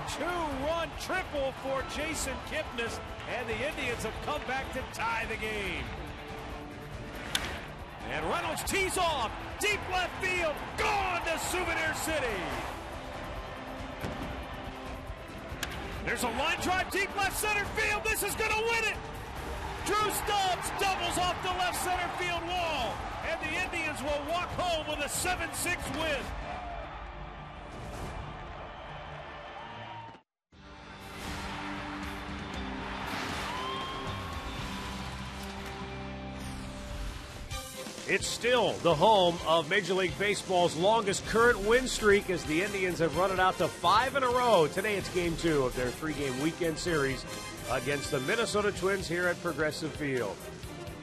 Two-run triple for Jason Kipnis, and the Indians have come back to tie the game. And Reynolds tees off, deep left field, gone to Souvenir City. There's a line drive deep left center field. This is going to win it. Drew Stubbs doubles off the left center field wall, and the Indians will walk home with a 7-6 win. It's still the home of Major League Baseball's longest current win streak as the Indians have run it out to 5 in a row. Today it's Game 2 of their 3-game weekend series against the Minnesota Twins here at Progressive Field.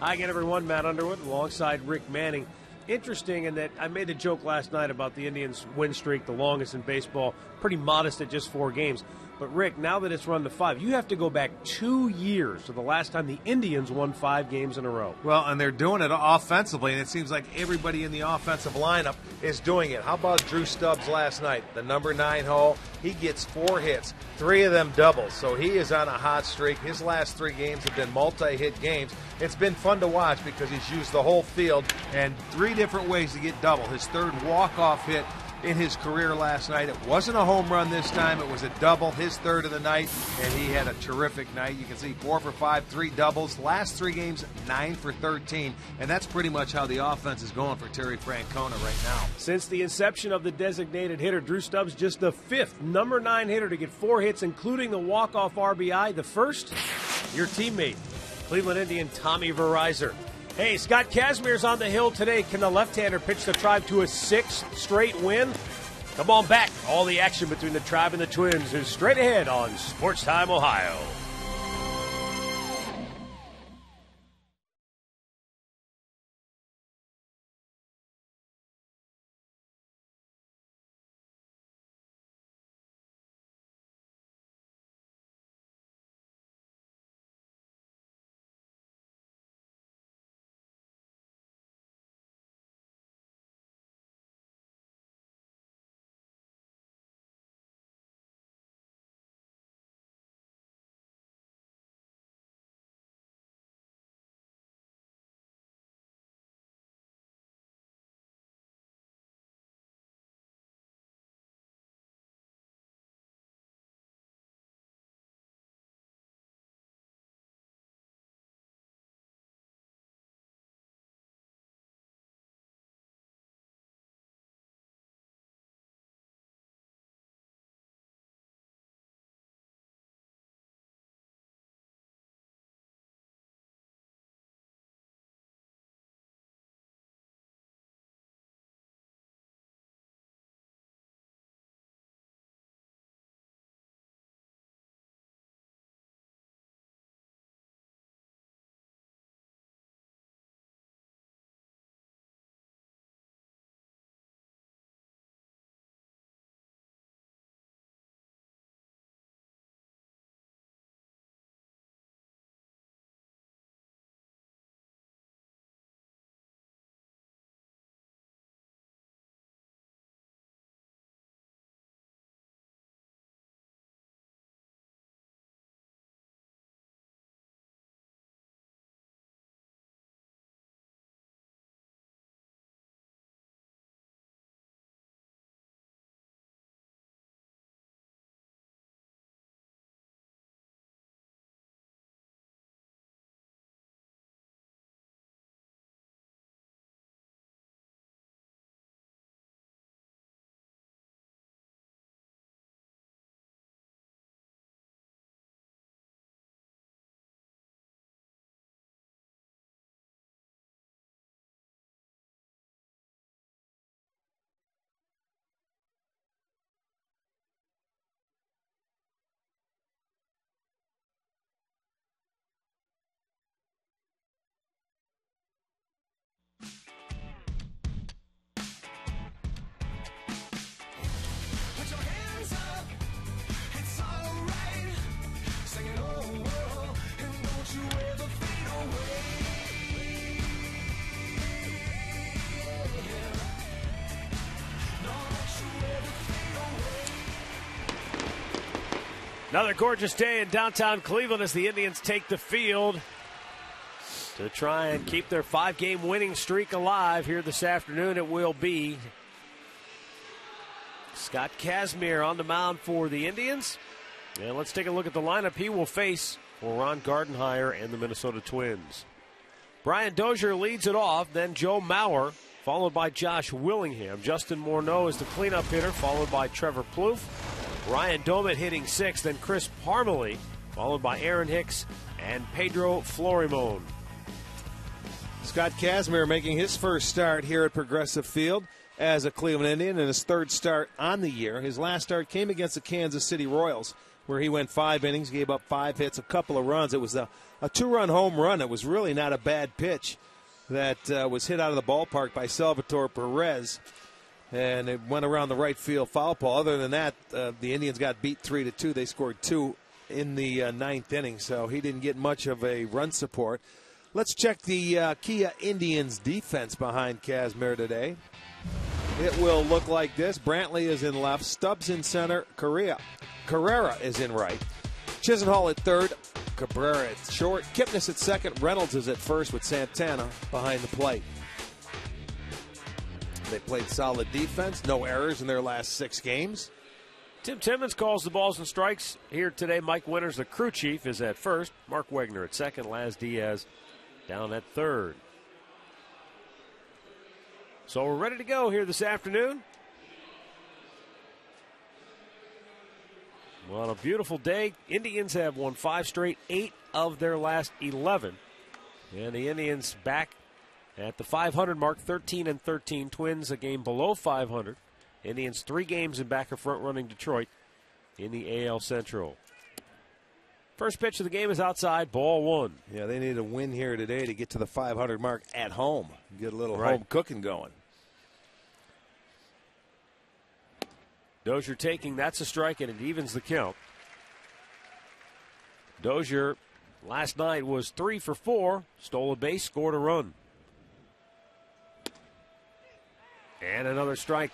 Hi again, everyone. Matt Underwood alongside Rick Manning. Interesting in that I made a joke last night about the Indians' win streak, the longest in baseball, pretty modest at just 4 games. But, Rick, now that it's run to 5, you have to go back 2 years to the last time the Indians won 5 games in a row. Well, and they're doing it offensively, and it seems like everybody in the offensive lineup is doing it. How about Drew Stubbs last night? The number 9 hole, he gets 4 hits, 3 of them doubles. So he is on a hot streak. His last 3 games have been multi-hit games. It's been fun to watch because he's used the whole field and 3 different ways to get double. His 3rd walk-off hit in his career last night. It wasn't a home run this time. It was a double, his 3rd of the night, and he had a terrific night. You can see 4 for 5, 3 doubles. Last 3 games, 9 for 13, and that's pretty much how the offense is going for Terry Francona right now. Since the inception of the designated hitter, Drew Stubbs just the 5th number 9 hitter to get 4 hits, including the walk-off RBI. The first, your teammate, Cleveland Indian Tommy Verizor. Hey, Scott Kazmir's on the hill today. Can the left-hander pitch the Tribe to a 6th straight win? Come on back. All the action between the Tribe and the Twins is straight ahead on Sports Time Ohio. Another gorgeous day in downtown Cleveland as the Indians take the field to try and keep their 5-game winning streak alive. Here this afternoon it will be Scott Kazmir on the mound for the Indians. And let's take a look at the lineup he will face for Ron Gardenhire and the Minnesota Twins. Brian Dozier leads it off, then Joe Mauer, followed by Josh Willingham. Justin Morneau is the cleanup hitter, followed by Trevor Plouffe. Ryan Domet hitting 6th, then Chris Parmalee, followed by Aaron Hicks and Pedro Florimon. Scott Kazmir making his first start here at Progressive Field as a Cleveland Indian and his third start on the year. His last start came against the Kansas City Royals, where he went 5 innings, gave up 5 hits, a couple of runs. It was a 2-run home run. It was really not a bad pitch that was hit out of the ballpark by Salvatore Perez, and it went around the right field foul pole. Other than that, the Indians got beat 3-2. They scored 2 in the 9th inning, so he didn't get much of a run support. Let's check the Kia Indians defense behind Kazmir today. It will look like this. Brantley is in left, Stubbs in center, Carrera is in right, Chisenhall at third, Cabrera at short, Kipnis at second, Reynolds is at first with Santana behind the plate. They played solid defense, no errors in their last 6 games. Tim Timmons calls the balls and strikes here today. Mike Winters, the crew chief, is at first. Mark Wegner at second. Laz Diaz down at third. So we're ready to go here this afternoon. Well, on a beautiful day, Indians have won 5 straight, 8 of their last 11. And the Indians back at the 500 mark, 13-13. Twins a game below 500. Indians 3 games in back of front-running Detroit in the AL Central. First pitch of the game is outside, ball 1. Yeah, they need a win here today to get to the 500 mark at home. Get a little home cooking going. Dozier taking, that's a strike, and it evens the count. Dozier last night was 3 for 4, stole a base, scored a run. And another strike.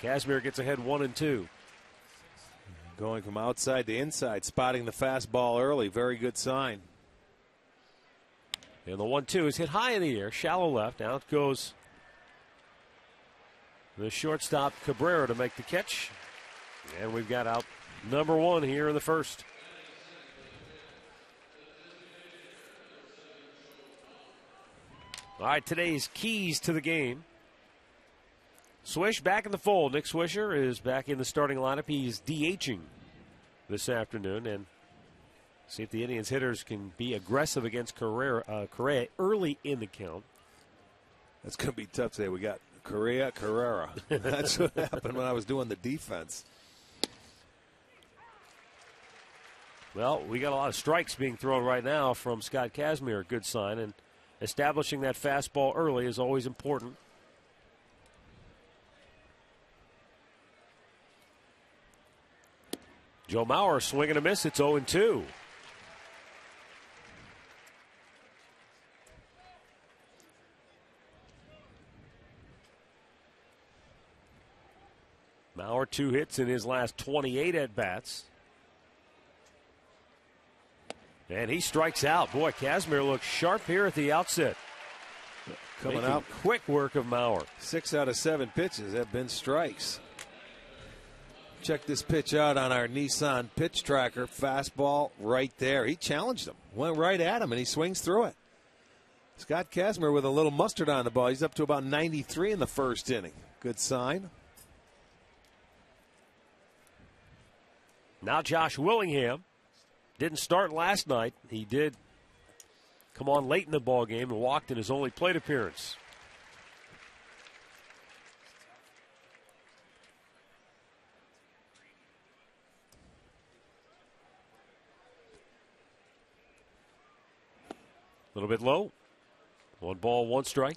Kazmir gets ahead 1-2. Going from outside to inside, spotting the fastball early. Very good sign. And the 1-2 is hit high in the air, shallow left. Out goes the shortstop Cabrera to make the catch. And we've got out number 1 here in the first. All right, today's keys to the game. Swish back in the fold. Nick Swisher is back in the starting lineup. He's DHing this afternoon, and see if the Indians hitters can be aggressive against Correa early in the count. That's going to be tough today. We got Carrera. That's what happened when I was doing the defense. Well, we got a lot of strikes being thrown right now from Scott Kazmir. A good sign, and establishing that fastball early is always important. Joe Mauer swing and a miss. It's 0-2. Mauer 2 hits in his last 28 at-bats. And he strikes out. Boy, Kazmir looks sharp here at the outset. Coming out. Quick work of Mauer. 6 out of 7 pitches have been strikes. Check this pitch out on our Nissan pitch tracker. Fastball right there. He challenged him. Went right at him, and he swings through it. Scott Kazmir with a little mustard on the ball. He's up to about 93 in the first inning. Good sign. Now Josh Willingham. Didn't start last night. He did come on late in the ball game and walked in his only plate appearance. A little bit low. 1 ball, 1 strike.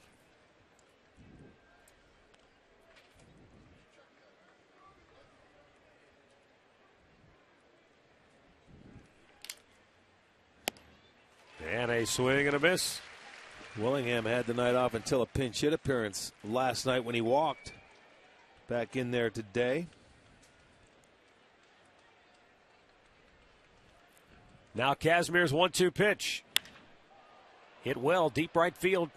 And a swing and a miss. Willingham had the night off until a pinch hit appearance last night when he walked. Back in there today. Now Kazmir's 1-2 pitch. Hit well, deep right field.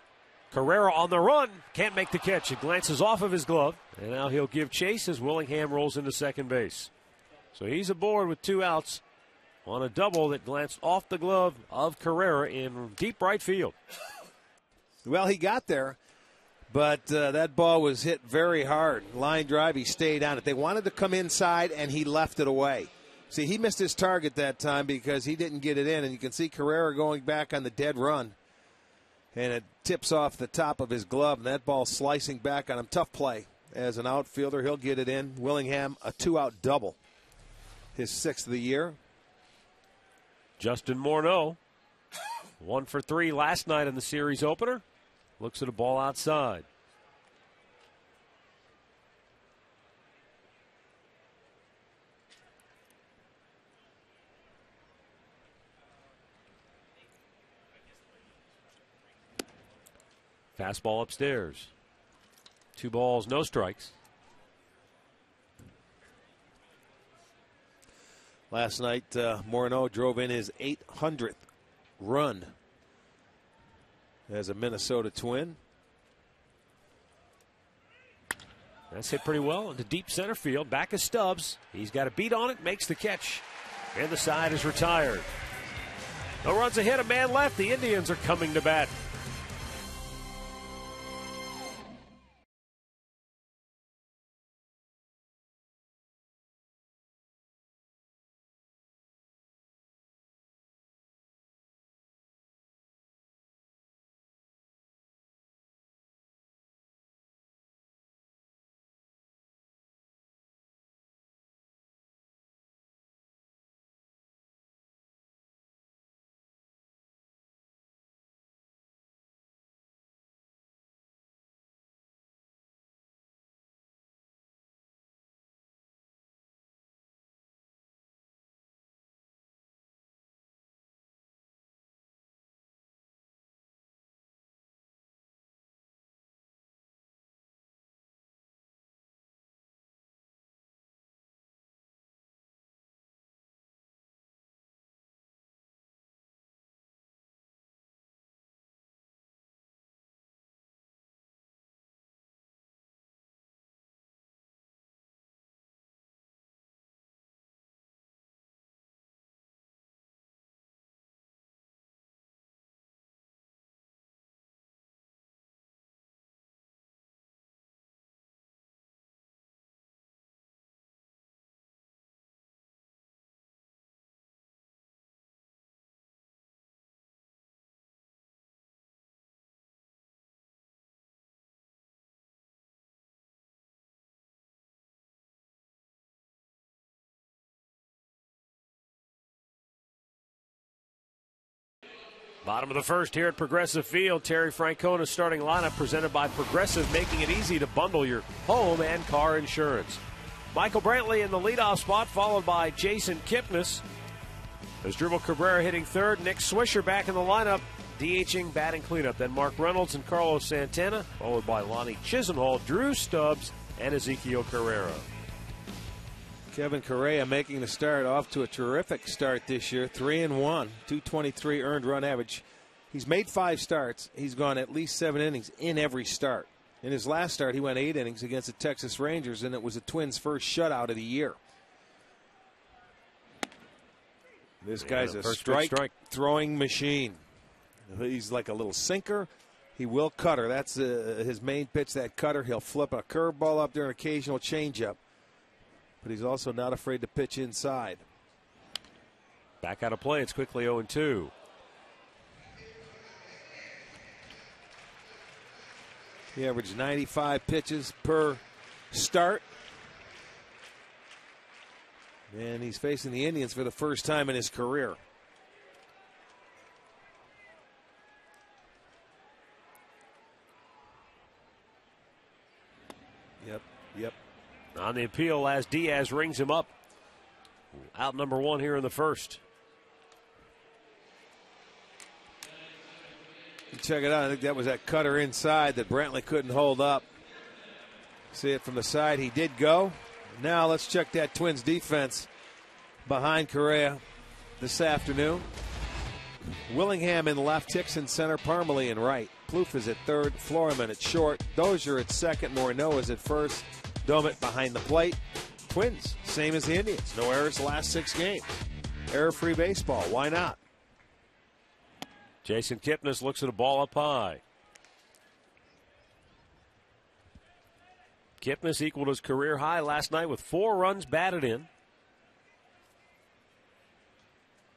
Carrera on the run. Can't make the catch. It glances off of his glove. And now he'll give chase as Willingham rolls into second base. So he's aboard with 2 outs on a double that glanced off the glove of Carrera in deep right field. Well, he got there, but that ball was hit very hard. Line drive, he stayed on it. They wanted to come inside, and he left it away. See, he missed his target that time because he didn't get it in, and you can see Carrera going back on the dead run. And it tips off the top of his glove, and that ball slicing back on him. Tough play as an outfielder. He'll get it in. Willingham, a 2-out double. His 6th of the year. Justin Morneau, 1 for 3 last night in the series opener. Looks at a ball outside. Fastball upstairs. 2 balls, no strikes. Last night, Morneau drove in his 800th run as a Minnesota Twin. That's hit pretty well into deep center field. Back is Stubbs. He's got a beat on it, makes the catch. And the side is retired. No runs ahead, a man left. The Indians are coming to bat. Bottom of the first here at Progressive Field. Terry Francona's starting lineup presented by Progressive, making it easy to bundle your home and car insurance. Michael Brantley in the leadoff spot, followed by Jason Kipnis. Asdrubal Cabrera hitting third. Nick Swisher back in the lineup, DHing, batting cleanup. Then Mark Reynolds and Carlos Santana, followed by Lonnie Chisenhall, Drew Stubbs, and Ezekiel Carrera. Kevin Correa making the start, off to a terrific start this year. 3-1, 223 earned run average. He's made 5 starts. He's gone at least 7 innings in every start. In his last start, he went 8 innings against the Texas Rangers, and it was the Twins' first shutout of the year. This guy's a strike throwing machine. He's like a little sinker. He will cutter. That's his main pitch, that cutter. He'll flip a curveball up there, an occasional changeup. But he's also not afraid to pitch inside. Back out of play. It's quickly 0-2. He averaged 95 pitches per start. And he's facing the Indians for the first time in his career. Yep. On the appeal as Diaz rings him up. Out number 1 here in the first. Check it out. I think that was that cutter inside that Brantley couldn't hold up. See it from the side. He did go. Now let's check that Twins defense behind Correa. this afternoon. Willingham in left, Hicks in center, Parmalee in right. Plouffe is at third, Floreman at short, Dozier at second, Morneau is at first, Domit behind the plate. Twins, same as the Indians. No errors the last 6 games. Error-free baseball. Why not? Jason Kipnis looks at a ball up high. Kipnis equaled his career high last night with 4 runs batted in.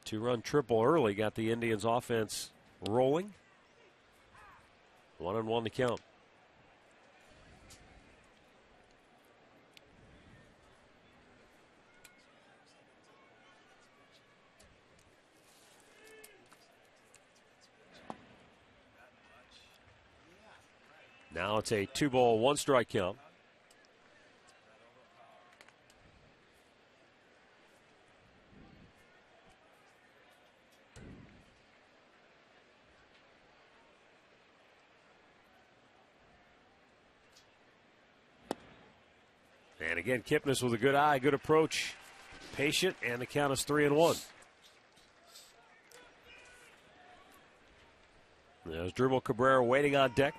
2-run triple early got the Indians offense rolling. 1-1 to count. Now it's a 2-ball, 1-strike count. And again, Kipnis with a good eye, good approach, patient, and the count is 3-1. There's Dribble Cabrera waiting on deck.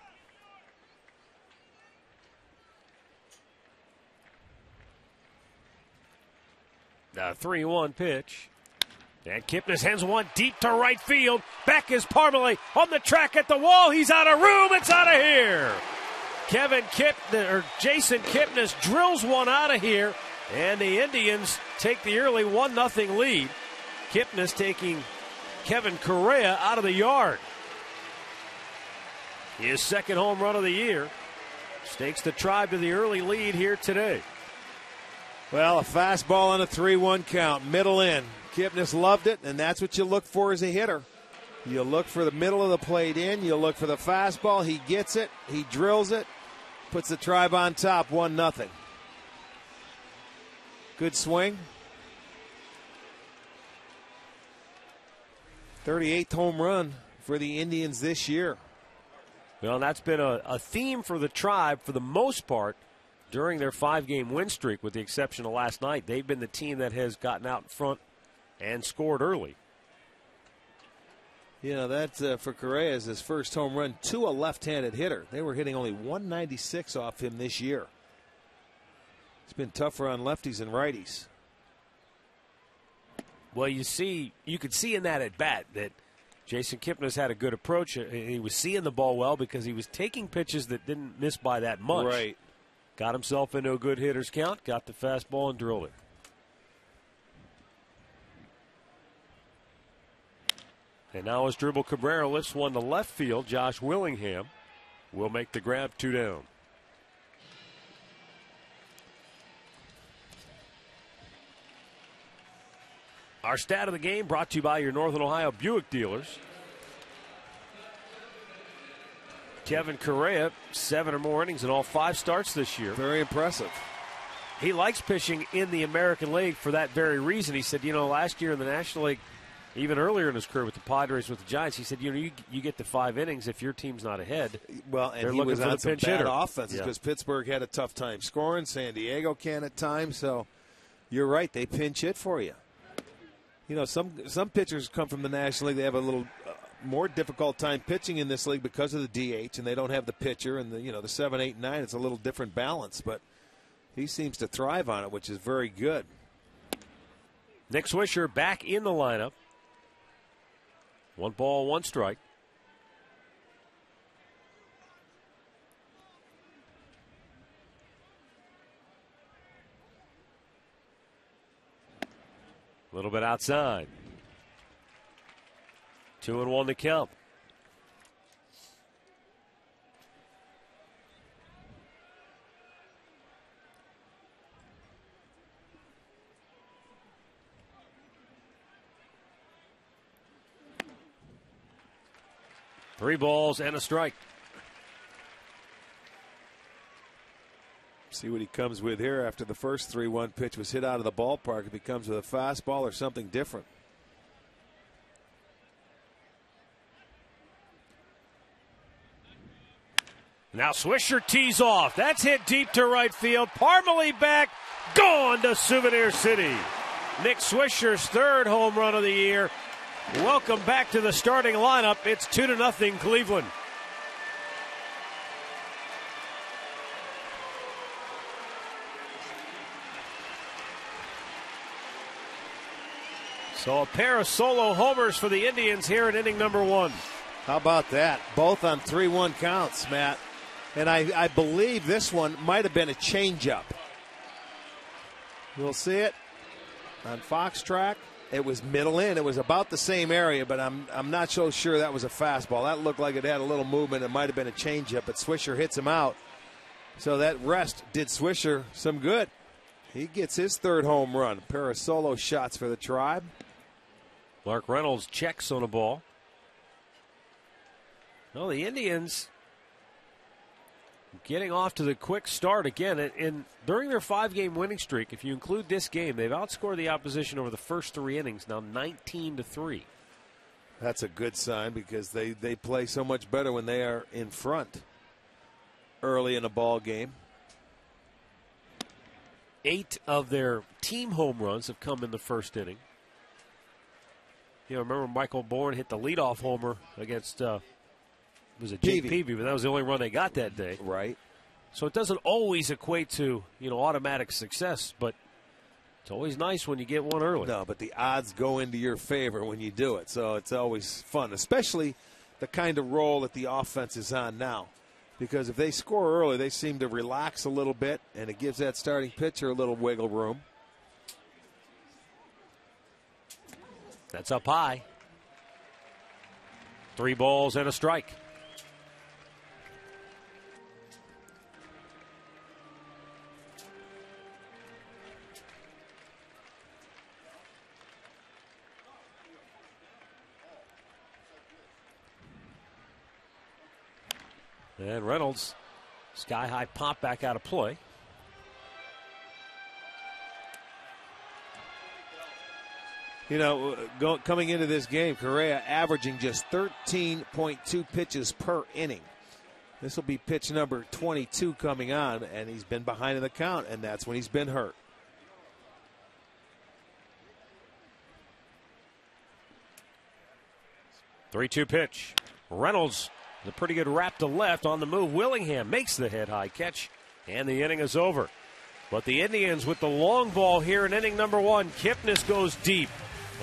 Now 3-1 pitch. And Kipnis hands one deep to right field. Back is Parmalee on the track at the wall. He's out of room. It's out of here. Jason Kipnis drills one out of here, and the Indians take the early 1-0 lead. Kipnis taking Kevin Correa out of the yard. His second home run of the year. Stakes the Tribe to the early lead here today. Well, a fastball on a 3-1 count, middle in. Kipnis loved it, and that's what you look for as a hitter. You look for the middle of the plate in. You look for the fastball. He gets it. He drills it. Puts the Tribe on top, 1-0. Good swing. 38th home run for the Indians this year. Well, that's been a theme for the Tribe for the most part during their 5-game win streak, with the exception of last night. They've been the team that has gotten out in front and scored early. You know, that's for Correa is his first home run to a left-handed hitter. They were hitting only 196 off him this year. It's been tougher on lefties and righties. Well, you could see in that at bat that Jason Kipnis had a good approach. He was seeing the ball well because he was taking pitches that didn't miss by that much. Right. Got himself into a good hitter's count, got the fastball and drilled it. And now as Dribble Cabrera lifts one to left field, Josh Willingham will make the grab, 2 down. Our stat of the game brought to you by your Northern Ohio Buick dealers. Kevin Correa, 7 or more innings in all 5 starts this year. Very impressive. He likes pitching in the American League for that very reason. He said, last year in the National League, even earlier in his career with the Padres, with the Giants, he said, you get to 5 innings if your team's not ahead. Well, and they're he looking was for on the some pinch bad hitter. offenses because Pittsburgh had a tough time scoring. San Diego can at times. So you're right. They pinch hit for you. Some pitchers come from the National League. They have a little more difficult time pitching in this league because of the DH, and they don't have the pitcher. And the 7, 8, 9, it's a little different balance. But he seems to thrive on it, which is very good. Nick Swisher back in the lineup. 1 ball, 1 strike. A little bit outside. 2-1 to count. Three balls and a strike. See what he comes with here after the first 3-1 pitch was hit out of the ballpark. If he comes with a fastball or something different. Now Swisher tees off. That's hit deep to right field. Parmalee back. Gone to Souvenir City. Nick Swisher's third home run of the year. Welcome back to the starting lineup. It's 2-0 Cleveland. So a pair of solo homers for the Indians here in inning number 1. How about that? Both on 3-1 counts, Matt. And I believe this one might have been a changeup. We'll see it on Fox Track. It was middle in. It was about the same area, but I'm not so sure that was a fastball. That looked like it had a little movement. It might have been a changeup, but Swisher hits him out. So that rest did Swisher some good. He gets his third home run. A pair of solo shots for the Tribe. Mark Reynolds checks on a ball. Well, the Indians getting off to the quick start again. During their 5-game winning streak, if you include this game, they've outscored the opposition over the first 3 innings, now 19-3. That's a good sign because they play so much better when they are in front early in a ball game. 8 of their team home runs have come in the first inning. You know, remember Michael Bourne hit the leadoff homer against was it Jake Peavy, but that was the only run they got that day. Right. So it doesn't always equate to, automatic success, but it's always nice when you get one early. No, but the odds go into your favor when you do it, so it's always fun, especially the kind of role that the offense is on now. Because if they score early, they seem to relax a little bit, and it gives that starting pitcher a little wiggle room. That's up high. 3 balls and a strike. And Reynolds, sky-high pop back out of play. Coming into this game, Correa averaging just 13.2 pitches per inning. This will be pitch number 22 coming on, and he's been behind in the count, and that's when he's been hurt. Three-two pitch. Reynolds, the pretty good wrap to left on the move. Willingham makes the head-high catch, and the inning is over. But the Indians with the long ball here in inning number 1. Kipnis goes deep.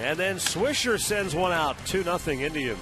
And then Swisher sends one out. 2-0 Indians.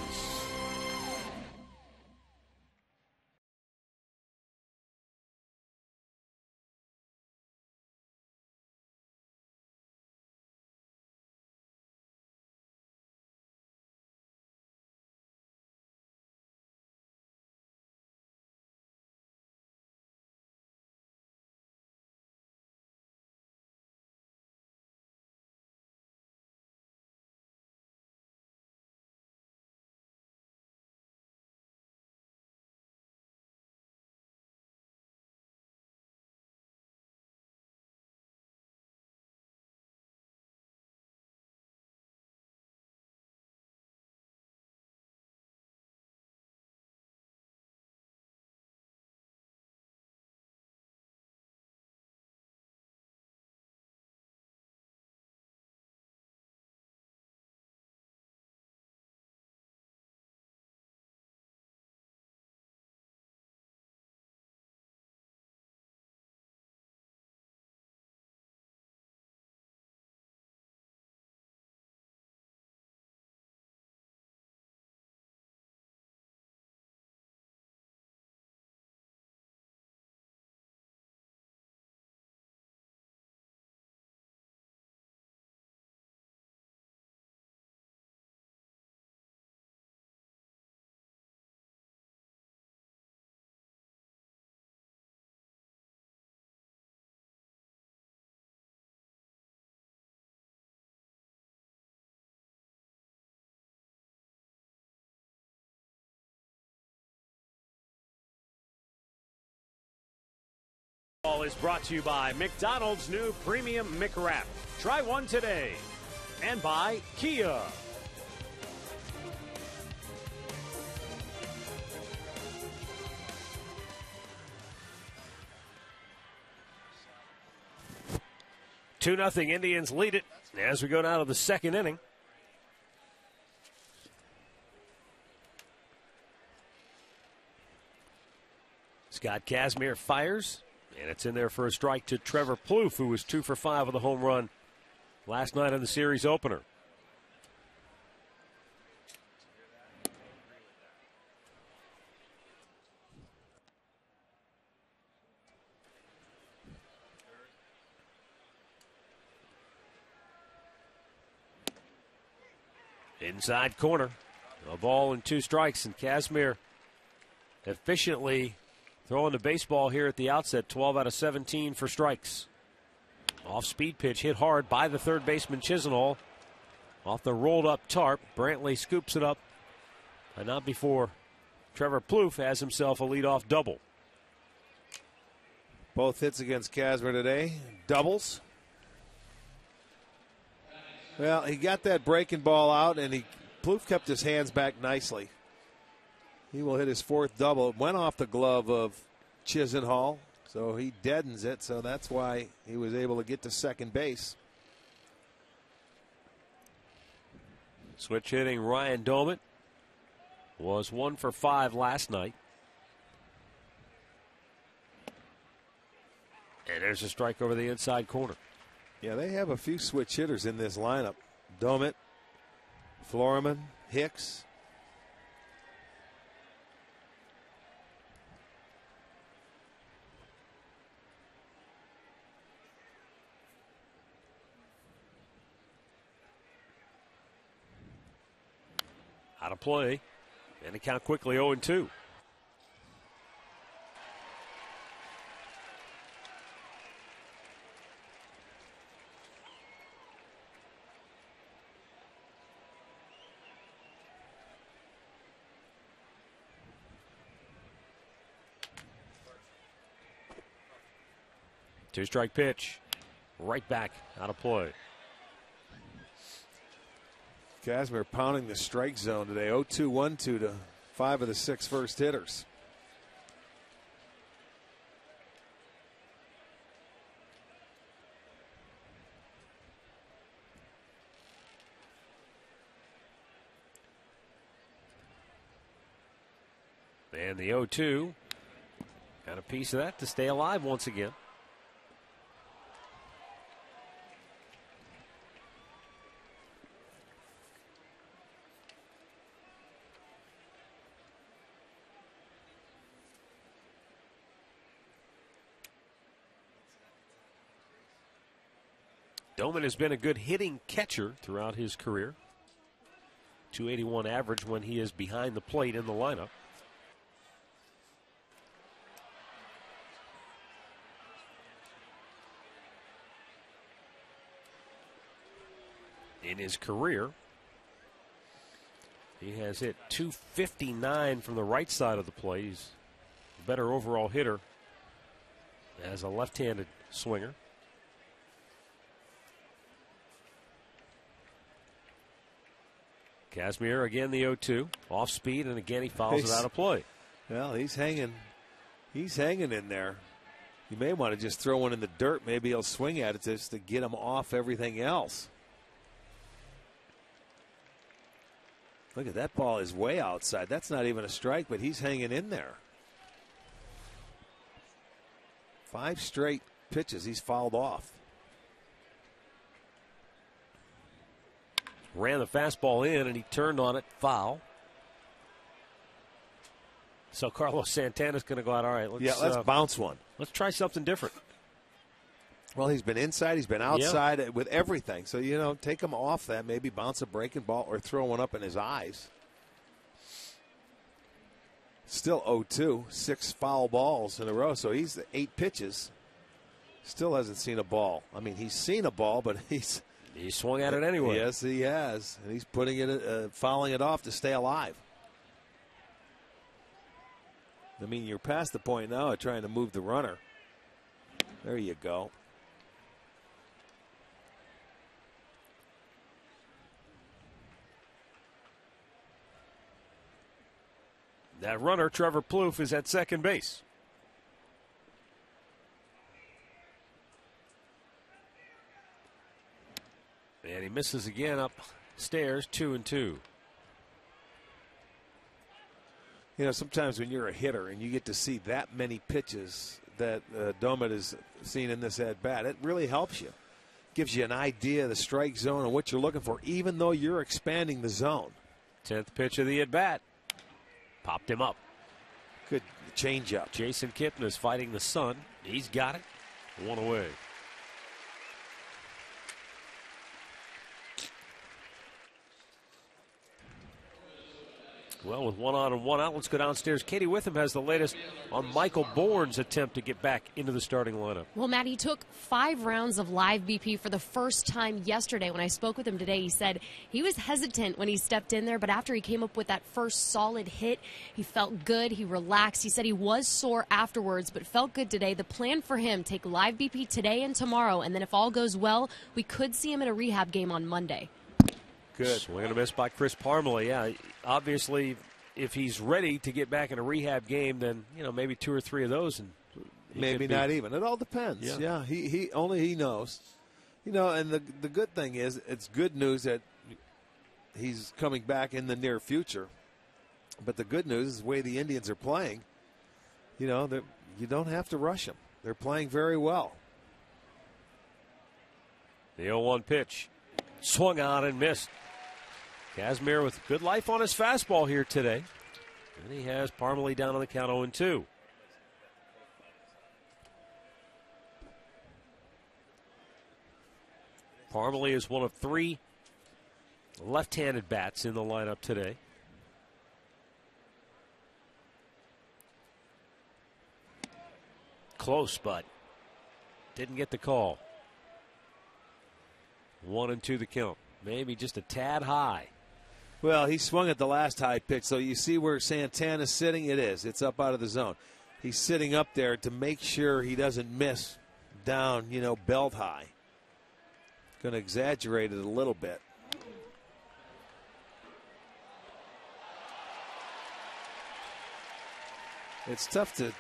Ball is brought to you by McDonald's new Premium McWrap. Try one today. And by Kia. Two-0 Indians lead it As we go down to the second inning. Scott Kazmir fires, and it's in there for a strike to Trevor Plouffe, who was 2 for 5 with a home run last night in the series opener. Inside corner, a ball and 2 strikes, and Kazmir efficiently throwing the baseball here at the outset. 12 out of 17 for strikes. Off-speed pitch hit hard by the third baseman Chisenhall. Off the rolled-up tarp, Brantley scoops it up, and not before Trevor Plouffe has himself a leadoff double. Both hits against Kazmir today, doubles. Well, he got that breaking ball out, and Plouffe kept his hands back nicely. He will hit his 4th double. It went off the glove of Chisenhall, so he deadens it, so that's why he was able to get to second base. Switch hitting Ryan Doumit was 1 for 5 last night. And there's a strike over the inside corner. Yeah, they have a few switch hitters in this lineup. Doumit, Florman, Hicks. Out of play, and the count quickly 0-2. Two-strike pitch, right back, out of play. Kazmir pounding the strike zone today. 0-2, 1-2 to 5 of the 6 first hitters. And the 0-2 got a piece of that to stay alive once again. Doumit has been a good hitting catcher throughout his career. .281 average when he is behind the plate in the lineup. In his career, he has hit .259 from the right side of the plate. He's a better overall hitter as a left-handed swinger. Kazmir again, the 0-2, off speed, and again he fouls it out of play. Well, he's hanging in there. You may want to just throw one in the dirt. Maybe he'll swing at it just to get him off everything else. Look at that ball is way outside. That's not even a strike, but he's hanging in there. 5 straight pitches he's fouled off. Ran the fastball in, and he turned on it, foul. So Carlos Santana's going to go out. All right, let's bounce one. Let's try something different. Well, he's been inside, he's been outside with everything. So, take him off that, maybe bounce a breaking ball or throw one up in his eyes. Still 0-2, 6 foul balls in a row. So he's 8 pitches. Still hasn't seen a ball. I mean, he's seen a ball, but He swung at it anyway. Yes, he has. And he's putting it, fouling it off to stay alive. I mean, you're past the point now of trying to move the runner. There you go. That runner, Trevor Plouffe, is at second base. And he misses again upstairs, 2-2. You know, sometimes when you're a hitter and you get to see that many pitches that Domit has seen in this at-bat, it really helps you. Gives you an idea of the strike zone and what you're looking for, even though you're expanding the zone. 10th pitch of the at-bat. Popped him up. Good changeup. Jason Kipnis is fighting the sun. He's got it. 1 away. Well, with 1 on and 1 out, let's go downstairs. Katie Witham has the latest on Michael Bourne's attempt to get back into the starting lineup. Well, Matt, he took 5 rounds of live BP for the first time yesterday. When I spoke with him today, he said he was hesitant when he stepped in there, but after he came up with that first solid hit, he felt good, he relaxed. He said he was sore afterwards, but felt good today. The plan for him, take live BP today and tomorrow, and then if all goes well, we could see him in a rehab game on Monday. Good. Swing and a miss by Chris Parmalee. Yeah, obviously, if he's ready to get back in a rehab game, then maybe 2 or 3 of those, and maybe not even. It all depends. Yeah, he only he knows. And the good thing is, it's good news that he's coming back in the near future. But the good news is the way the Indians are playing. You don't have to rush them. They're playing very well. The 0-1 pitch, swung on and missed. Kazmir with good life on his fastball here today. And he has Parmalee down on the count 0-2. Parmalee is one of 3 left-handed bats in the lineup today. Close, but didn't get the call. 1-2 the count. Maybe just a tad high. Well, he swung at the last high pitch, so you see where Santana's sitting? It is. It's up out of the zone. He's sitting up there to make sure he doesn't miss down, belt high. Going to exaggerate it a little bit. It's tough to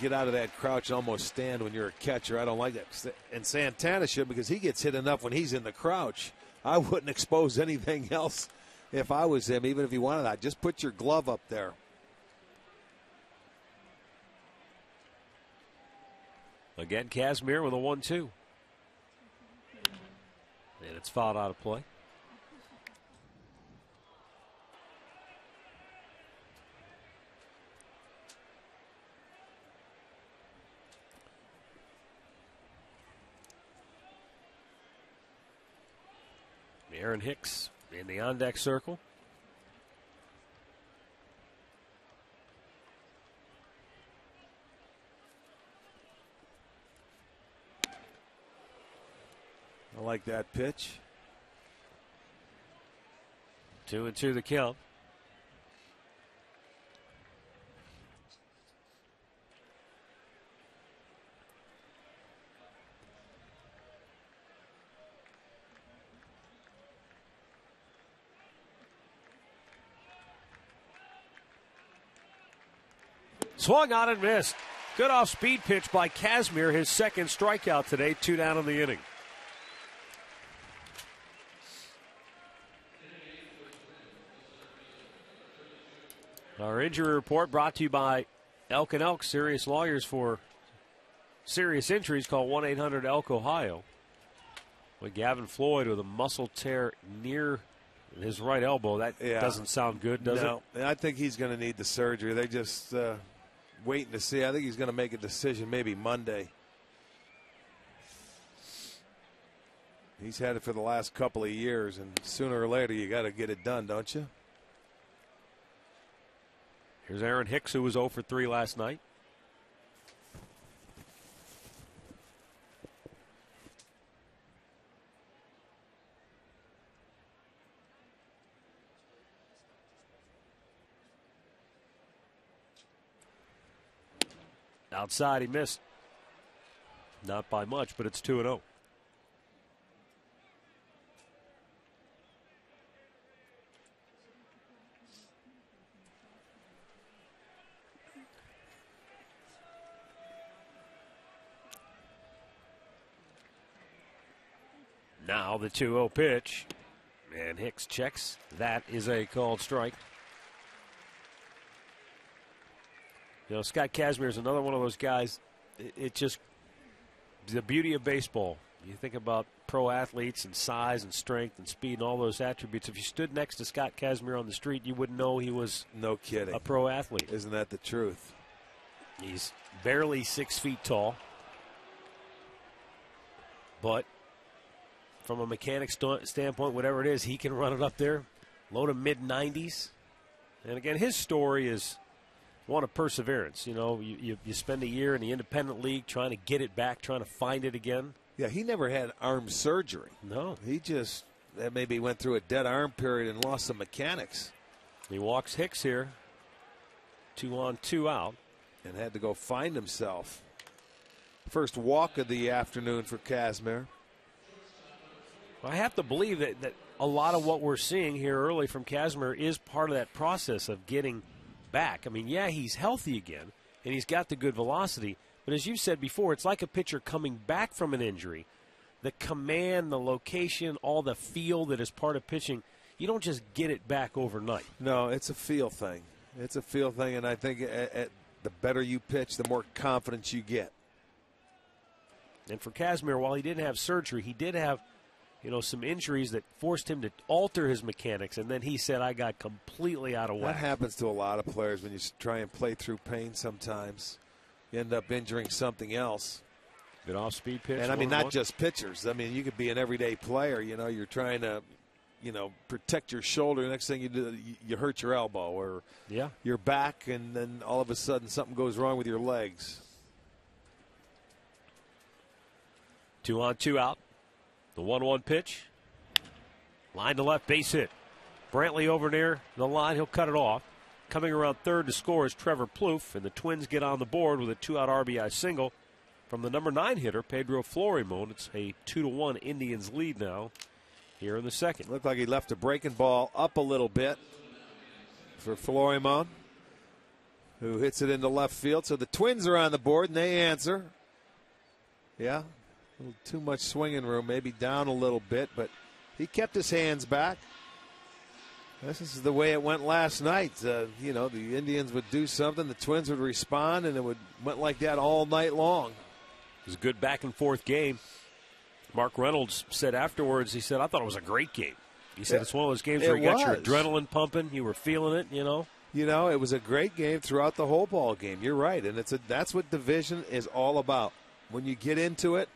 get out of that crouch and almost stand when you're a catcher. I don't like that. And Santana should, because he gets hit enough when he's in the crouch. I wouldn't expose anything else if I was him, even if he wanted that. Just put your glove up there. Again, Kazmir with a 1-2. And it's fouled out of play. Aaron Hicks in the on-deck circle. I like that pitch. 2-2 the count. Swung on and missed. Good off-speed pitch by Kazmir, his second strikeout today, 2 down in the inning. Our injury report brought to you by Elk & Elk, serious lawyers for serious injuries. Call 1-800-ELK-OHIO. With Gavin Floyd with a muscle tear near his right elbow. That doesn't sound good, does it? No, I think he's going to need the surgery. They just waiting to see. I think he's going to make a decision maybe Monday. He's had it for the last couple of years, and sooner or later you got to get it done, don't you? Here's Aaron Hicks, who was 0 for 3 last night. Outside, he missed. Not by much, but it's 2-0. Now the 2-0 pitch. And Hicks checks. That is a called strike. You know, Scott Kazmir is another one of those guys. It just, the beauty of baseball. You think about pro athletes and size and strength and speed and all those attributes. If you stood next to Scott Kazmir on the street, you wouldn't know he was no kidding a pro athlete. Isn't that the truth? He's barely 6 feet tall. But from a mechanic standpoint, whatever it is, he can run it up there, low to mid-90s. And again, his story is one of perseverance. You know, you spend a year in the independent league trying to get it back, trying to find it again. Yeah, he never had arm surgery. No. He just maybe went through a dead arm period and lost some mechanics. He walks Hicks here, 2 on, 2 out. And had to go find himself. First walk of the afternoon for Kazmir. I have to believe that a lot of what we're seeing here early from Kazmir is part of that process of getting back. I mean, yeah, he's healthy again, and he's got the good velocity. But as you said before, it's like a pitcher coming back from an injury. The command, the location, all the feel that is part of pitching, you don't just get it back overnight. No, it's a feel thing. It's a feel thing, and I think the better you pitch, the more confidence you get. And for Kazmir, while he didn't have surgery, he did have, you know, some injuries that forced him to alter his mechanics, and then he said, I got completely out of whack. That happens to a lot of players when you try and play through pain sometimes. You end up injuring something else. Good off-speed pitch. And, I mean, not just pitchers. I mean, you could be an everyday player. You know, you're trying to, you know, protect your shoulder. Next thing you do, you hurt your elbow or your back, and then all of a sudden something goes wrong with your legs. 2 on, 2 out. The 1-1 pitch. Line to left, base hit. Brantley over near the line. He'll cut it off. Coming around third to score is Trevor Plouffe, and the Twins get on the board with a 2-out RBI single from the number 9 hitter, Pedro Florimon. It's a 2-1 Indians lead now here in the second. Looked like he left a breaking ball up a little bit for Florimon, who hits it into left field. So the Twins are on the board, and they answer. Yeah, a little too much swinging room, maybe down a little bit, but he kept his hands back. This is the way it went last night. You know, the Indians would do something, the Twins would respond, and it went like that all night long. It was a good back-and-forth game. Mark Reynolds said afterwards, he said, I thought it was a great game. He said it's one of those games where you got your adrenaline pumping, you were feeling it, you know. You know, it was a great game throughout the whole ball game. You're right, and that's what division is all about. When you get into it,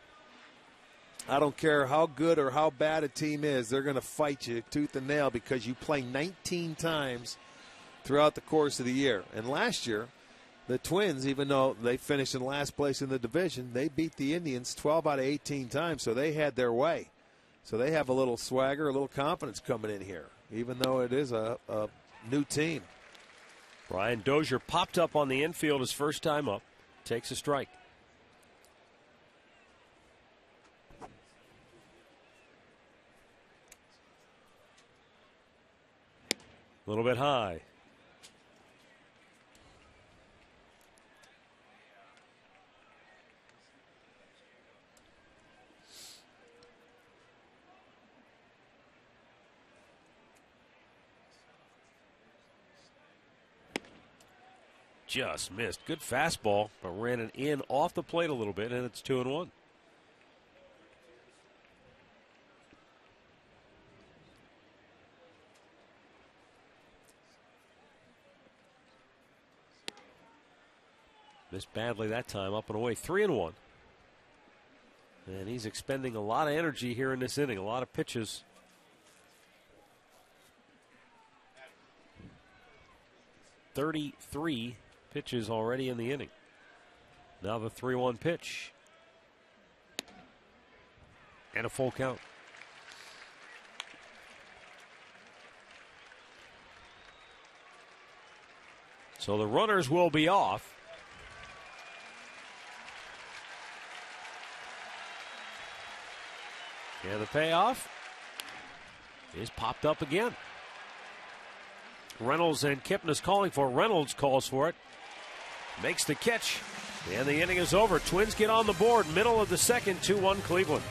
I don't care how good or how bad a team is, they're going to fight you tooth and nail because you play 19 times throughout the course of the year. And last year, the Twins, even though they finished in last place in the division, they beat the Indians 12 out of 18 times, so they had their way. So they have a little swagger, a little confidence coming in here, even though it is a new team. Brian Dozier popped up on the infield his first time up, takes a strike. A little bit high. Just missed. Good fastball, but ran it in off the plate a little bit, and it's 2-1. Missed badly that time, up and away, 3-1. And he's expending a lot of energy here in this inning, a lot of pitches. .33 pitches already in the inning. Now the 3-1 pitch. And a full count. So the runners will be off. And the payoff is popped up again. Reynolds and Kipnis calling for it. Reynolds calls for it. Makes the catch. And the inning is over. Twins get on the board. Middle of the second, 2-1 Cleveland.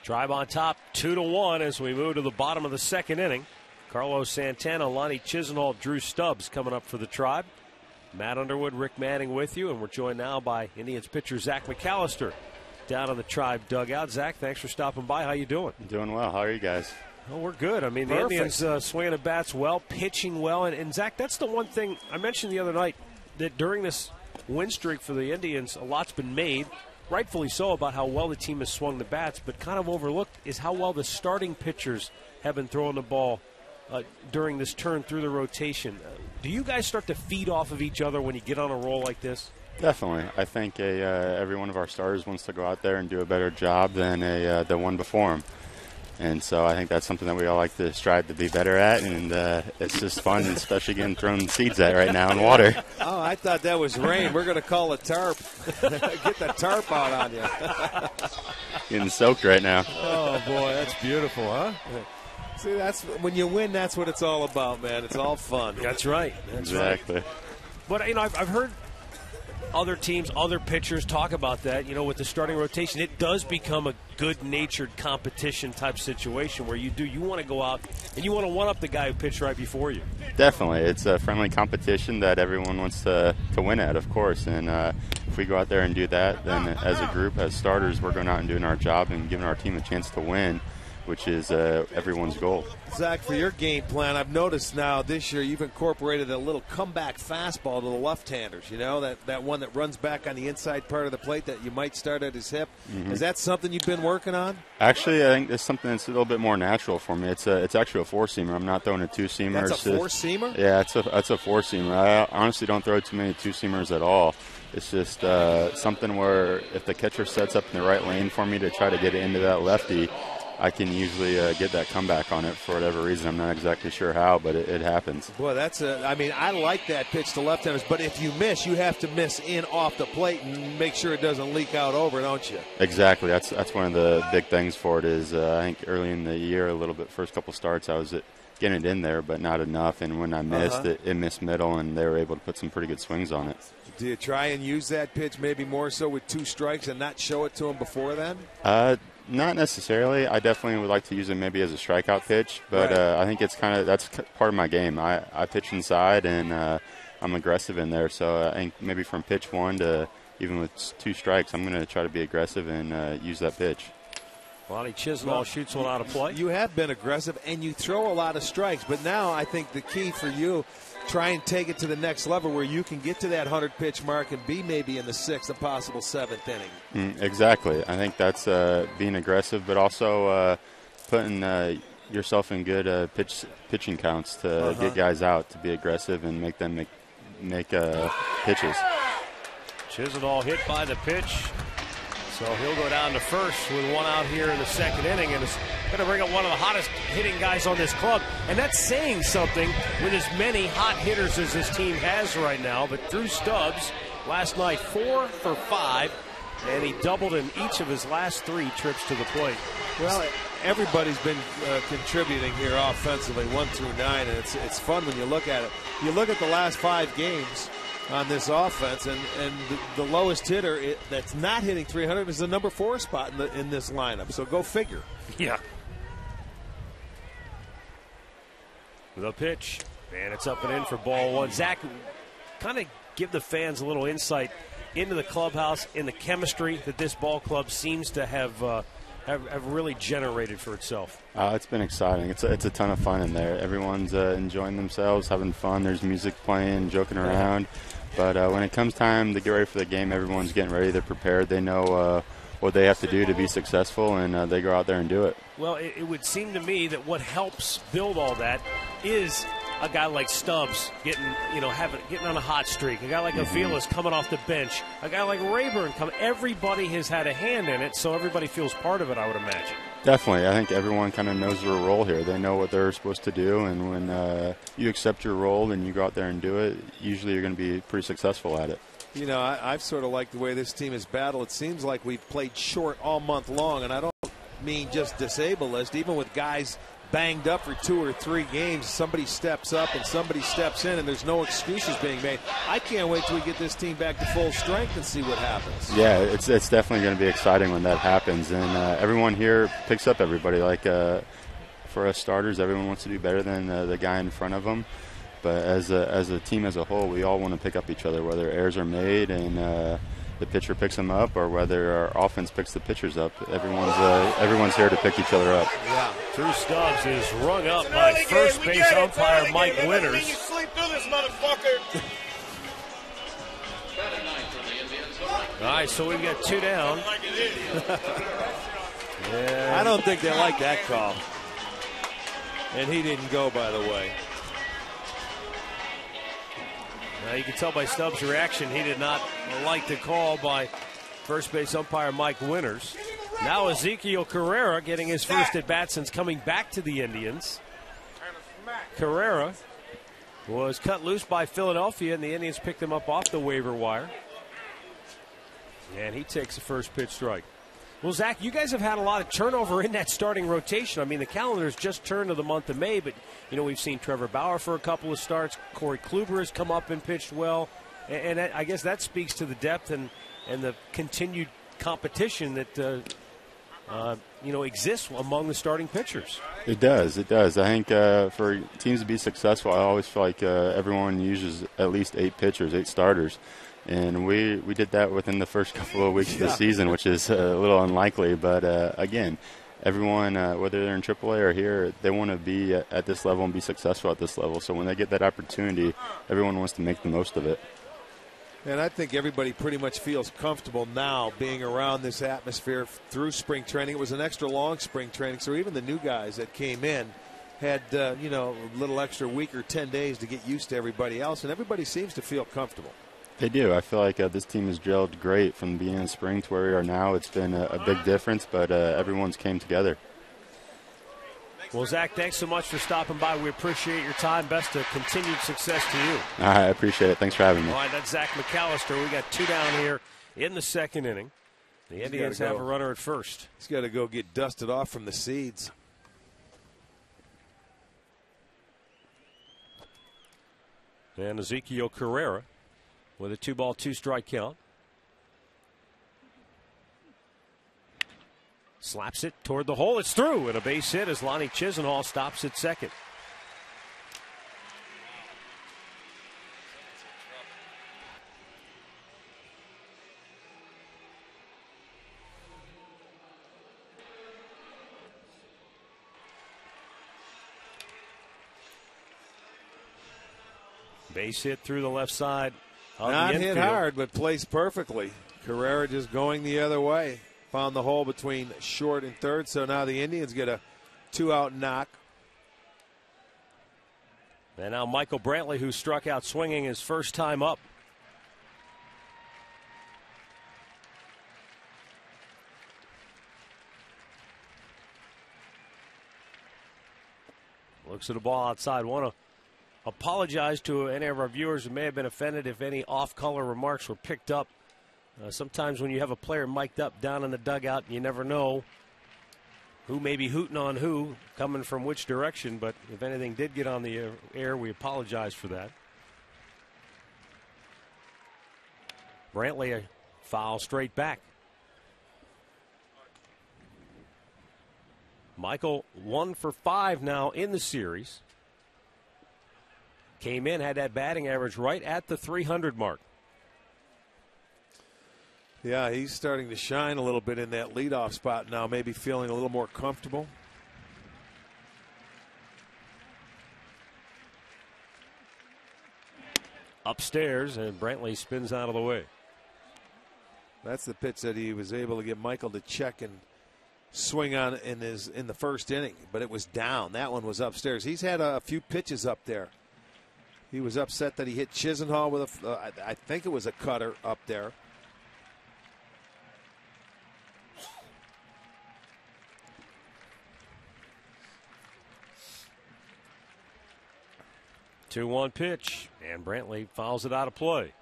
Tribe on top 2-1 as we move to the bottom of the second inning. Carlos Santana, Lonnie Chisenhall, Drew Stubbs coming up for the Tribe. Matt Underwood, Rick Manning with you, and we're joined now by Indians pitcher Zach McAllister down on the Tribe dugout. Zach, thanks for stopping by. How you doing? Doing well. How are you guys? Oh, we're good. I mean, Perfect. the Indians swinging the bats well, pitching well. And Zach, that's the one thing I mentioned the other night, that during this win streak for the Indians, a lot's been made, rightfully so, about how well the team has swung the bats, but kind of overlooked is how well the starting pitchers have been throwing the ball during this turn through the rotation. Do you guys start to feed off of each other when you get on a roll like this? Definitely. I think every one of our starters wants to go out there and do a better job than the one before him. And so I think that's something that we all like to strive to be better at, and it's just fun, especially getting thrown seeds at right now in water. Oh, I thought that was rain. We're going to call a tarp. Get the tarp out on you. Getting soaked right now. Oh, boy, that's beautiful, huh? See, that's when you win, that's what it's all about, man. It's all fun. That's right. That's Exactly. right. But, you know, I've heard other teams, other pitchers talk about that, you know, with the starting rotation. It does become a good-natured competition type situation where you want to go out and you want to one-up the guy who pitched right before you. Definitely. It's a friendly competition that everyone wants to win at, of course. And if we go out there and do that, then as a group, as starters, we're going out and doing our job and giving our team a chance to win, which is everyone's goal. Zach, for your game plan, I've noticed now this year you've incorporated a little comeback fastball to the left-handers, you know, that one that runs back on the inside part of the plate that you might start at his hip. Mm-hmm. Is that something you've been working on? Actually, I think it's something that's a little bit more natural for me. It's actually a four-seamer. I'm not throwing a two-seamer. That's a four-seamer? Yeah, it's a four-seamer. I honestly don't throw too many two-seamers at all. It's just something where if the catcher sets up in the right lane for me to try to get it into that lefty, I can usually get that comeback on it for whatever reason. I'm not exactly sure how, but it happens. Boy, I like that pitch to left-handers, but if you miss, you have to miss in off the plate and make sure it doesn't leak out over, don't you? Exactly. That's one of the big things for it is I think early in the year, a little bit, first couple starts, I was getting it in there, but not enough. And when I missed, it missed middle, and they were able to put some pretty good swings on it. Do you try and use that pitch maybe more so with two strikes and not show it to him before then? Not necessarily. I definitely would like to use it maybe as a strikeout pitch, but right. I think that's part of my game. I pitch inside, and I'm aggressive in there. So I think maybe from pitch one to even with two strikes, I'm going to try to be aggressive and use that pitch. Lonnie Chisenhall shoots one out of play. You have been aggressive, and you throw a lot of strikes. But now I think the key for you, try and take it to the next level where you can get to that 100-pitch mark and be maybe in the 6th and possible 7th inning. Exactly. I think that's being aggressive, but also putting yourself in good pitching counts to get guys out, to be aggressive and make them make pitches. Chisenhall hit by the pitch. So he'll go down to first with one out here in the second inning, and it's going to bring up one of the hottest hitting guys on this club. And that's saying something with as many hot hitters as this team has right now. But Drew Stubbs, last night 4 for 5, and he doubled in each of his last 3 trips to the plate. Well, everybody's been contributing here offensively, 1 through 9, and it's fun when you look at it. You look at the last 5 games on this offense, and the lowest hitter that's not hitting 300 is the number 4 spot in this lineup. So go figure. Yeah. The pitch, and it's up and in for ball 1. Zach, kind of give the fans a little insight into the clubhouse and the chemistry that this ball club seems to have really generated for itself. It's been exciting. It's a ton of fun in there. Everyone's enjoying themselves, having fun. There's music playing, joking around. But when it comes time to get ready for the game, everyone's getting ready. They're prepared. They know what they have to do to be successful, and they go out there and do it. Well, it would seem to me that what helps build all that is a guy like Stubbs getting on a hot streak, a guy like Avila's coming off the bench, a guy like Rayburn coming. Everybody has had a hand in it, so everybody feels part of it, I would imagine. Definitely. I think everyone kind of knows their role here. They know what they're supposed to do, and when you accept your role and you go out there and do it, usually you're going to be pretty successful at it. You know, I've sort of liked the way this team has battled. It seems like we've played short all month long, and I don't mean just disabled list. Even with guys banged up for 2 or 3 games, somebody steps up and somebody steps in, and there's no excuses being made. I can't wait till we get this team back to full strength and see what happens. Yeah, it's definitely going to be exciting when that happens, and everyone here picks up everybody. Like for us starters, everyone wants to do better than the guy in front of them. But as a team as a whole, we all want to pick up each other, whether errors are made and the pitcher picks them up, or whether our offense picks the pitchers up. Everyone's here to pick each other up. Yeah. Drew Stubbs is rung up by first base umpire Mike Winters. You sleep through this motherfucker. All right, so we've got 2 down. I don't think they like that call. And he didn't go, by the way. Now you can tell by Stubbs' reaction, he did not like the call by first base umpire Mike Winters. Now Ezekiel Carrera getting his first at-bat since coming back to the Indians. Carrera was cut loose by Philadelphia, and the Indians picked him up off the waiver wire. And he takes the first pitch strike. Well, Zach, you guys have had a lot of turnover in that starting rotation. I mean, the calendar's just turned to the month of May, but, you know, we've seen Trevor Bauer for a couple of starts. Corey Kluber has come up and pitched well. And I guess that speaks to the depth and the continued competition that, exists among the starting pitchers. It does. I think for teams to be successful, I always feel like everyone uses at least 8 pitchers, 8 starters. And we did that within the first couple of weeks of the season, which is a little unlikely. But, again, everyone, whether they're in AAA or here, they want to be at this level and be successful at this level. So when they get that opportunity, everyone wants to make the most of it. And I think everybody pretty much feels comfortable now being around this atmosphere through spring training. It was an extra long spring training, so even the new guys that came in had, a little extra week or 10 days to get used to everybody else, and everybody seems to feel comfortable. They do. I feel like this team has gelled great from the beginning of spring to where we are now. It's been a big difference, but everyone's came together. Well, Zach, thanks so much for stopping by. We appreciate your time. Best of continued success to you. I appreciate it. Thanks for having me. All right, that's Zach McAllister. We got 2 down here in the second inning. The Indians have a runner at first. He's got to go get dusted off from the seeds. And Ezekiel Carrera with a 2-ball, 2-strike count. Slaps it toward the hole. It's through, and a base hit as Lonnie Chisenhall stops at second. Base hit through the left side. Not hit hard, but placed perfectly. Carrera just going the other way. Found the hole between short and third, so now the Indians get a 2-out knock. And now Michael Brantley, who struck out swinging his first time up. Looks at the ball outside. Want to apologize to any of our viewers who may have been offended if any off-color remarks were picked up. Sometimes when you have a player mic'd up down in the dugout, you never know who may be hooting on who, coming from which direction. But if anything did get on the air, we apologize for that. Brantley, a foul straight back. Michael 1 for 5 now in the series. Came in, had that batting average right at the 300 mark. Yeah, he's starting to shine a little bit in that leadoff spot now, maybe feeling a little more comfortable. Upstairs, and Brantley spins out of the way. That's the pitch that he was able to get Michael to check and swing on in the first inning, but it was down. That one was upstairs. He's had a few pitches up there. He was upset that he hit Chisenhall with I think it was a cutter up there. Two-one pitch, and Brantley fouls it out of play.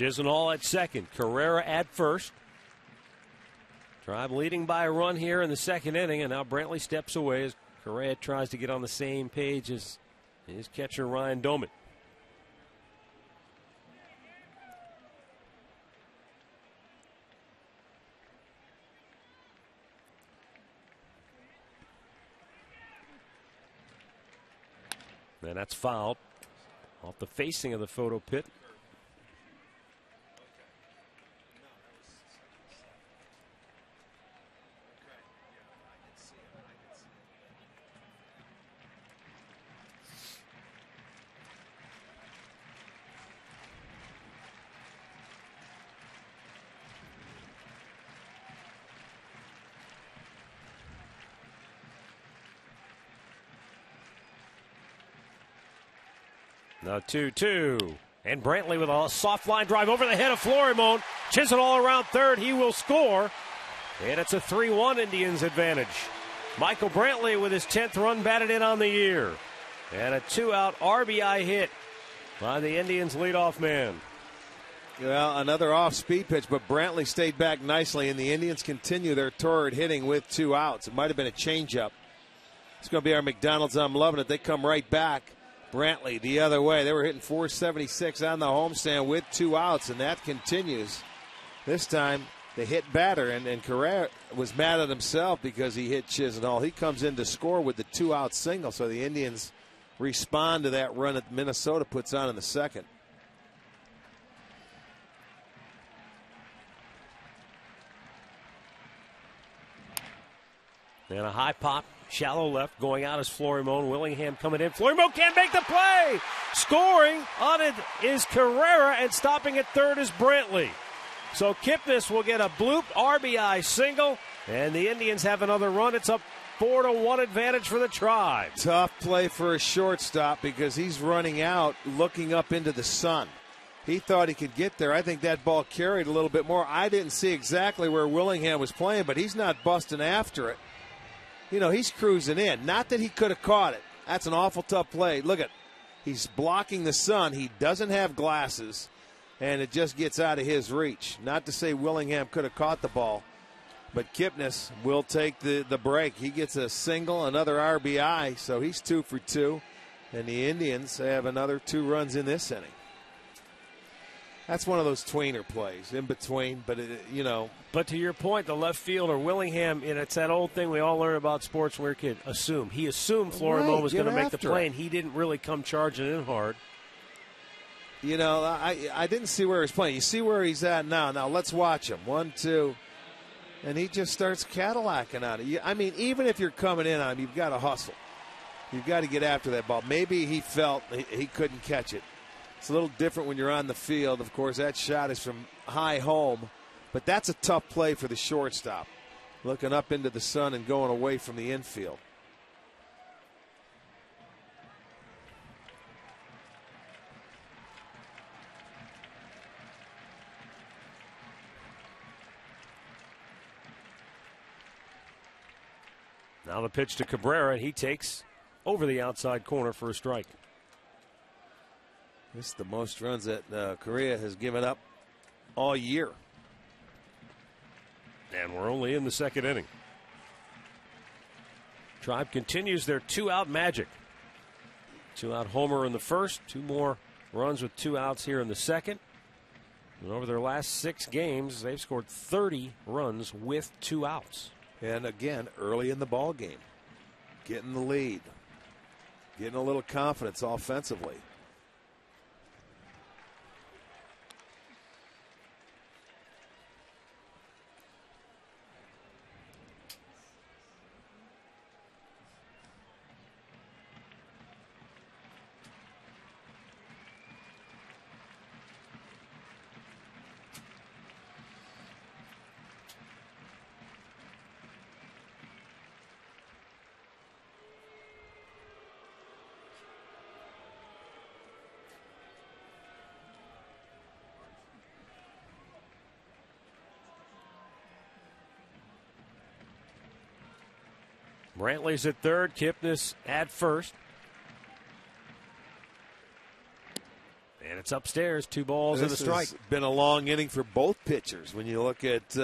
Chisenhall at second. Carrera at first. Tribe leading by a run here in the second inning, and now Brantley steps away as Correa tries to get on the same page as his catcher Ryan Doman. And that's fouled off the facing of the photo pit. Now 2-2. And Brantley with a soft line drive over the head of Florimon. Chisenhall around third. He will score. And it's a 3-1 Indians advantage. Michael Brantley with his 10th run batted in on the year. And a 2-out RBI hit by the Indians leadoff man. Well, another off-speed pitch, but Brantley stayed back nicely, and the Indians continue their torrid hitting with 2 outs. It might have been a changeup. It's going to be our McDonald's. I'm loving it. They come right back. Brantley the other way. They were hitting 476 on the homestand with 2 outs, and that continues. This time, they hit batter, and Correa was mad at himself because he hit Chisenhall. He comes in to score with the 2-out single, so the Indians respond to that run that Minnesota puts on in the second. And a high pop. Shallow left, going out is Florimon. Willingham coming in. Florimon can't make the play. Scoring on it is Carrera, and stopping at third is Brantley. So Kipnis will get a bloop RBI single, and the Indians have another run. It's a 4-1 advantage for the Tribe. Tough play for a shortstop because he's running out, looking up into the sun. He thought he could get there. I think that ball carried a little bit more. I didn't see exactly where Willingham was playing, but he's not busting after it. You know, he's cruising in. Not that he could have caught it. That's an awful tough play. Look at, he's blocking the sun. He doesn't have glasses, and it just gets out of his reach. Not to say Willingham could have caught the ball, but Kipnis will take the break. He gets a single, another RBI, so he's 2 for 2, and the Indians have another 2 runs in this inning. That's one of those tweener plays, in between, but, you know. But to your point, the left fielder, Willingham, and it's that old thing we all learn about sports when we were kids, assume. He assumed Florimon was going to make the play, and he didn't really come charging in hard. You know, I didn't see where he's playing. You see where he's at now. Now, let's watch him. 1, 2, and he just starts Cadillacing on it. I mean, even if you're coming in on him, you've got to hustle. You've got to get after that ball. Maybe he felt he couldn't catch it. It's a little different when you're on the field. Of course, that shot is from high home, but that's a tough play for the shortstop, looking up into the sun and going away from the infield. Now the pitch to Cabrera, and he takes over the outside corner for a strike. This is the most runs that Correa has given up all year. And we're only in the second inning. Tribe continues their 2-out magic. 2-out homer in the first, 2 more runs with 2 outs here in the second. And over their last 6 games, they've scored 30 runs with 2 outs. And again, early in the ball game, getting the lead, getting a little confidence offensively. Brantley's at third, Kipnis at first. And it's upstairs, 2 balls and a strike. It's been a long inning for both pitchers. When you look at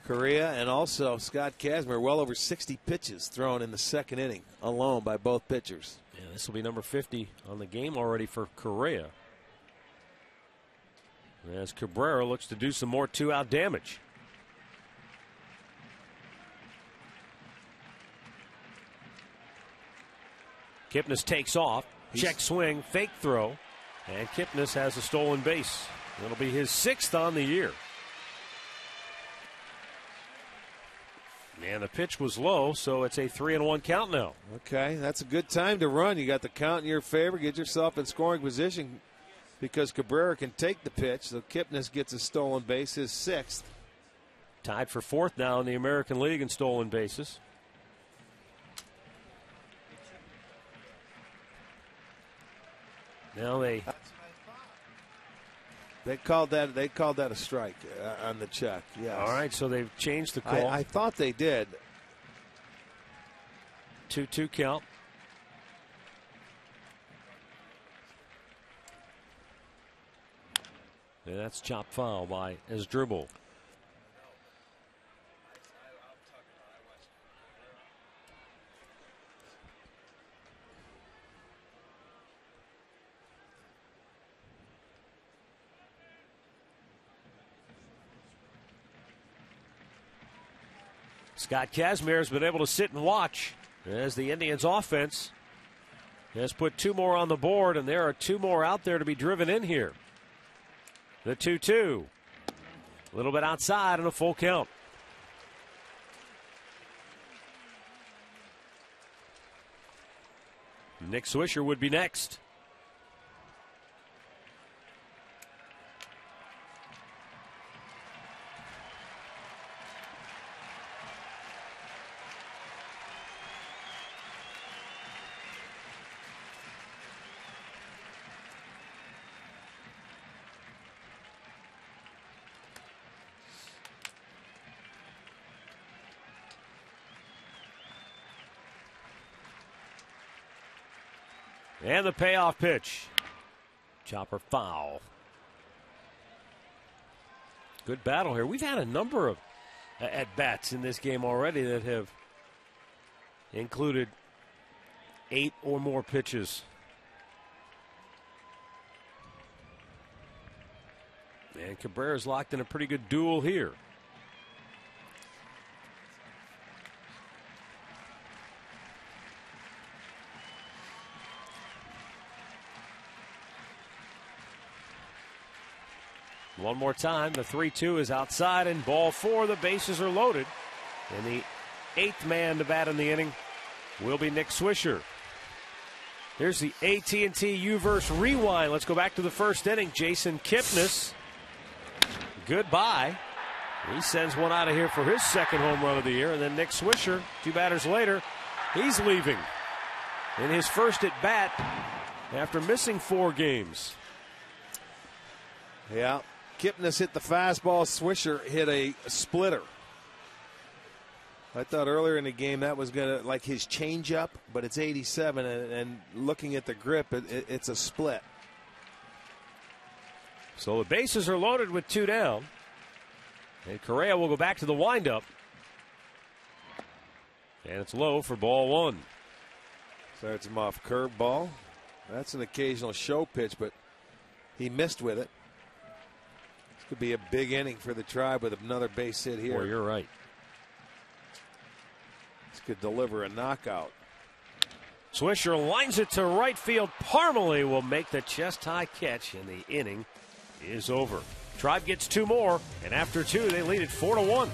Correa and also Scott Kazmir, well over 60 pitches thrown in the second inning alone by both pitchers. Yeah, this will be number 50 on the game already for Correa. As Cabrera looks to do some more 2-out damage. Kipnis takes off. Check swing, fake throw. And Kipnis has a stolen base. It'll be his 6th on the year. And the pitch was low, so it's a 3-1 count now. Okay, that's a good time to run. You got the count in your favor. Get yourself in scoring position because Cabrera can take the pitch. So Kipnis gets a stolen base, his 6th. Tied for 4th now in the American League in stolen bases. Now they called that a strike on the check. Yes. All right, so they've changed the call. I thought they did. 2-2 count. And that's chopped foul by Asdrubal. Scott Kazmir has been able to sit and watch as the Indians offense has put 2 more on the board, and there are 2 more out there to be driven in here. The 2-2. A little bit outside and a full count. Nick Swisher would be next. And the payoff pitch. Chopper foul. Good battle here. We've had a number of at-bats in this game already that have included 8 or more pitches. And Cabrera's locked in a pretty good duel here. One more time, the 3-2 is outside, and ball 4. The bases are loaded. And the 8th man to bat in the inning will be Nick Swisher. Here's the AT&T U-verse rewind. Let's go back to the first inning. Jason Kipnis, goodbye. He sends one out of here for his 2nd home run of the year. And then Nick Swisher, 2 batters later, he's leaving in his first at bat after missing 4 games. Yeah. Kipnis hit the fastball. Swisher hit a splitter. I thought earlier in the game that was going to like his changeup, but it's 87, and looking at the grip, it's a split. So the bases are loaded with 2 down. And Correa will go back to the windup. And it's low for ball 1. Starts him off curveball. That's an occasional show pitch, but he missed with it. Could be a big inning for the Tribe with another base hit here. Boy, you're right. This could deliver a knockout. Swisher lines it to right field. Parmalee will make the chest-high catch, and the inning is over. Tribe gets 2 more, and after 2, they lead it 4-1.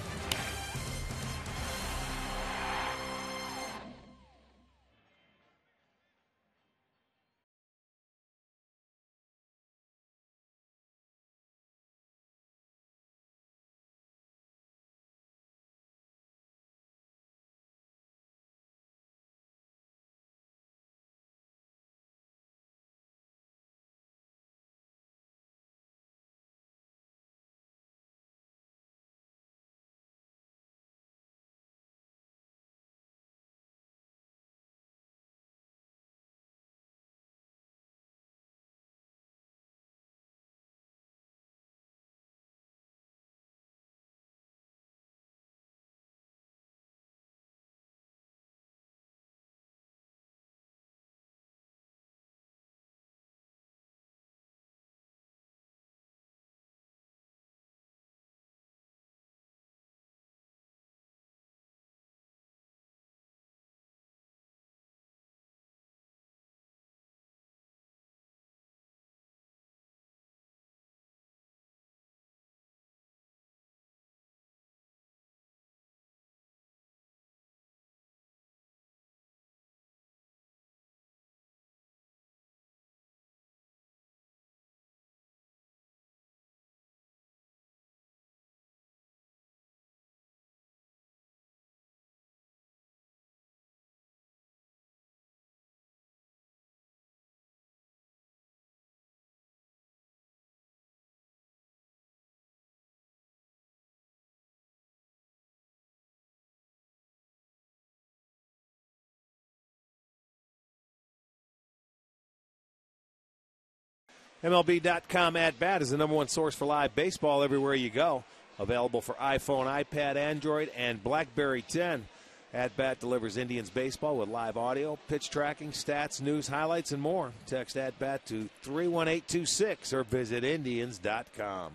MLB.com At Bat is the #1 source for live baseball everywhere you go. Available for iPhone, iPad, Android, and BlackBerry 10. At Bat delivers Indians baseball with live audio, pitch tracking, stats, news, highlights, and more. Text At Bat to 31826 or visit Indians.com.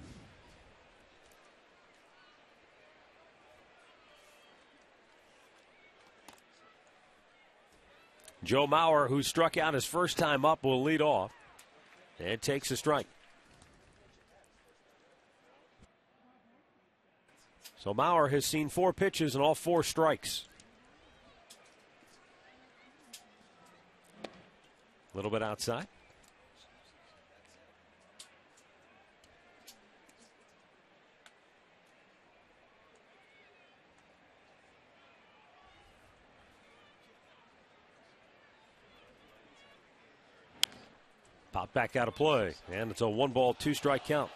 Joe Mauer, who struck out his first time up, will lead off and takes a strike. So Mauer has seen 4 pitches and all 4 strikes. A little bit outside. Pop back out of play, and it's a 1-ball, 2-strike count.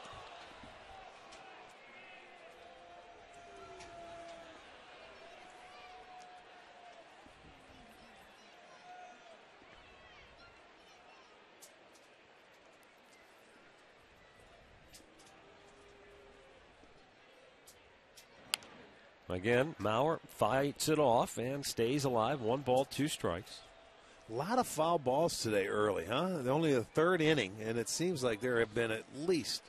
Again, Mauer fights it off and stays alive. 1-ball, 2 strikes. A lot of foul balls today early, huh? Only the 3rd inning, and it seems like there have been at least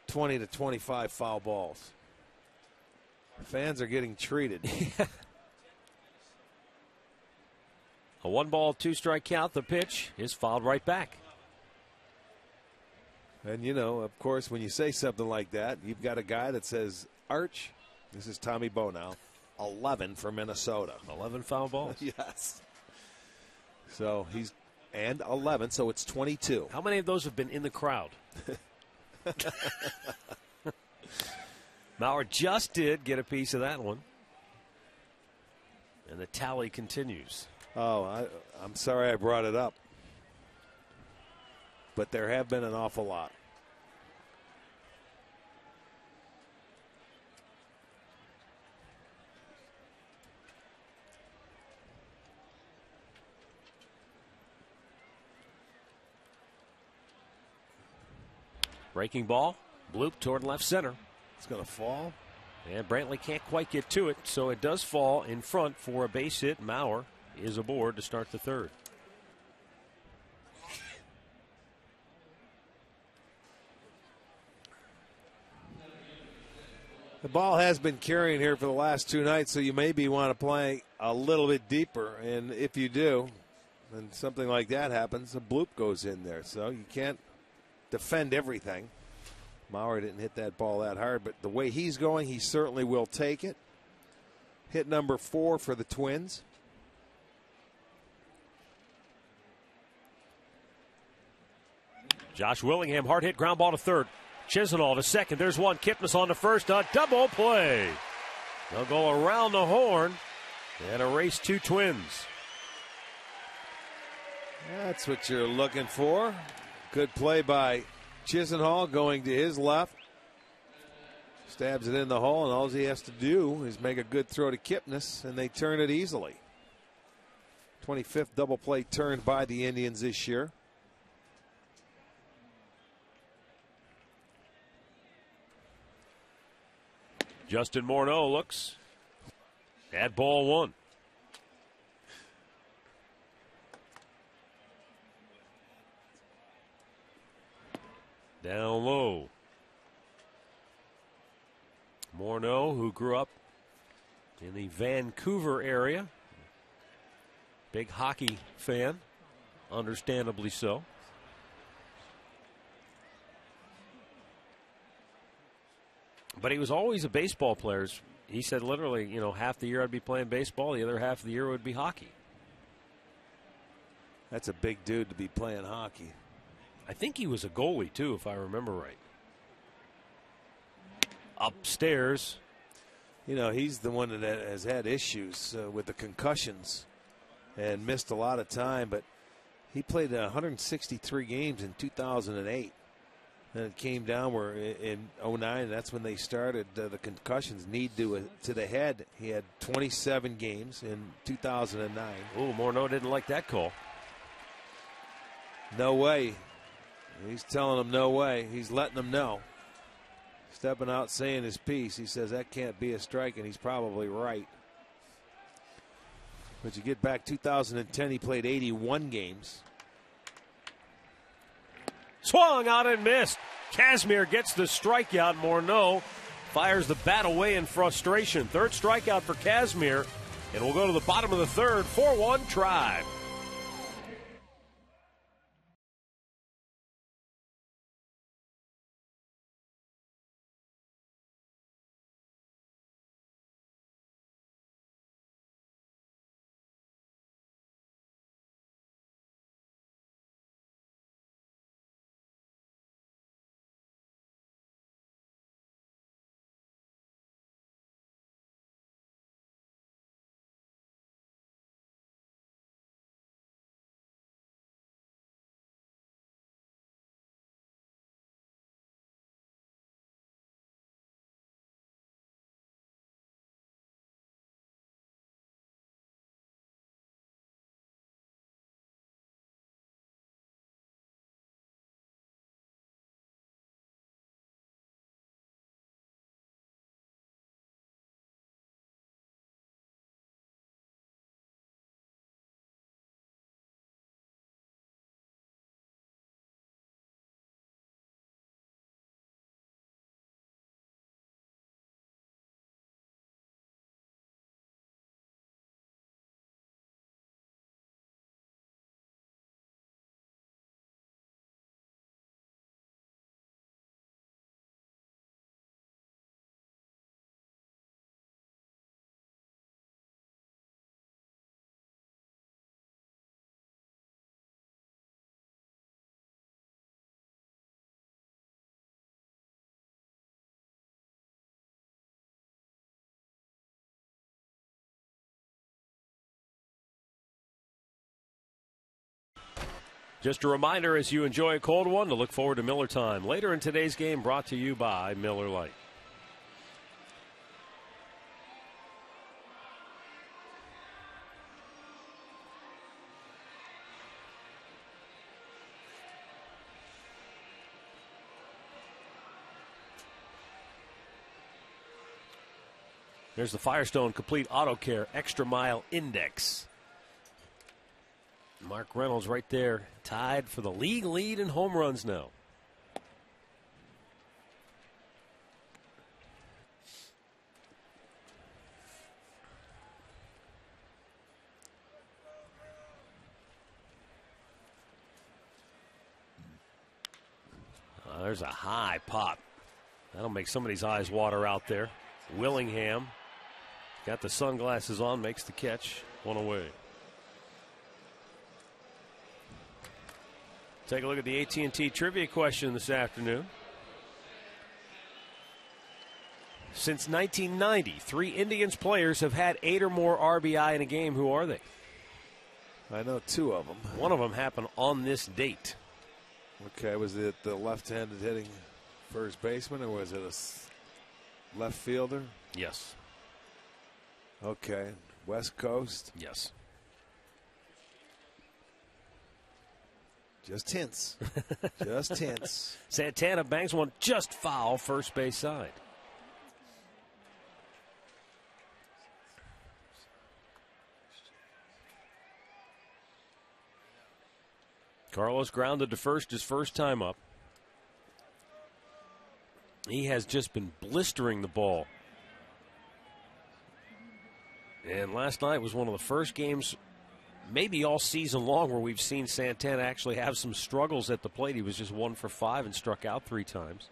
20 to 25 foul balls. Fans are getting treated. A 1-ball, 2-strike count. The pitch is fouled right back. And, you know, of course, when you say something like that, you've got a guy that says, Arch, this is Tommy Bowe now, 11 for Minnesota. 11 foul balls? Yes. So he's, and 11, so it's 22. How many of those have been in the crowd? Mauer just did get a piece of that one. And the tally continues. Oh, I'm sorry I brought it up. But there have been an awful lot. Breaking ball, bloop toward left center. It's going to fall. And Brantley can't quite get to it, so it does fall in front for a base hit. Mauer is aboard to start the 3rd. The ball has been carrying here for the last 2 nights, so you maybe want to play a little bit deeper. And if you do, and something like that happens, a bloop goes in there. So you can't defend everything. Mauer didn't hit that ball that hard, but the way he's going, he certainly will take it. Hit number 4 for the Twins. Josh Willingham, hard hit, ground ball to 3rd. Chisenhall to 2nd. There's one. Kipnis on to 1st. A double play. They'll go around the horn and erase 2 Twins. That's what you're looking for. Good play by Chisenhall going to his left. Stabs it in the hole, and all he has to do is make a good throw to Kipnis, and they turn it easily. 25th double play turned by the Indians this year. Justin Morneau looks at ball 1. Down low. Morneau, who grew up in the Vancouver area. Big hockey fan, understandably so. But he was always a baseball player. He said literally, you know, half the year I'd be playing baseball, the other half of the year would be hockey. That's a big dude to be playing hockey. I think he was a goalie, too, if I remember right. Upstairs. You know, he's the one that has had issues with the concussions and missed a lot of time, but he played 163 games in 2008. And it came down where in 09, that's when they started the concussions, knee to the head. He had 27 games in 2009. Oh, Morneau didn't like that call. No way. He's telling them no way. He's letting them know. Stepping out, saying his piece. He says that can't be a strike, and he's probably right. But you get back 2010, he played 81 games. Swung out and missed. Casimir gets the strikeout. Morneau fires the bat away in frustration. Third strikeout for Casimir. And we'll go to the bottom of the third. 4-1 Tribe. Just a reminder, as you enjoy a cold one, to look forward to Miller Time later in today's game, brought to you by Miller Lite. There's the Firestone Complete Auto Care Extra Mile Index. Mark Reynolds right there, tied for the league lead in home runs now. There's a high pop. That'll make somebody's eyes water out there. Willingham got the sunglasses on, makes the catch, one away. Take a look at the AT&T trivia question this afternoon. Since 1990, 3 Indians players have had 8 or more RBI in a game. Who are they? I know 2 of them. One of them happened on this date. Okay, was it the left-handed hitting first baseman, or was it a left fielder? Yes. Okay, West Coast? Yes. Just hints. Just hints. Santana bangs one just foul first base side. Carlos grounded to first his first time up. He has just been blistering the ball. And last night was one of the first games, maybe all season long, where we've seen Santana actually have some struggles at the plate. He was just 1 for 5 and struck out 3 times.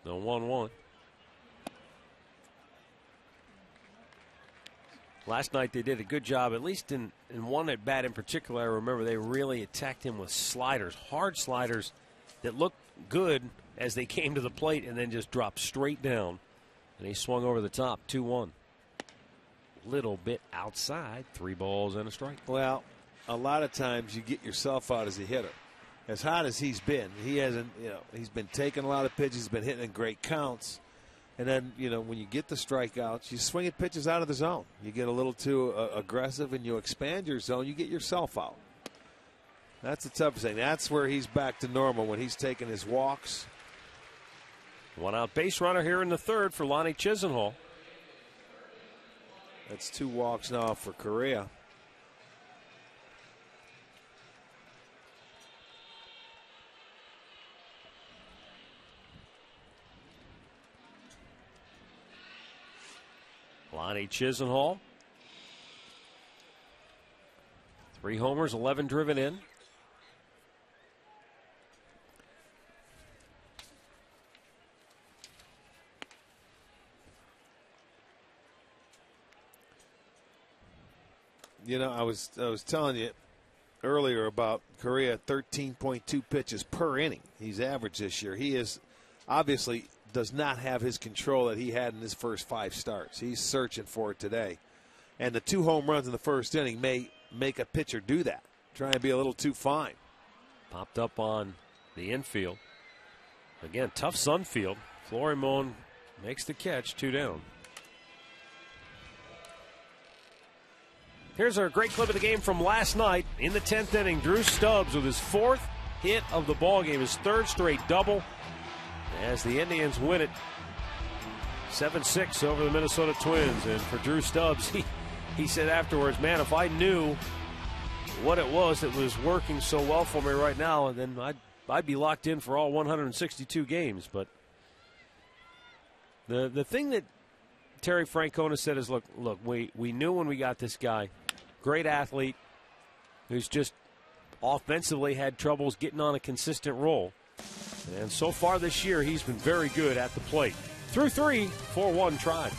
The 1-1. Last night they did a good job, at least in one at bat in particular. I remember they really attacked him with sliders, hard sliders that looked good as they came to the plate and then just dropped straight down. And he swung over the top, 2-1. Little bit outside, 3 balls and a strike. Well, a lot of times you get yourself out as a hitter. as hot as he's been, he hasn't, he's been taking a lot of pitches, he's been hitting in great counts. And then, when you get the strikeouts, you swing at pitches out of the zone. You get a little too aggressive and you expand your zone, you get yourself out. That's the tough thing. That's where he's back to normal when he's taking his walks. One out base runner here in the third for Lonnie Chisenhall. That's 2 walks now for Correa. Lonnie Chisenhall. 3 homers, 11 driven in. I was telling you earlier about Correa, 13.2 pitches per inning. He's averaged this year. He is obviously does not have his control that he had in his first 5 starts. He's searching for it today. And the 2 home runs in the first inning may make a pitcher do that. Try and be a little too fine. Popped up on the infield. Again, tough Sun field. Florimon makes the catch, 2 down. Here's our great clip of the game from last night. In the 10th inning, Drew Stubbs with his 4th hit of the ballgame, his 3rd straight double, as the Indians win it 7-6 over the Minnesota Twins. And for Drew Stubbs, he said afterwards, man, if I knew what it was that was working so well for me right now, then I'd be locked in for all 162 games. But the thing that Terry Francona said is, look, we knew when we got this guy, great athlete, who's just offensively had troubles getting on a consistent roll. And so far this year, he's been very good at the plate. Through 3, 4-1 Tribe.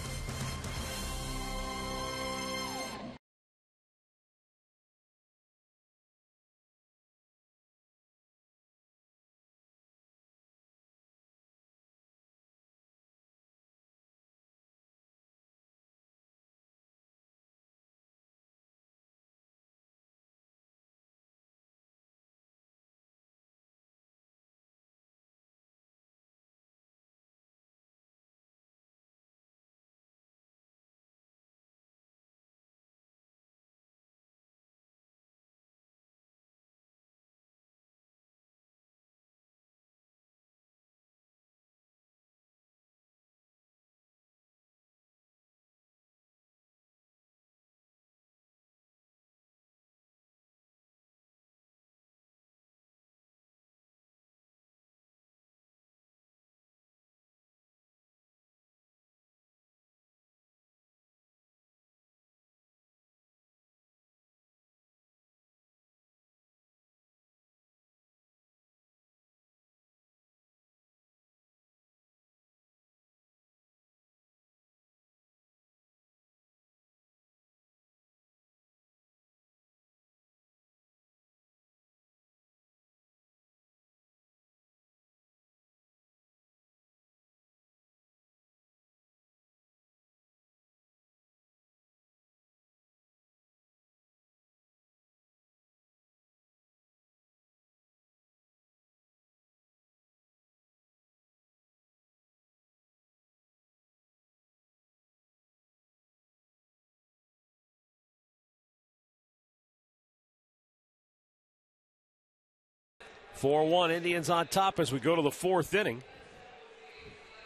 Indians on top as we go to the 4th inning.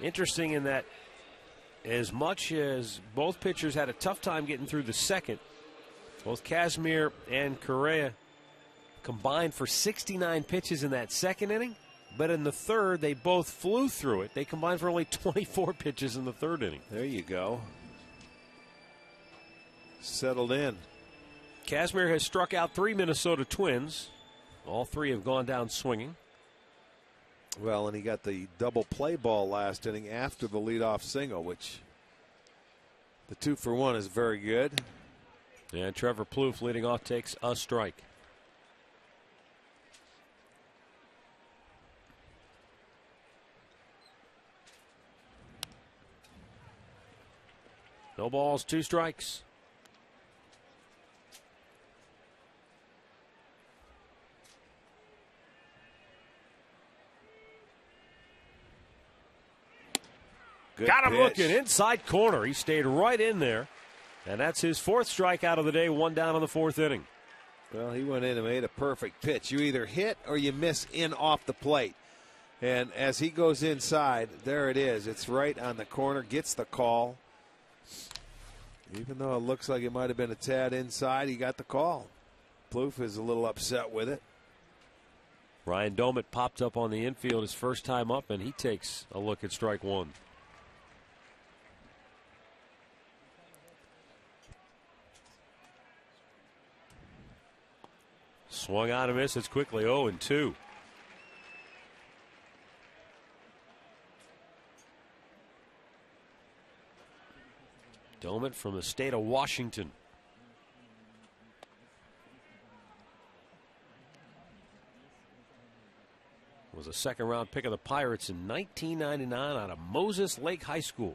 Interesting in that as much as both pitchers had a tough time getting through the second, both Kazmir and Correa combined for 69 pitches in that second inning, but in the third they both flew through it. They combined for only 24 pitches in the 3rd inning. There you go. Settled in. Kazmir has struck out 3 Minnesota Twins. All 3 have gone down swinging. Well, and he got the double play ball last inning after the leadoff single, which the 2-for-1 is very good. And Trevor Plouffe leading off takes a strike. No balls, 2 strikes. Got him pitch. looking inside corner. He stayed right in there. And that's his 4th strikeout of the day, 1 down in the 4th inning. Well, he went in and made a perfect pitch. You either hit or you miss in off the plate. And as he goes inside, there it is. It's right on the corner, gets the call. Even though it looks like it might have been a tad inside, he got the call. Plouffe is a little upset with it. Ryan Doumit popped up on the infield his first time up, and he takes a look at strike 1. Swung on a miss. It's quickly 0-2. Doumit from the state of Washington. Was a second-round pick of the Pirates in 1999 out of Moses Lake High School.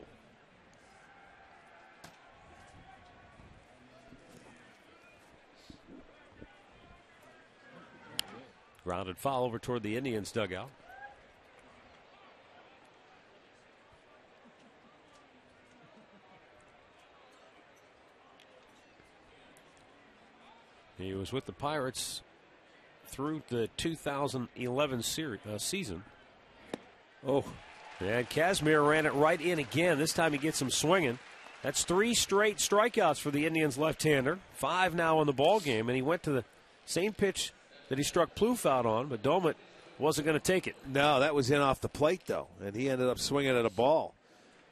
Grounded foul over toward the Indians dugout. He was with the Pirates through the 2011 season. Oh, and Casimir ran it right in again. This time he gets him swinging. That's 3 straight strikeouts for the Indians left-hander. 5 now in the ball game, and he went to the same pitch that he struck Plouffe out on, but Doumit wasn't going to take it. No, that was in off the plate, though, and he ended up swinging at a ball.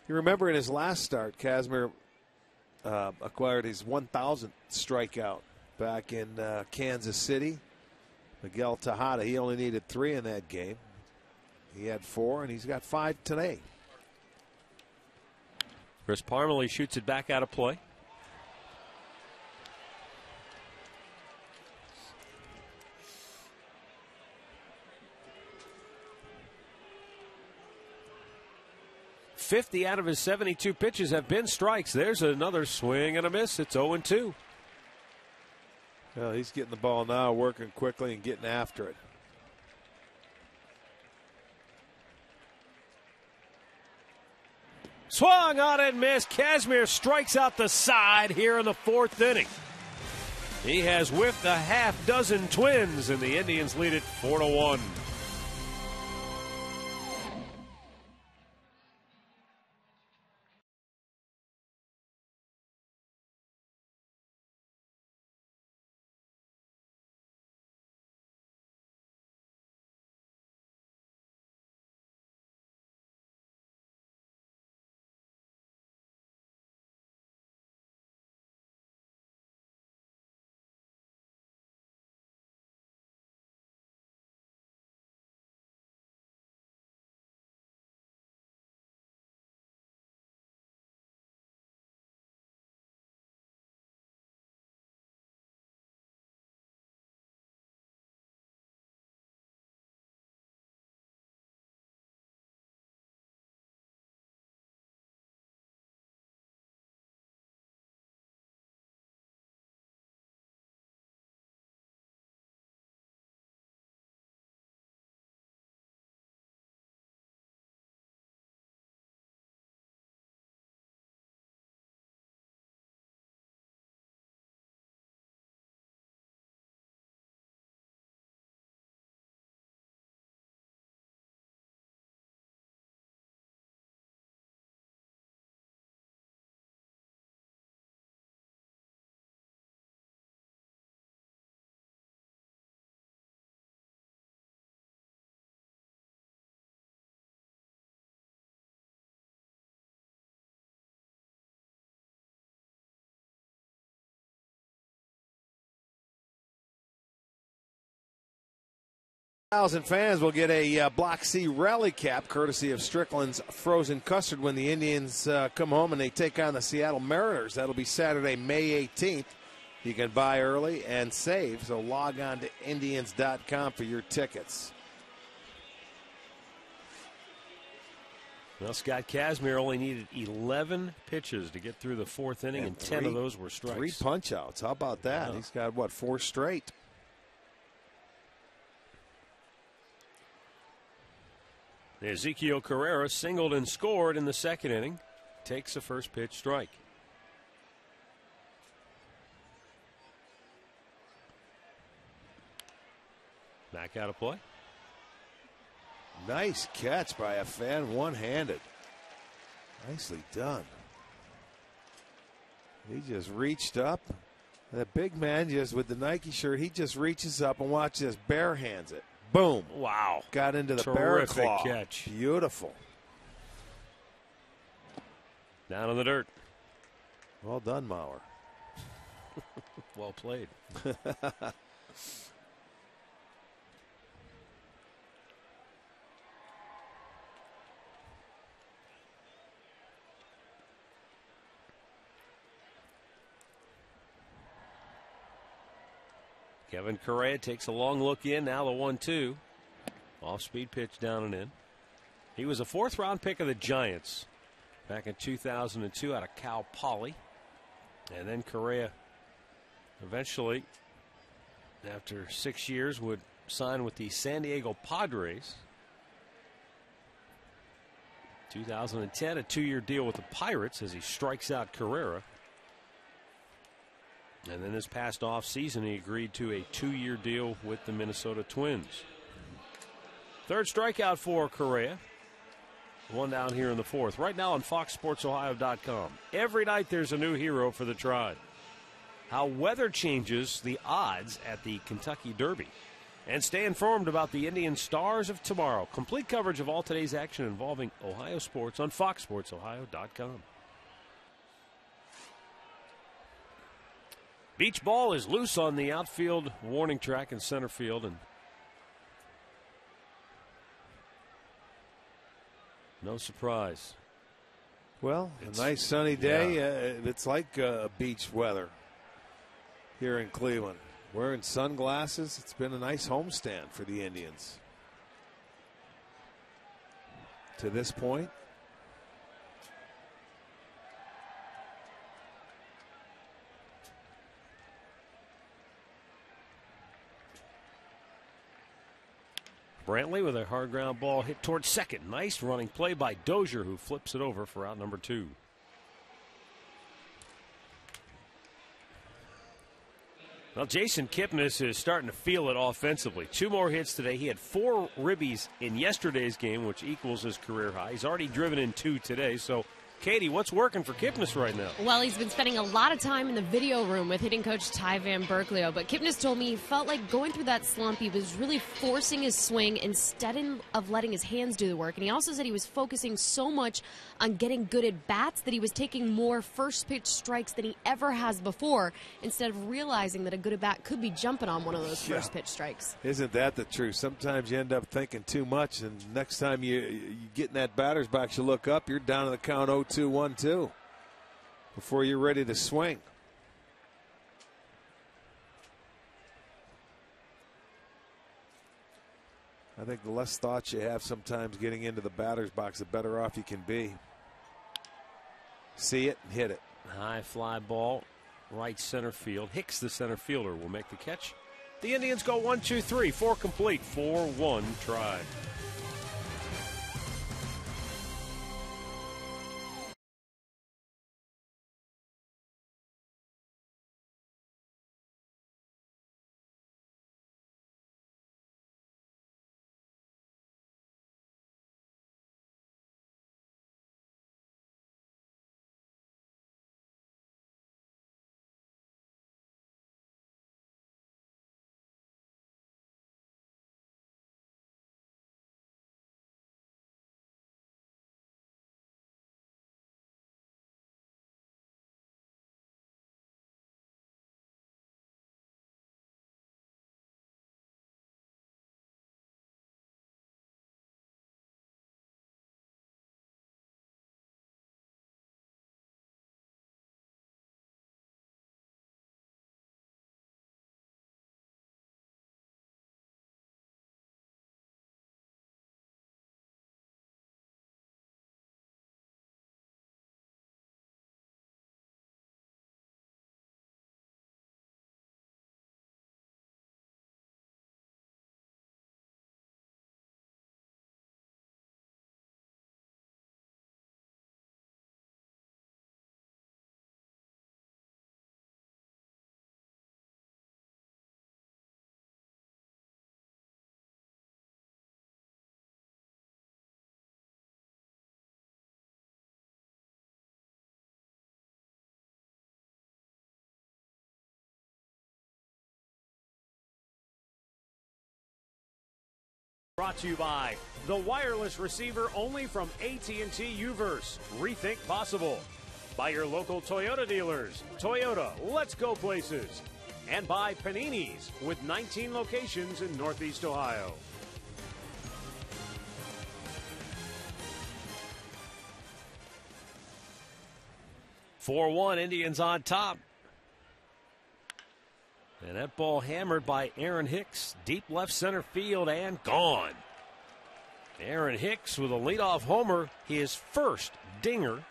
You remember in his last start, Casimir acquired his 1,000th strikeout back in Kansas City. Miguel Tejada, he only needed 3 in that game. He had 4, and he's got 5 today. Chris Parmalee shoots it back out of play. .50 out of his 72 pitches have been strikes. There's another swing and a miss. It's 0-2. Well, he's getting the ball now, working quickly and getting after it. Swung on and missed. Casimir strikes out the side here in the 4th inning. He has whiffed a half-dozen Twins, and the Indians lead it 4-1. Thousand fans will get a Block C rally cap courtesy of Strickland's Frozen Custard when the Indians come home and they take on the Seattle Mariners. That'll be Saturday, May 18th. You can buy early and save, so log on to Indians.com for your tickets. Well, Scott Casimir only needed 11 pitches to get through the 4th inning, and 10 of those were strikes. 3 punch-outs. How about that? Yeah. He's got, what, 4 straight? Ezekiel Carrera singled and scored in the second inning. Takes a first pitch strike. Back out of play. Nice catch by a fan, one-handed. Nicely done. He just reached up. That big man just with the Nike shirt, he just reaches up and watch this, bare hands it. Boom. Wow. Got into the Terrific barrel claw. catch. Beautiful. Down in the dirt. Well done, Mauer. Well played. Kevin Correa takes a long look in. Now the 1-2. Off-speed pitch down and in. He was a fourth-round pick of the Giants back in 2002 out of Cal Poly. And then Correa eventually, after 6 years, would sign with the San Diego Padres. 2010, a 2-year deal with the Pirates as he strikes out Carrera. And then this past offseason, he agreed to a 2-year deal with the Minnesota Twins. Third strikeout for Correa. One down here in the fourth. Right now on FoxSportsOhio.com. Every night there's a new hero for the Tribe. How weather changes the odds at the Kentucky Derby. And stay informed about the Indian Stars of tomorrow. Complete coverage of all today's action involving Ohio sports on FoxSportsOhio.com. Beach ball is loose on the outfield warning track in center field, and no surprise. Well, a nice sunny day. It's like beach weather here in Cleveland. Wearing sunglasses. It's been a nice homestand for the Indians to this point. Brantley with a hard ground ball hit towards second. Nice running play by Dozier, who flips it over for out number 2. Well, Jason Kipnis is starting to feel it offensively. 2 more hits today. He had 4 ribbies in yesterday's game, which equals his career high. He's already driven in 2 today. So, Katie, what's working for Kipnis right now? Well, he's been spending a lot of time in the video room with hitting coach Ty Van Berkeley. But Kipnis told me he felt like going through that slump, he was really forcing his swing instead of letting his hands do the work. And he also said he was focusing so much on getting good at bats that he was taking more first pitch strikes than he ever has before, instead of realizing that a good at bat could be jumping on one of those first pitch strikes. Isn't that the truth? Sometimes you end up thinking too much, and next time you get in that batter's box, you look up, you're down to the count 0-2, 1-2 before you're ready to swing. I think the less thoughts you have sometimes getting into the batter's box, the better off you can be. See it and hit it. High fly ball, right center field. Hicks, the center fielder, will make the catch. The Indians go 1-2-3, 4 complete, 4-1 Tribe. Brought to you by the wireless receiver only from AT Uverse. Rethink possible. By your local Toyota dealers. Toyota, let's go places. And by Panini's with 19 locations in Northeast Ohio. "4-1, Indians on top. And that ball hammered by Aaron Hicks. Deep left center field and gone. Aaron Hicks with a leadoff homer. His first dinger.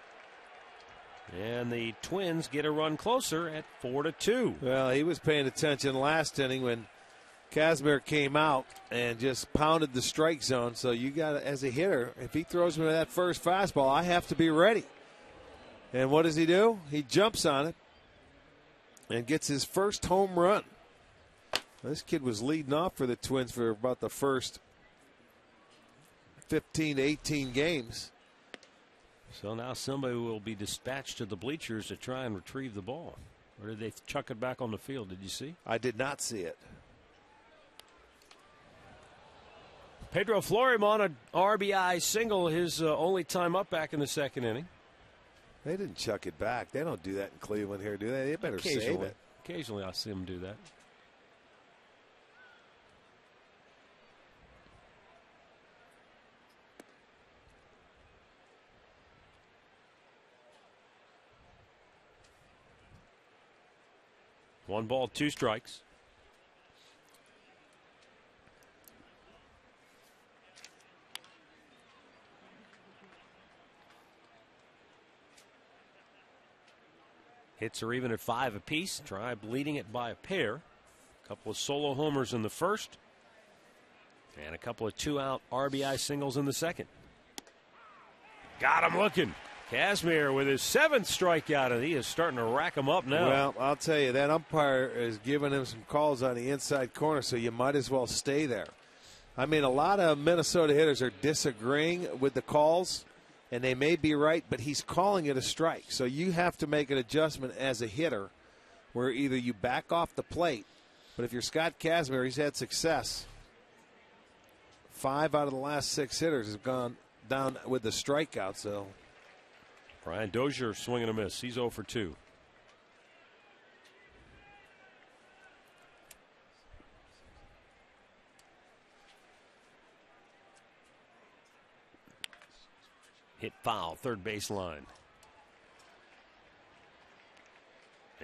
And the Twins get a run closer at 4-2. Well, he was paying attention last inning when Casimir came out and just pounded the strike zone. So you got to, as a hitter, if he throws me that first fastball, I have to be ready. And what does he do? He jumps on it and gets his first home run. This kid was leading off for the Twins for about the first 15 to 18 games. So now somebody will be dispatched to the bleachers to try and retrieve the ball. Or did they chuck it back on the field? Did you see? I did not see it. Pedro Florimon, an RBI single, his only time up back in the second inning. They didn't chuck it back. They don't do that in Cleveland here, do they? They better save it. Occasionally I see them do that. One ball, two strikes. Hits are even at 5 apiece. Tribe leading it by a pair. A couple of solo homers in the first. And a couple of 2-out RBI singles in the second. Got him looking. Casimir with his 7th strikeout, and he is starting to rack them up now. Well, I'll tell you, that umpire is giving him some calls on the inside corner, so you might as well stay there. I mean, a lot of Minnesota hitters are disagreeing with the calls, and they may be right, but he's calling it a strike. So you have to make an adjustment as a hitter where either you back off the plate, but if you're Scott Casimir, he's had success. 5 out of the last 6 hitters have gone down with the strikeout, so. Brian Dozier swinging a miss. He's 0 for 2. Hit foul, third base line.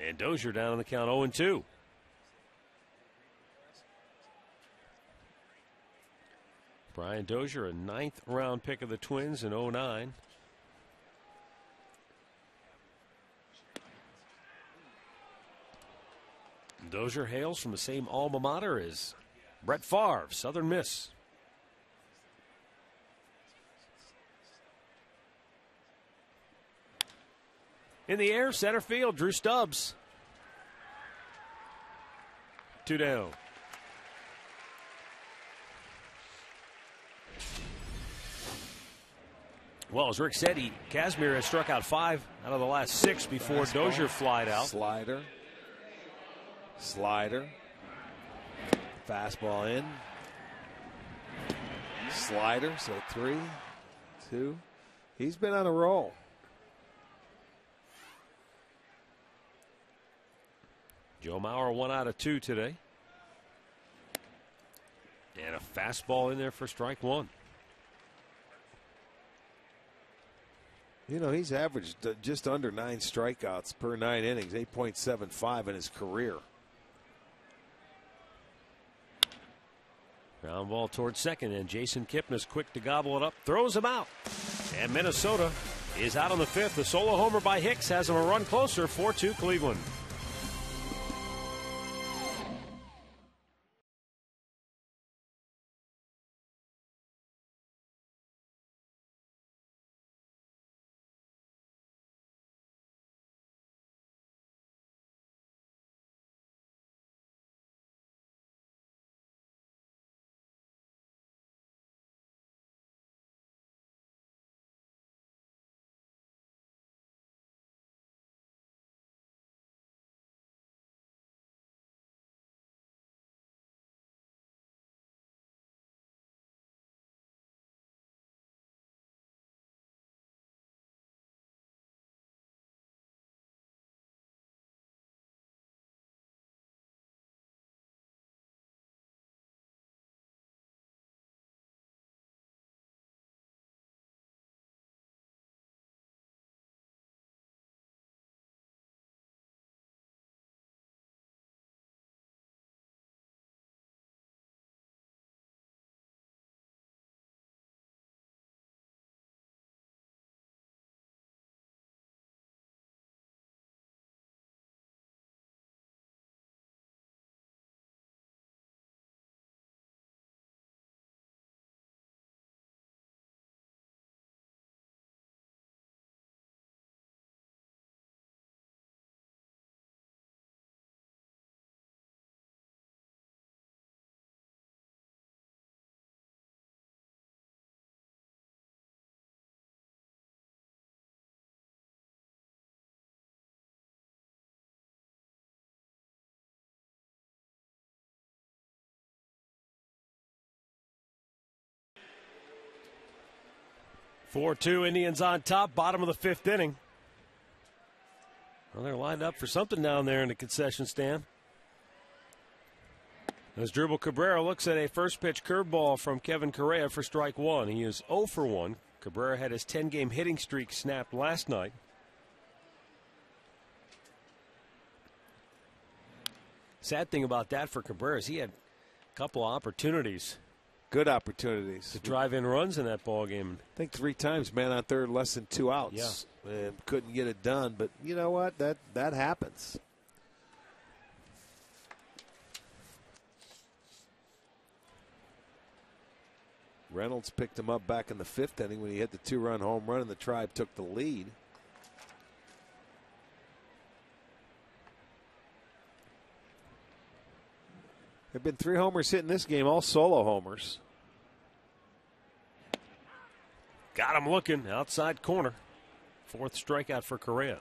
And Dozier down on the count 0-2. Brian Dozier, a 9th round pick of the Twins in 2009. Dozier hails from the same alma mater as Brett Favre, Southern Miss. In the air, center field, Drew Stubbs. 2 down. Well, as Rick said, Casimir has struck out 5 out of the last 6 before Dozier flied out. Slider. Fastball in. Slider, so 3, 2. He's been on a roll. Joe Mauer 1 out of 2 today. And a fastball in there for strike 1. You know, he's averaged just under 9 strikeouts per 9 innings, 8.75 in his career. Ground ball towards second, and Jason Kipnis quick to gobble it up, throws him out. And Minnesota is out on the 5th. The solo homer by Hicks has him a run closer, 4-2 Cleveland. 4-2, Indians on top, bottom of the fifth inning. Well, they're lined up for something down there in the concession stand. As Dribble Cabrera looks at a first pitch curveball from Kevin Correa for strike one. He is 0 for 1. Cabrera had his 10-game hitting streak snapped last night. Sad thing about that for Cabrera is he had a couple of opportunities. Good opportunities. To drive in runs in that ball game. I think 3 times, man on third, less than 2 outs. Yeah. And couldn't get it done. But you know what? That happens. Reynolds picked him up back in the 5th inning when he hit the 2-run home run and the Tribe took the lead. There have been 3 homers hit in this game, all solo homers. Got him looking, outside corner. 4th strikeout for Correa.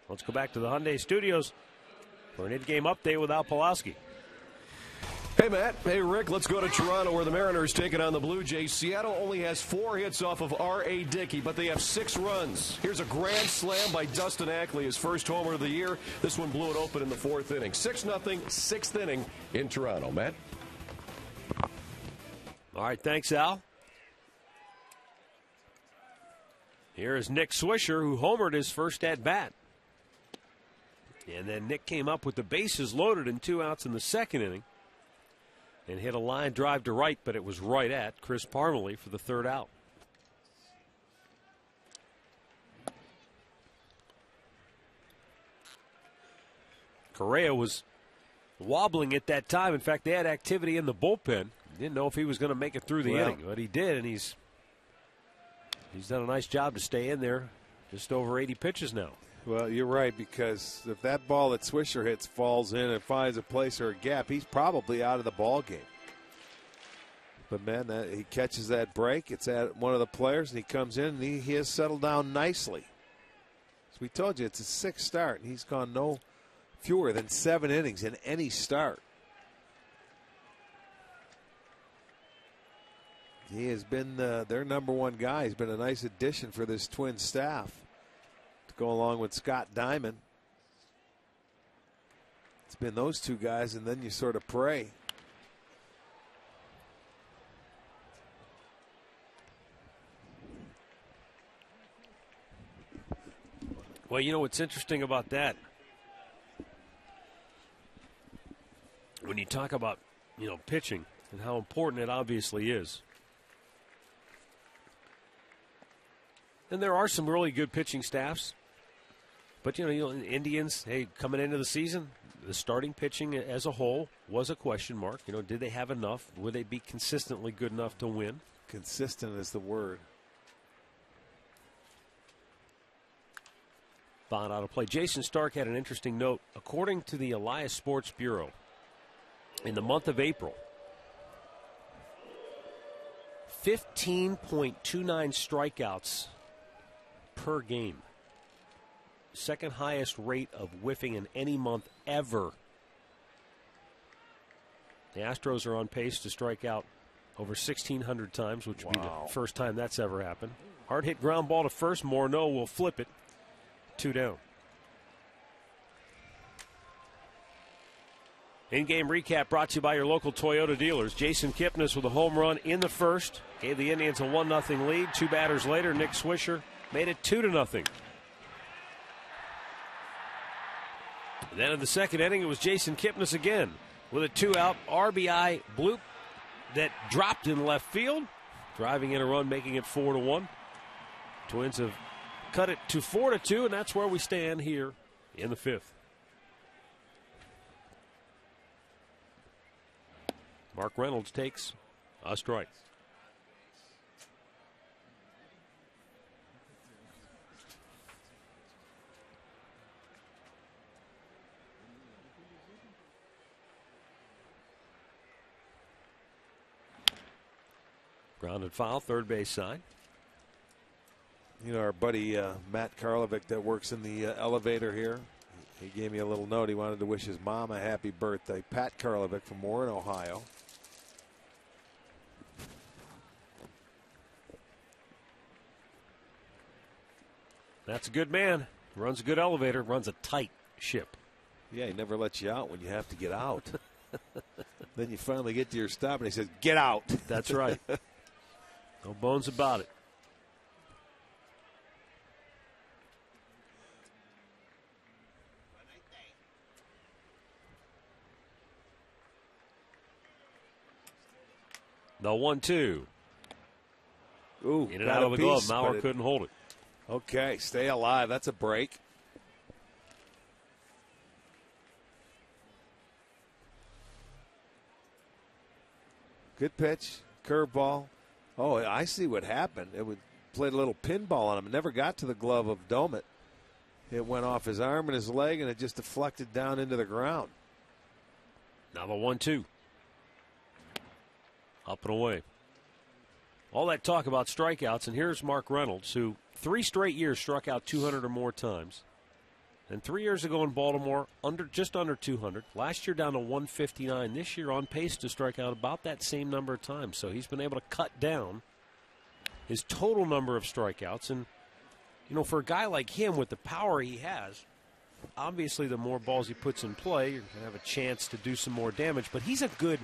Let's go back to the Hyundai Studios for an in-game update with Al Pawlowski. Hey, Matt. Hey, Rick. Let's go to Toronto where the Mariners take it on the Blue Jays. Seattle only has 4 hits off of R.A. Dickey, but they have 6 runs. Here's a grand slam by Dustin Ackley, his first homer of the year. This one blew it open in the 4th inning. 6-0, 6th inning in Toronto. Matt? All right, thanks, Al. Here is Nick Swisher, who homered his first at-bat. And then Nick came up with the bases loaded and 2 outs in the 2nd inning. And hit a line drive to right, but it was right at Chris Parmalee for the 3rd out. Correa was wobbling at that time. In fact, they had activity in the bullpen. Didn't know if he was going to make it through the inning, but he did, and he's done a nice job to stay in there. Just over 80 pitches now. Well, you're right, because if that ball that Swisher hits falls in and finds a place or a gap, he's probably out of the ball game. But, man, he catches that break. It's at one of the players, and he comes in, and he has settled down nicely. As we told you, it's his 6th start, and he's gone no fewer than 7 innings in any start. He has been their number 1 guy. He's been a nice addition for this Twin staff. Go along with Scott Diamond. It's been those 2 guys, and then you sort of pray. Well, you know what's interesting about that? When you talk about, pitching and how important it obviously is. And there are some really good pitching staffs. But, Indians, coming into the season, the starting pitching as a whole was a question mark. Did they have enough? Would they be consistently good enough to win? Consistent is the word. Bond out of play. Jason Stark had an interesting note. According to the Elias Sports Bureau, in the month of April, 15.29 strikeouts per game. Second highest rate of whiffing in any month ever. The Astros are on pace to strike out over 1,600 times, which would be the first time that's ever happened. Hard hit ground ball to first. Morneau will flip it. 2 down. In-game recap brought to you by your local Toyota dealers. Jason Kipnis with a home run in the first. Gave the Indians a 1-0 lead. 2 batters later, Nick Swisher made it 2-0. Then in the 2nd inning, it was Jason Kipnis again with a 2-out RBI bloop that dropped in left field, driving in a run, making it 4-1. Twins have cut it to 4-2, and that's where we stand here in the 5th. Mark Reynolds takes a strike. Grounded foul, third base side. Our buddy Matt Karlovic that works in the elevator here, he gave me a little note. He wanted to wish his mom a happy birthday. Pat Karlovic from Warren, Ohio. That's a good man. Runs a good elevator, runs a tight ship. Yeah, he never lets you out when you have to get out. Then you finally get to your stop, and he says, "Get out." That's right. No bones about it. The 1-2. Ooh, in and out of the glove. Maurer couldn't hold it. Okay, stay alive. That's a break. Good pitch, curveball. Oh, I see what happened. It played a little pinball on him. It never got to the glove of Domet. It went off his arm and his leg, and it just deflected down into the ground. Now the 1-2. Up and away. All that talk about strikeouts, and here's Mark Reynolds, who 3 straight years struck out 200 or more times. And 3 years ago in Baltimore, just under 200. Last year down to 159. This year on pace to strike out about that same number of times. So he's been able to cut down his total number of strikeouts. And, you know, for a guy like him with the power he has, obviously the more balls he puts in play, you're going to have a chance to do some more damage. But he's a good,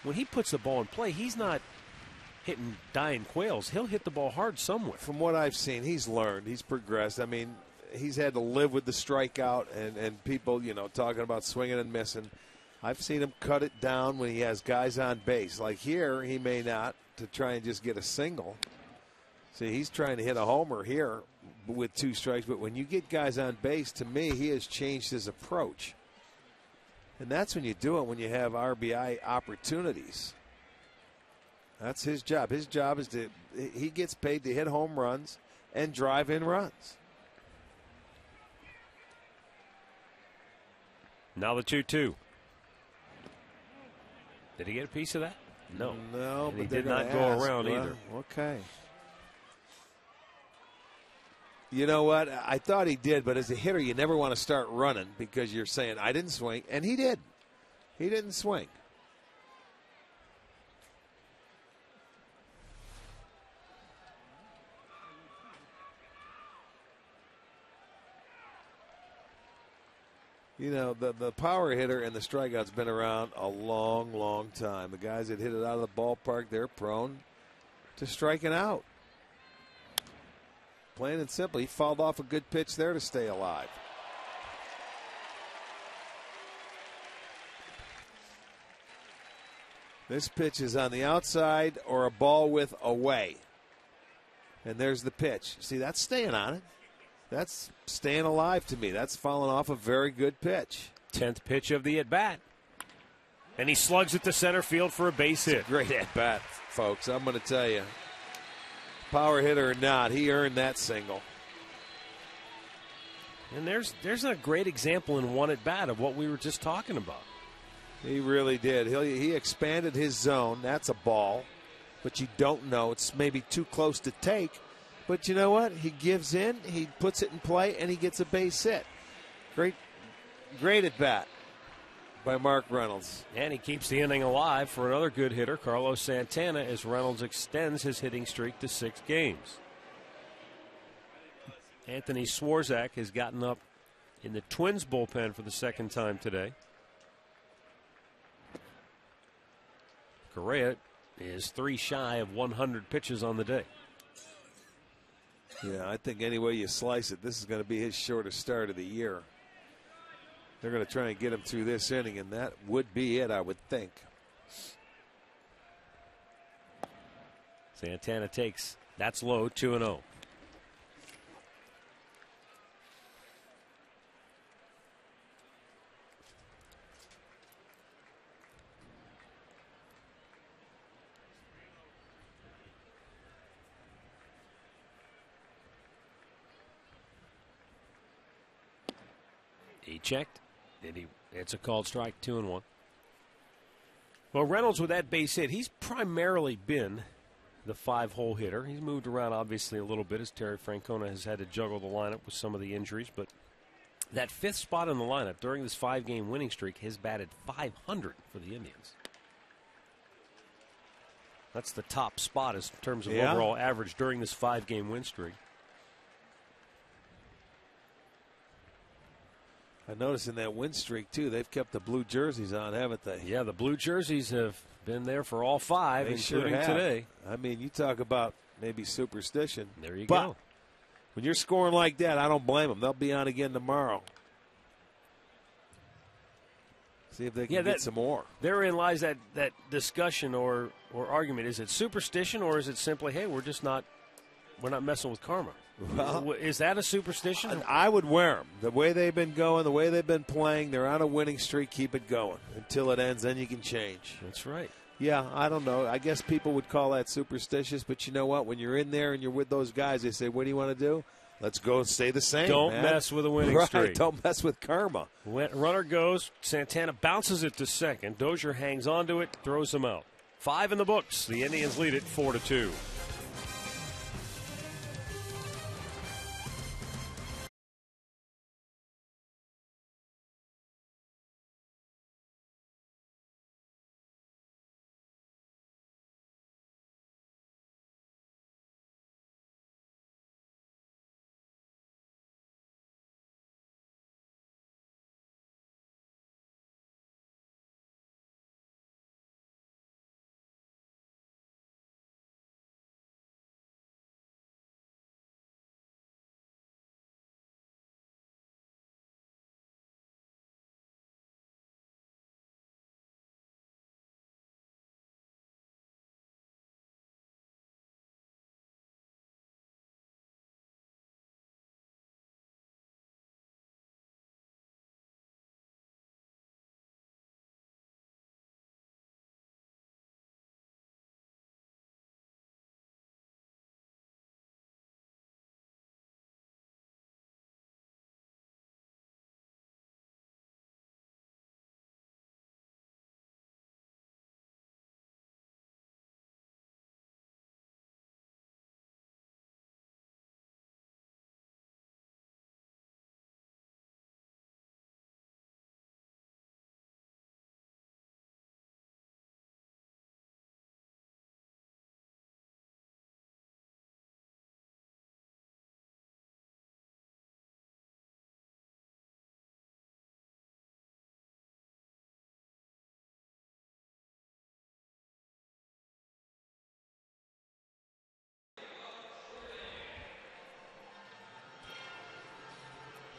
when he puts the ball in play, he's not hitting dying quails. He'll hit the ball hard somewhere. From what I've seen, he's learned. He's progressed. I mean, he's had to live with the strikeout and people, you know, talking about swinging and missing. I've seen him cut it down when he has guys on base. Like here, he may not, to try and just get a single. See, he's trying to hit a homer here with 2 strikes. But when you get guys on base, to me, he has changed his approach. And that's when you do it, when you have RBI opportunities. That's his job. His job is he gets paid to hit home runs and drive in runs. Now the 2-2. Did he get a piece of that? No. No, and but he did not go around either. Okay. You know what? I thought he did, but as a hitter, you never want to start running because you're saying, I didn't swing. And he did. He didn't swing. You know, the power hitter and the strikeout's been around a long, long time. The guys that hit it out of the ballpark, they're prone to striking out. Plain and simple. He fouled off a good pitch there to stay alive. This pitch is on the outside or a ball with away. And there's the pitch. See, that's staying on it. That's staying alive to me. That's falling off a very good pitch. 10th pitch of the at-bat. And he slugs it to center field for a base hit. Great at-bat, folks. I'm going to tell you. Power hitter or not, he earned that single. And there's a great example in one at-bat of what we were just talking about. He really did. He expanded his zone. That's a ball. But you don't know. It's maybe too close to take. But you know what? He gives in, he puts it in play, and he gets a base hit. Great at bat by Mark Reynolds. And he keeps the inning alive for another good hitter, Carlos Santana, as Reynolds extends his hitting streak to 6 games. Anthony Swarzak has gotten up in the Twins bullpen for the 2nd time today. Correa is 3 shy of 100 pitches on the day. Yeah, I think any way you slice it, this is going to be his shortest start of the year. They're going to try and get him through this inning, and that would be it, I would think. Santana takes, that's low, 2-0. He checked. It's a called strike, 2-1. Well, Reynolds with that base hit, he's primarily been the 5-hole hitter. He's moved around obviously a little bit as Terry Francona has had to juggle the lineup with some of the injuries. But that 5th spot in the lineup during this 5-game winning streak has batted .500 for the Indians. That's the top spot in terms of overall average during this 5-game win streak. I noticed in that win streak, too, they've kept the blue jerseys on, haven't they? Yeah, the blue jerseys have been there for all 5, they including sure today. I mean, you talk about maybe superstition. There you but go. When you're scoring like that, I don't blame them. They'll be on again tomorrow. See if they can get some more. Therein lies that discussion or argument. Is it superstition, or is it simply, hey, we're not messing with karma? Well, is that a superstition? I would wear them. The way they've been going, the way they've been playing, they're on a winning streak. Keep it going until it ends. Then you can change. That's right. Yeah, I don't know. I guess people would call that superstitious, but you know what? When you're in there and you're with those guys, they say, what do you want to do? Let's go and stay the same. Don't man. mess with a winning streak. Don't mess with karma. Runner goes. Santana bounces it to second. Dozier hangs onto it, throws him out. 5 in the books. The Indians lead it 4-2.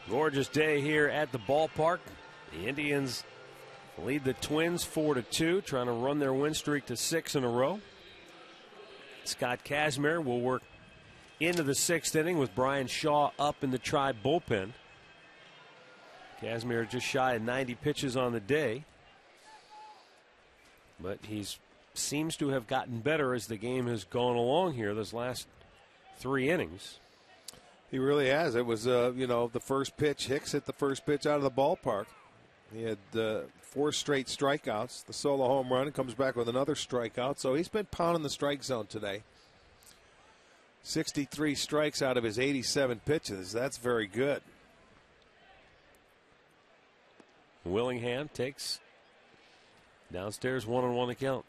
Gorgeous day here at the ballpark. The Indians lead the Twins 4-2, trying to run their win streak to 6 in a row. Scott Kazmir will work into the 6th inning with Brian Shaw up in the Tribe bullpen. Kazmir just shy of 90 pitches on the day, but he seems to have gotten better as the game has gone along here this last 3 innings. He really has. It was, the first pitch. Hicks hit the first pitch out of the ballpark. He had 4 straight strikeouts. The solo home run, comes back with another strikeout. So he's been pounding the strike zone today. 63 strikes out of his 87 pitches. That's very good. Willingham takes downstairs 1-1 the count.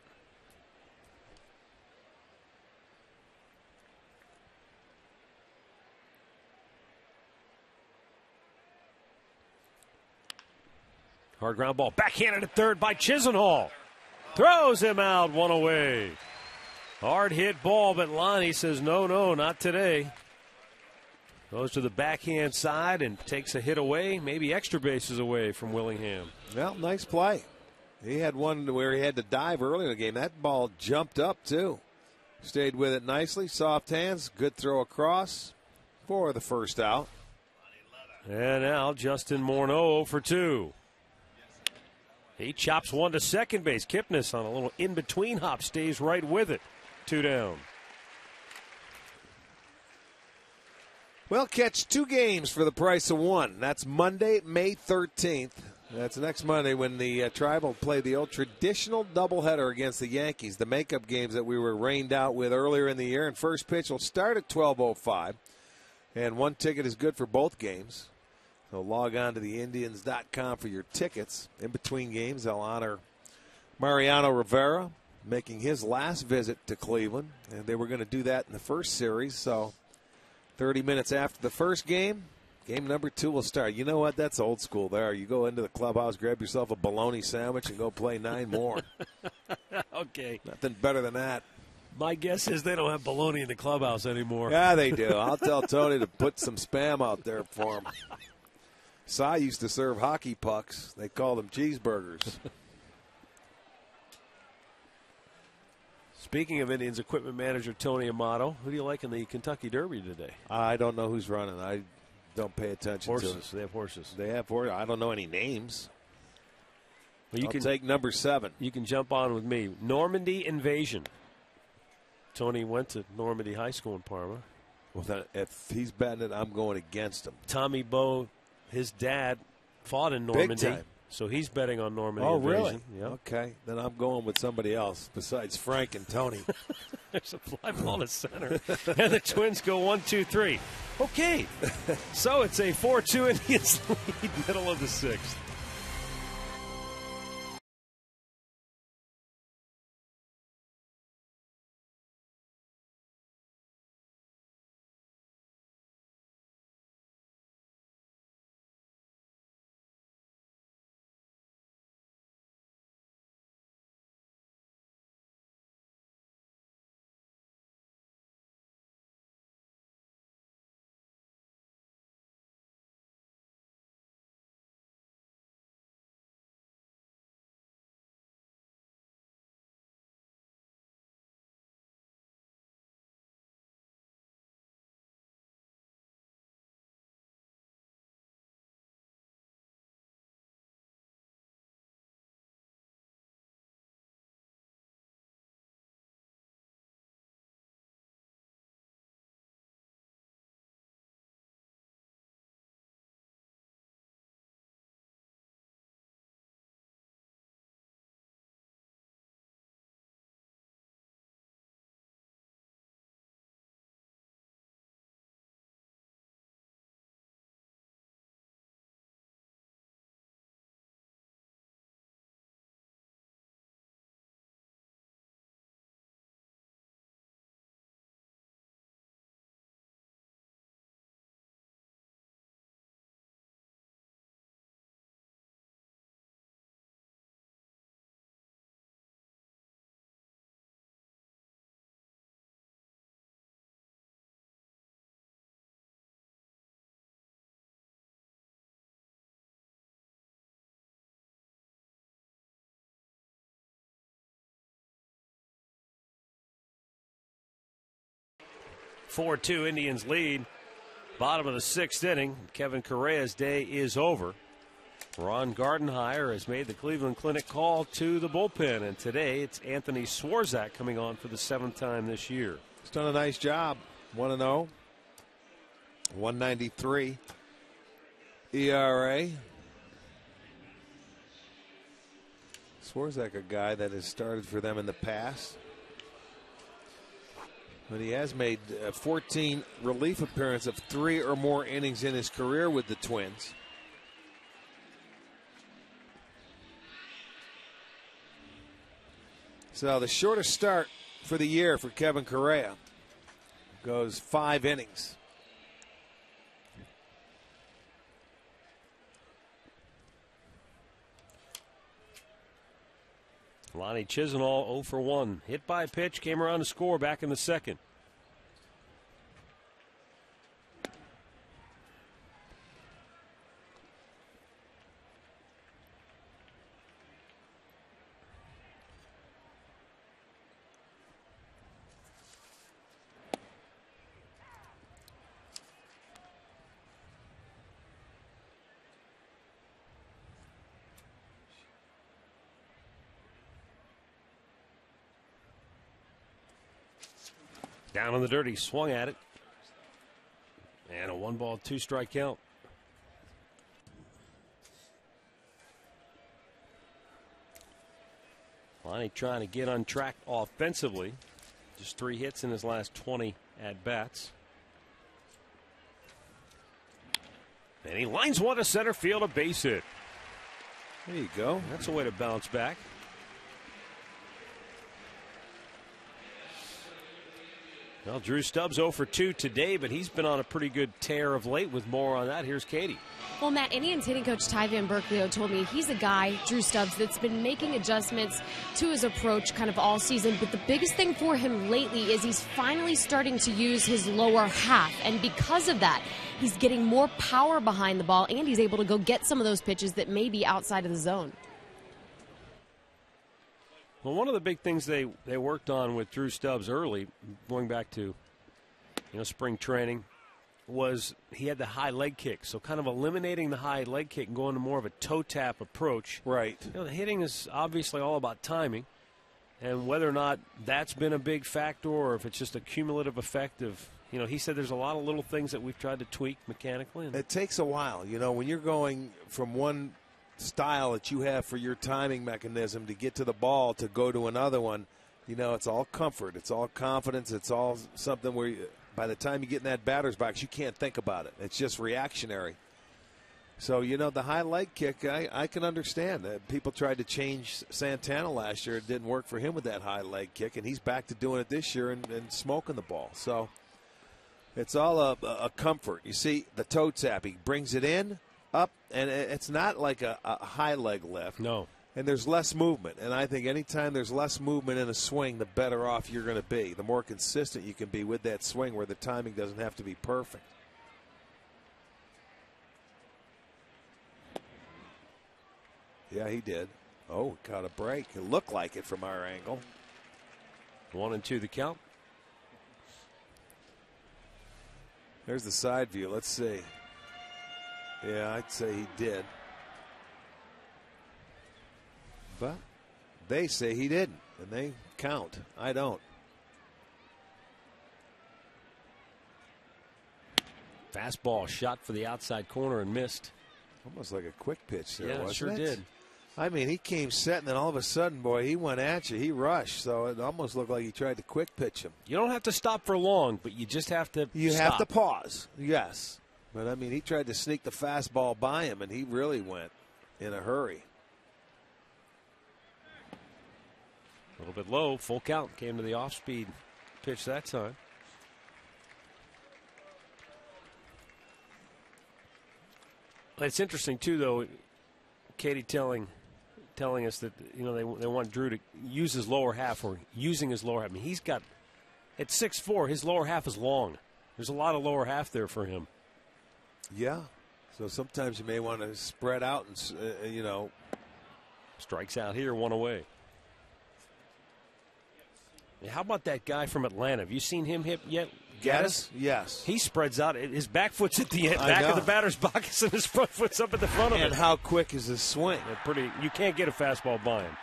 Hard ground ball. Backhanded at third by Chisenhall. Throws him out, 1 away. Hard hit ball, but Lonnie says, no, not today. Goes to the backhand side and takes a hit away, maybe extra bases away from Willingham. Well, nice play. He had one where he had to dive early in the game. That ball jumped up, too. Stayed with it nicely. Soft hands. Good throw across for the first out. And now Justin Morneau for 2. He chops one to second base. Kipnis on a little in-between hop stays right with it. 2 down. Well, catch 2 games for the price of 1. That's Monday, May 13th. That's next Monday when the Tribe will play the old traditional doubleheader against the Yankees, the makeup games that we were rained out with earlier in the year. And first pitch will start at 12:05. And 1 ticket is good for both games. So log on to theindians.com for your tickets. In between games, they'll honor Mariano Rivera making his last visit to Cleveland. And they were going to do that in the first series. So 30 minutes after the first game, Game number 2 will start. You know what? That's old school there. You go into the clubhouse, grab yourself a bologna sandwich, and go play 9 more. Okay. Nothing better than that. My guess is they don't have bologna in the clubhouse anymore. Yeah, they do. I'll tell Tony to put some Spam out there for him. Cy used to serve hockey pucks. They called them cheeseburgers. Speaking of Indians equipment manager Tony Amato, who do you like in the Kentucky Derby today? I don't know who's running. I don't pay attention Horses. to it. They have horses. They have horses. I don't know any names. Well, you I'll can take number 7. You can jump on with me. Normandy Invasion. Tony went to Normandy High School in Parma. Well, then, if he's betting it, I'm going against him. Tommy Bowe, his dad, fought in Normandy. Big time. So he's betting on Normandy Oh, Invasion. really? Yep. Okay. Then I'm going with somebody else besides Frank and Tony. There's a fly ball to center. And the Twins go 1-2-3. Okay. So it's a 4-2 Indians lead, middle of the 6th. Four-2 Indians lead. Bottom of the 6th inning. Kevin Correa's day is over. Ron Gardenhire has made the Cleveland Clinic call to the bullpen, and today it's Anthony Swarzak coming on for the 7th time this year. He's done a nice job. 1-0. 193 ERA. Swarzak, a guy that has started for them in the past. But he has made 14 relief appearances of 3 or more innings in his career with the Twins. So the shortest start for the year for Kevin Correa goes 5 innings. Lonnie Chisenhall 0 for 1. Hit by pitch, came around to score back in the 2nd. Down on the dirty, swung at it. And a 1-ball, 2-strike count. Lonnie trying to get on track offensively. Just 3 hits in his last 20 at-bats. And he lines one to center field, a base hit. There you go. That's a way to bounce back. Well, Drew Stubbs 0 for 2 today, but he's been on a pretty good tear of late. With more on that, here's Katie. Well, Matt, Indians hitting coach Ty Van Berkeley told me he's a guy, Drew Stubbs, that's been making adjustments to his approach kind of all season. But the biggest thing for him lately is he's finally starting to use his lower half. And because of that, he's getting more power behind the ball, and he's able to go get some of those pitches that may be outside of the zone. Well, one of the big things they worked on with Drew Stubbs early, going back to spring training, was he had the high leg kick. So kind of eliminating the high leg kick and going to more of a toe tap approach. Right. The hitting is obviously all about timing, and whether or not that's been a big factor or if it's just a cumulative effect of, he said there's a lot of little things that we've tried to tweak mechanically. It takes a while. When you're going from one style that you have for your timing mechanism to get to the ball to go to another one, it's all comfort, it's all confidence, it's all something where by the time you get in that batter's box, you can't think about it. It's just reactionary. So, the high leg kick, I can understand. People tried to change Santana last year. It didn't work for him with that high leg kick, and he's back to doing it this year and smoking the ball. So it's all a comfort. You see, the toe tap, he brings it in, up, and it's not like a high leg lift. No. And there's less movement. And I think anytime there's less movement in a swing, the better off you're going to be. The more consistent you can be with that swing where the timing doesn't have to be perfect. Yeah, he did. Oh, caught a break. It looked like it from our angle. 1-2 the count. There's the side view. Let's see. Yeah, I'd say he did. But they say he didn't, and they count. I don't. Fastball shot for the outside corner and missed. Almost like a quick pitch there, yeah, wasn't sure it? did. I mean, he came set, and then all of a sudden, boy, he went at you. He rushed, so it almost looked like he tried to quick pitch him. You don't have to stop for long, but you just have to have to pause, yes. But, I mean, he tried to sneak the fastball by him, and he really went in a hurry. A little bit low, full count, came to the off-speed pitch that time. It's interesting, too, though, Katie telling us that, they want Drew to use his lower half or using his lower half. I mean, he's got, at 6'4", his lower half is long. There's a lot of lower half there for him. Yeah. So sometimes you may want to spread out and, Strikes out here, one away. How about that guy from Atlanta? Have you seen him hit yet? Gaddis? Yes. He spreads out. His back foot's at the back of the batter's box, and his front foot's up at the front of it. And how quick is his swing? You can't get a fastball by him.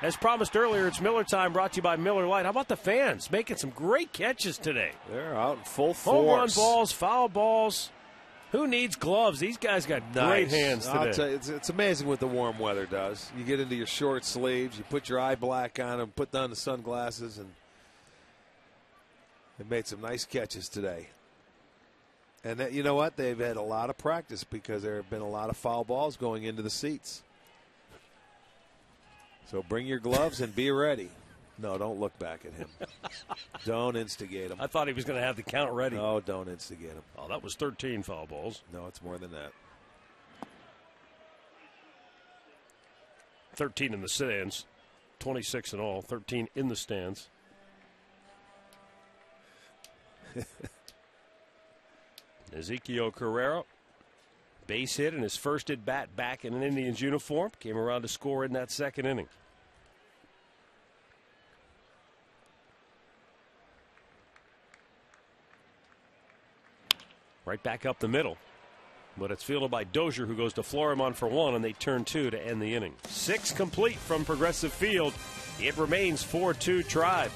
As promised earlier, it's Miller time, brought to you by Miller Lite. How about the fans making some great catches today? They're out in full force. Home run balls, foul balls. Who needs gloves? These guys got great hands today. I'll tell you, it's amazing what the warm weather does. You get into your short sleeves, you put your eye black on them, put down the sunglasses, and they made some nice catches today. And you know what? They've had a lot of practice because there have been a lot of foul balls going into the seats. So bring your gloves and be ready. No, don't look back at him. Don't instigate him. I thought he was going to have the count ready. No, don't instigate him. Oh, that was 13 foul balls. No, it's more than that. 13 in the stands. 26 in all. 13 in the stands. Ezequiel Carrero, base hit in his first at bat back in an Indians uniform. Came around to score in that second inning. Right back up the middle. But it's fielded by Dozier, who goes to floor him on for one, and they turn two to end the inning. 6 complete from Progressive Field. It remains 4-2 Tribe.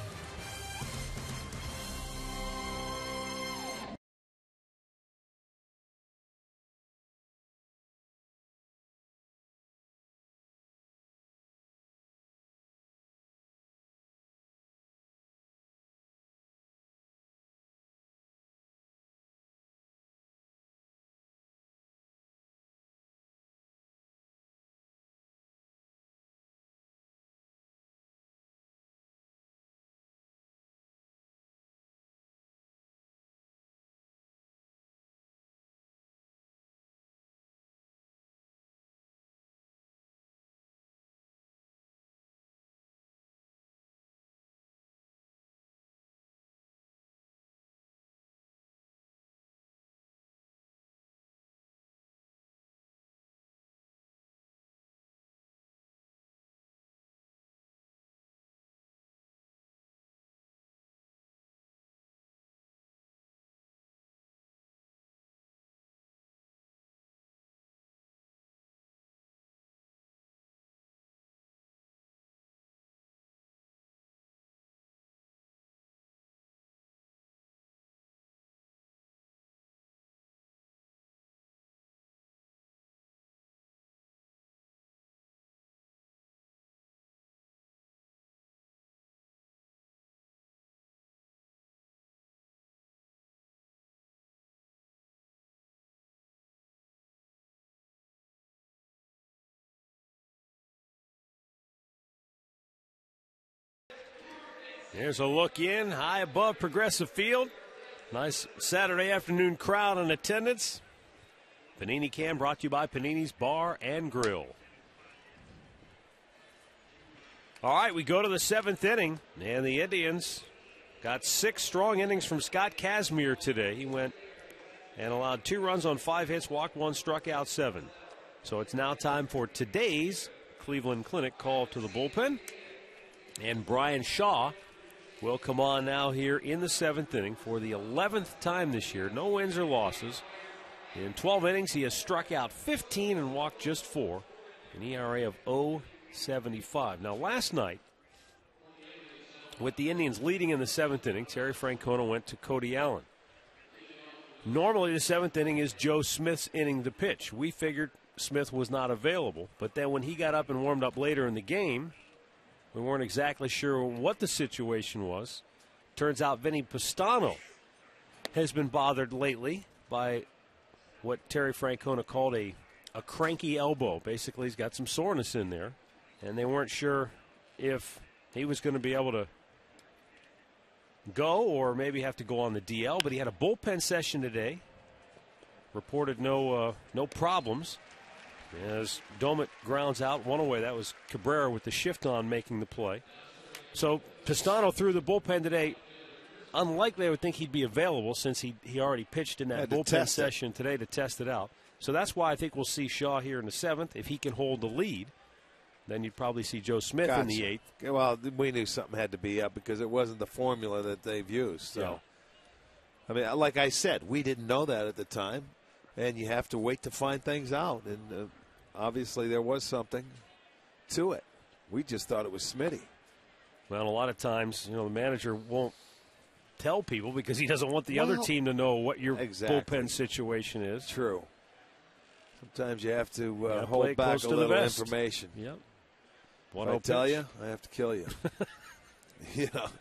Here's a look in, high above Progressive Field. Nice Saturday afternoon crowd in attendance. Panini Cam brought to you by Panini's Bar and Grill. All right, we go to the 7th inning, and the Indians got 6 strong innings from Scott Kazmir today. He went and allowed 2 runs on 5 hits, walked 1, struck out 7. So it's now time for today's Cleveland Clinic call to the bullpen. And Brian Shaw will come on now here in the 7th inning for the 11th time this year. No wins or losses. In 12 innings, he has struck out 15 and walked just 4. An ERA of 0.75. Now, last night, with the Indians leading in the 7th inning, Terry Francona went to Cody Allen. Normally, the 7th inning is Joe Smith's inning to pitch. We figured Smith was not available, but then when he got up and warmed up later in the game, we weren't exactly sure what the situation was. Turns out Vinny Pastano has been bothered lately by what Terry Francona called a cranky elbow. Basically, he's got some soreness in there, and they weren't sure if he was going to be able to go or maybe have to go on the DL, but he had a bullpen session today. Reported no problems. As Domet grounds out, 1 away. That was Cabrera with the shift on making the play. So Pastano threw the bullpen today. Unlikely I would think he'd be available since he already pitched in that bullpen session today to test it out. So that's why I think we'll see Shaw here in the 7th. If he can hold the lead, then you'd probably see Joe Smith in the 8th. Well, we knew something had to be up because it wasn't the formula that they've used. So, yeah. I mean, like I said, we didn't know that at the time, and you have to wait to find things out. And obviously there was something to it. We just thought it was Smitty. Well, a lot of times, the manager won't tell people because he doesn't want the other team to know what your bullpen situation is. True. Sometimes you have to hold back a little information. Yep. If I tell you, I have to kill you.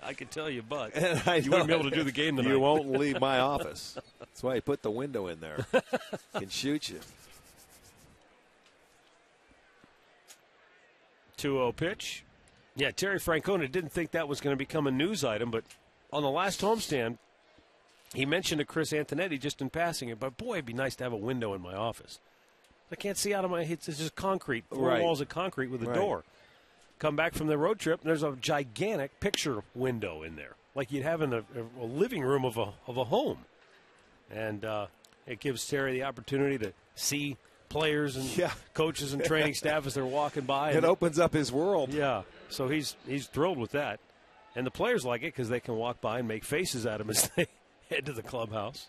I can tell you, but you wouldn't be able to do the game tonight. You won't leave my office. That's why I put the window in there. Can shoot you. 2-0 pitch. Yeah, Terry Francona didn't think that was going to become a news item, but on the last homestand, he mentioned to Chris Antonetti just in passing it, but boy, it'd be nice to have a window in my office. I can't see out of my, it's just concrete, 4 walls of concrete with a door. Come back from the road trip, and there's a gigantic picture window in there, like you'd have in a living room of a home. And it gives Terry the opportunity to see players and coaches and training staff as they're walking by. It opens up his world. Yeah, so he's thrilled with that. And the players like it because they can walk by and make faces at him as they head to the clubhouse.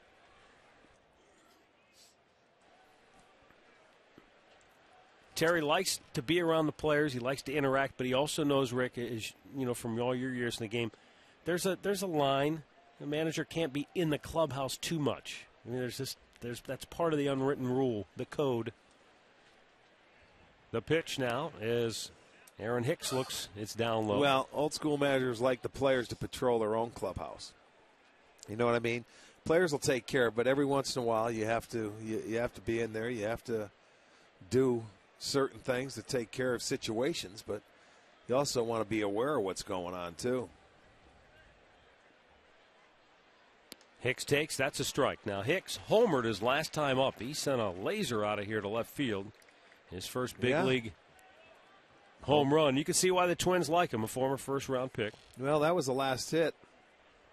Terry likes to be around the players. He likes to interact, but he also knows, Rick, is from all your years in the game, there's a line. The manager can't be in the clubhouse too much. I mean, that's part of the unwritten rule, the code. The pitch now is Aaron Hicks it's down low. Well, old school managers like the players to patrol their own clubhouse. You know what I mean? Players will take care of it, but every once in a while you have to be in there. You have to do certain things to take care of situations, but you also want to be aware of what's going on too. Hicks takes, that's a strike. Now Hicks homered his last time up. He sent a laser out of here to left field. His first big league home run. You can see why the Twins like him, a former first-round pick. Well, that was the last hit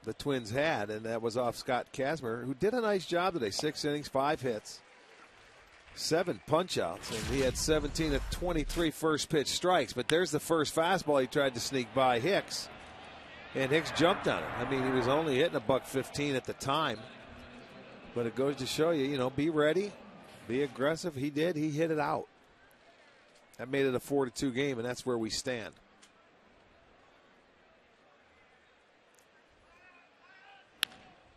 the Twins had, and that was off Scott Kazmir, who did a nice job today. 6 innings, 5 hits, 7 punch-outs, and he had 17 of 23 first-pitch strikes. But there's the first fastball he tried to sneak by Hicks, and Hicks jumped on it. I mean, he was only hitting $115 at the time, but it goes to show you, be ready, be aggressive. He did. He hit it out. That made it a 4-2 game, and that's where we stand.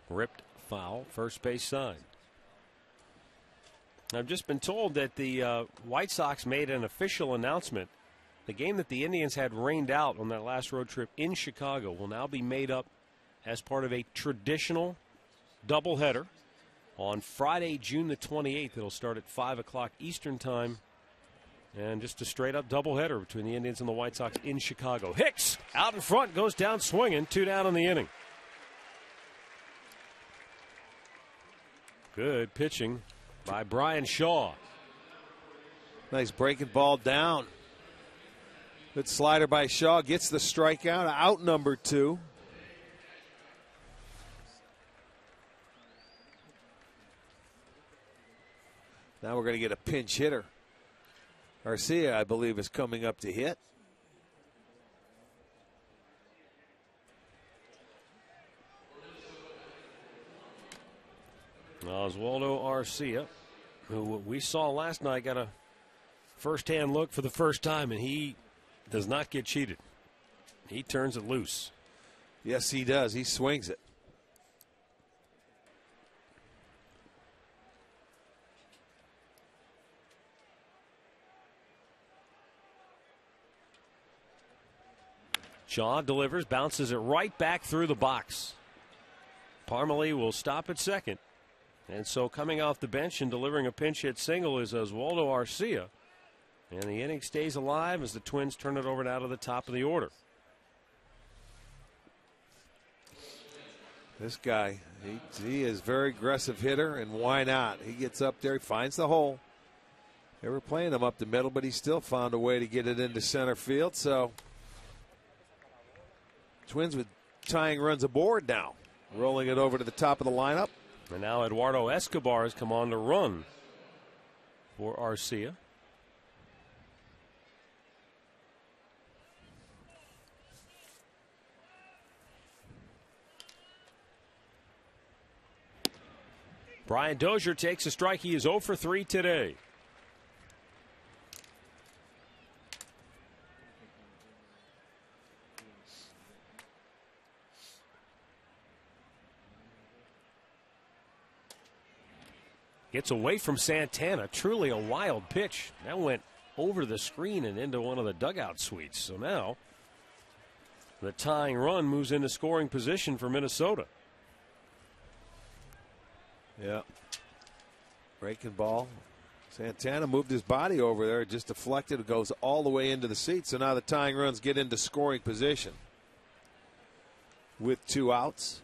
Ripped foul, first base side. I've just been told that the White Sox made an official announcement. The game that the Indians had rained out on that last road trip in Chicago will now be made up as part of a traditional doubleheader on Friday, June the 28th. It'll start at 5 o'clock Eastern Time And just a straight-up doubleheader between the Indians and the White Sox in Chicago. Hicks out in front, goes down swinging. 2 down in the inning. Good pitching by Brian Shaw. Nice breaking ball down. Good slider by Shaw. Gets the strikeout. Out number 2. Now we're going to get a pinch hitter. Garcia, I believe, is coming up to hit. Oswaldo Arcia, who we saw last night, got a first-hand look for the first time, and he does not get cheated. He turns it loose. Yes, he does. He swings it. Shaw delivers, bounces it right back through the box. Parmalee will stop at second. And so coming off the bench and delivering a pinch hit single is Oswaldo Arcia. And the inning stays alive as the Twins turn it over and out of the top of the order. This guy, he is a very aggressive hitter, and why not? He gets up there, he finds the hole. They were playing him up the middle, but he still found a way to get it into center field. So Twins with tying runs aboard now. Rolling it over to the top of the lineup. And now Eduardo Escobar has come on to run for Arcia. Brian Dozier takes a strike. He is 0 for 3 today. Gets away from Santana. Truly a wild pitch. That went over the screen and into one of the dugout suites. So now the tying run moves into scoring position for Minnesota. Yeah. Breaking ball. Santana moved his body over there. Just deflected. It goes all the way into the seat. So now the tying runs get into scoring position with 2 outs.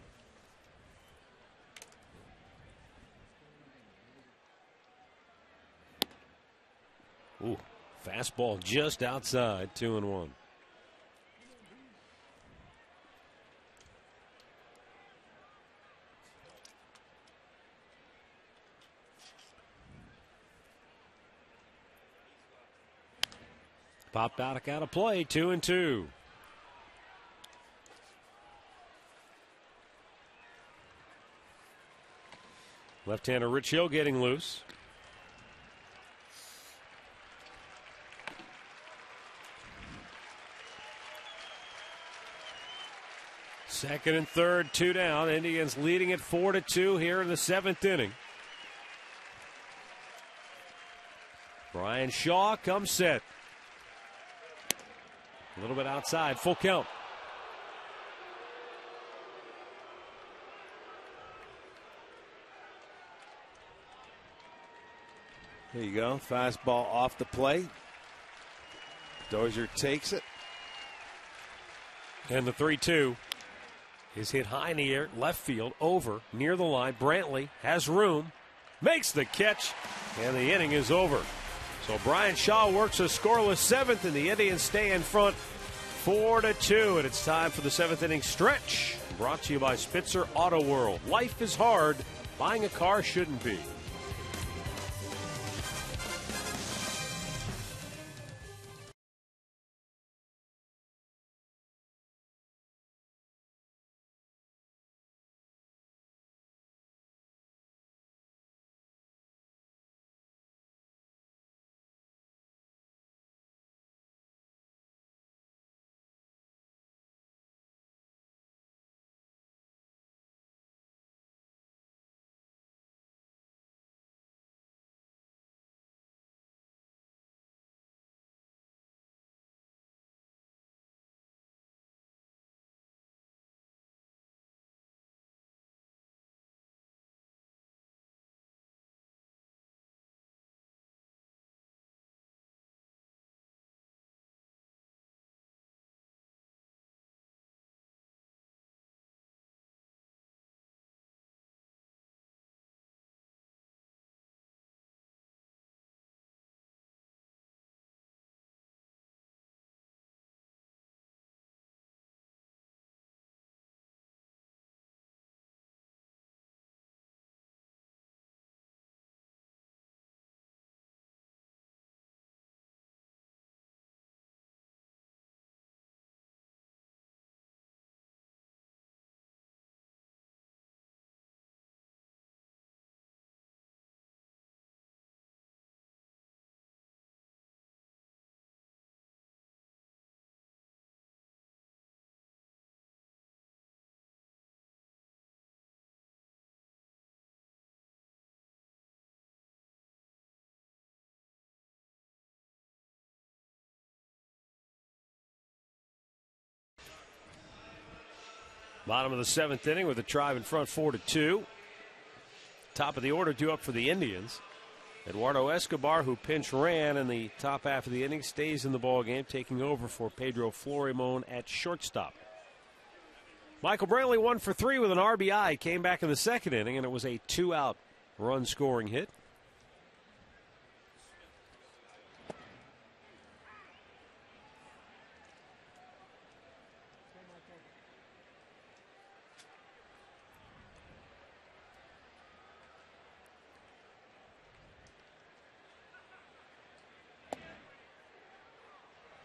Ooh, fastball just outside, 2-1. Popped out of play, 2-2. Left-hander Rich Hill getting loose. Second and third, 2 down. Indians leading it 4-2 here in the 7th inning. Brian Shaw comes set. A little bit outside, full count. There you go. Fastball off the plate. Dozier takes it. And the 3-2 is hit high in the air, left field, over, near the line. Brantley has room, makes the catch, and the inning is over. So Brian Shaw works a scoreless 7th, and the Indians stay in front 4-2. And it's time for the 7th inning stretch. Brought to you by Spitzer Auto World. Life is hard. Buying a car shouldn't be. Bottom of the 7th inning with a drive in front, 4-2. Top of the order due up for the Indians. Eduardo Escobar, who pinch ran in the top half of the inning, stays in the ball game, taking over for Pedro Florimon at shortstop. Michael Brantley 1 for 3 with an RBI. Came back in the 2nd inning, and it was a 2-out run-scoring hit.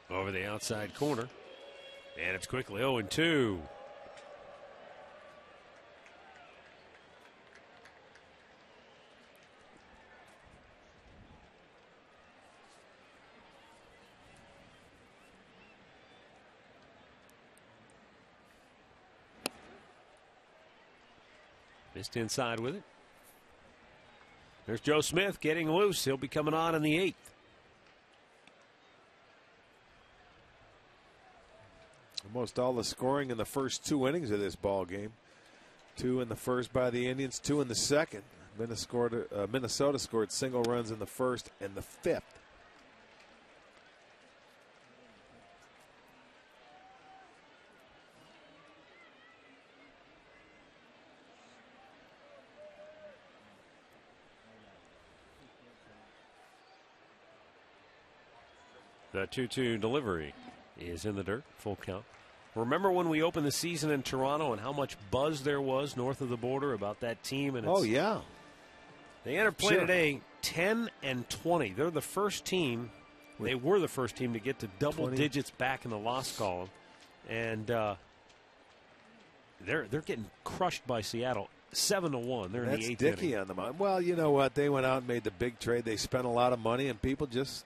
Over the outside corner. And it's quickly 0-2. Missed inside with it. There's Joe Smith getting loose. He'll be coming on in the 8th. Almost all the scoring in the first 2 innings of this ball game. 2 in the first by the Indians, 2 in the second. Minnesota scored single runs in the first and the 5th. The 2-2 delivery is in the dirt, full count. Remember when we opened the season in Toronto and how much buzz there was north of the border about that team? And oh, yeah. They entered play today 10-20. They're the first team. They were the first team to get to double 20. digits back in the loss column. And they're getting crushed by Seattle 7-1. They're in the 8th inning. Dickey on the mound. Well, you know what? They went out and made the big trade. They spent a lot of money, and people just,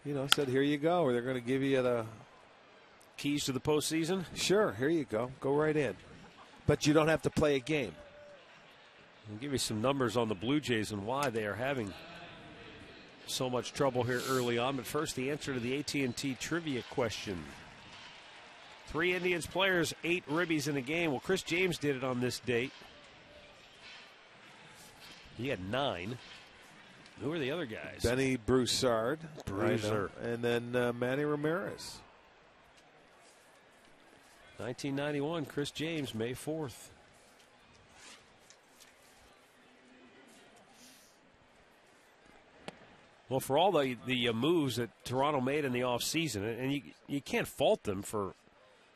said, here you go. Or they're going to give you the keys to the postseason? Sure, here you go. Go right in. But you don't have to play a game. I'll give you some numbers on the Blue Jays and why they are having so much trouble here early on. But first, the answer to the AT&T trivia question. 3 Indians players, 8 ribbies in a game. Well, Chris James did it on this date. He had 9. Who are the other guys? Benny Broussard. And then Manny Ramirez. 1991, Chris James, May 4th. Well, for all the moves that Toronto made in the offseason, and you can't fault them for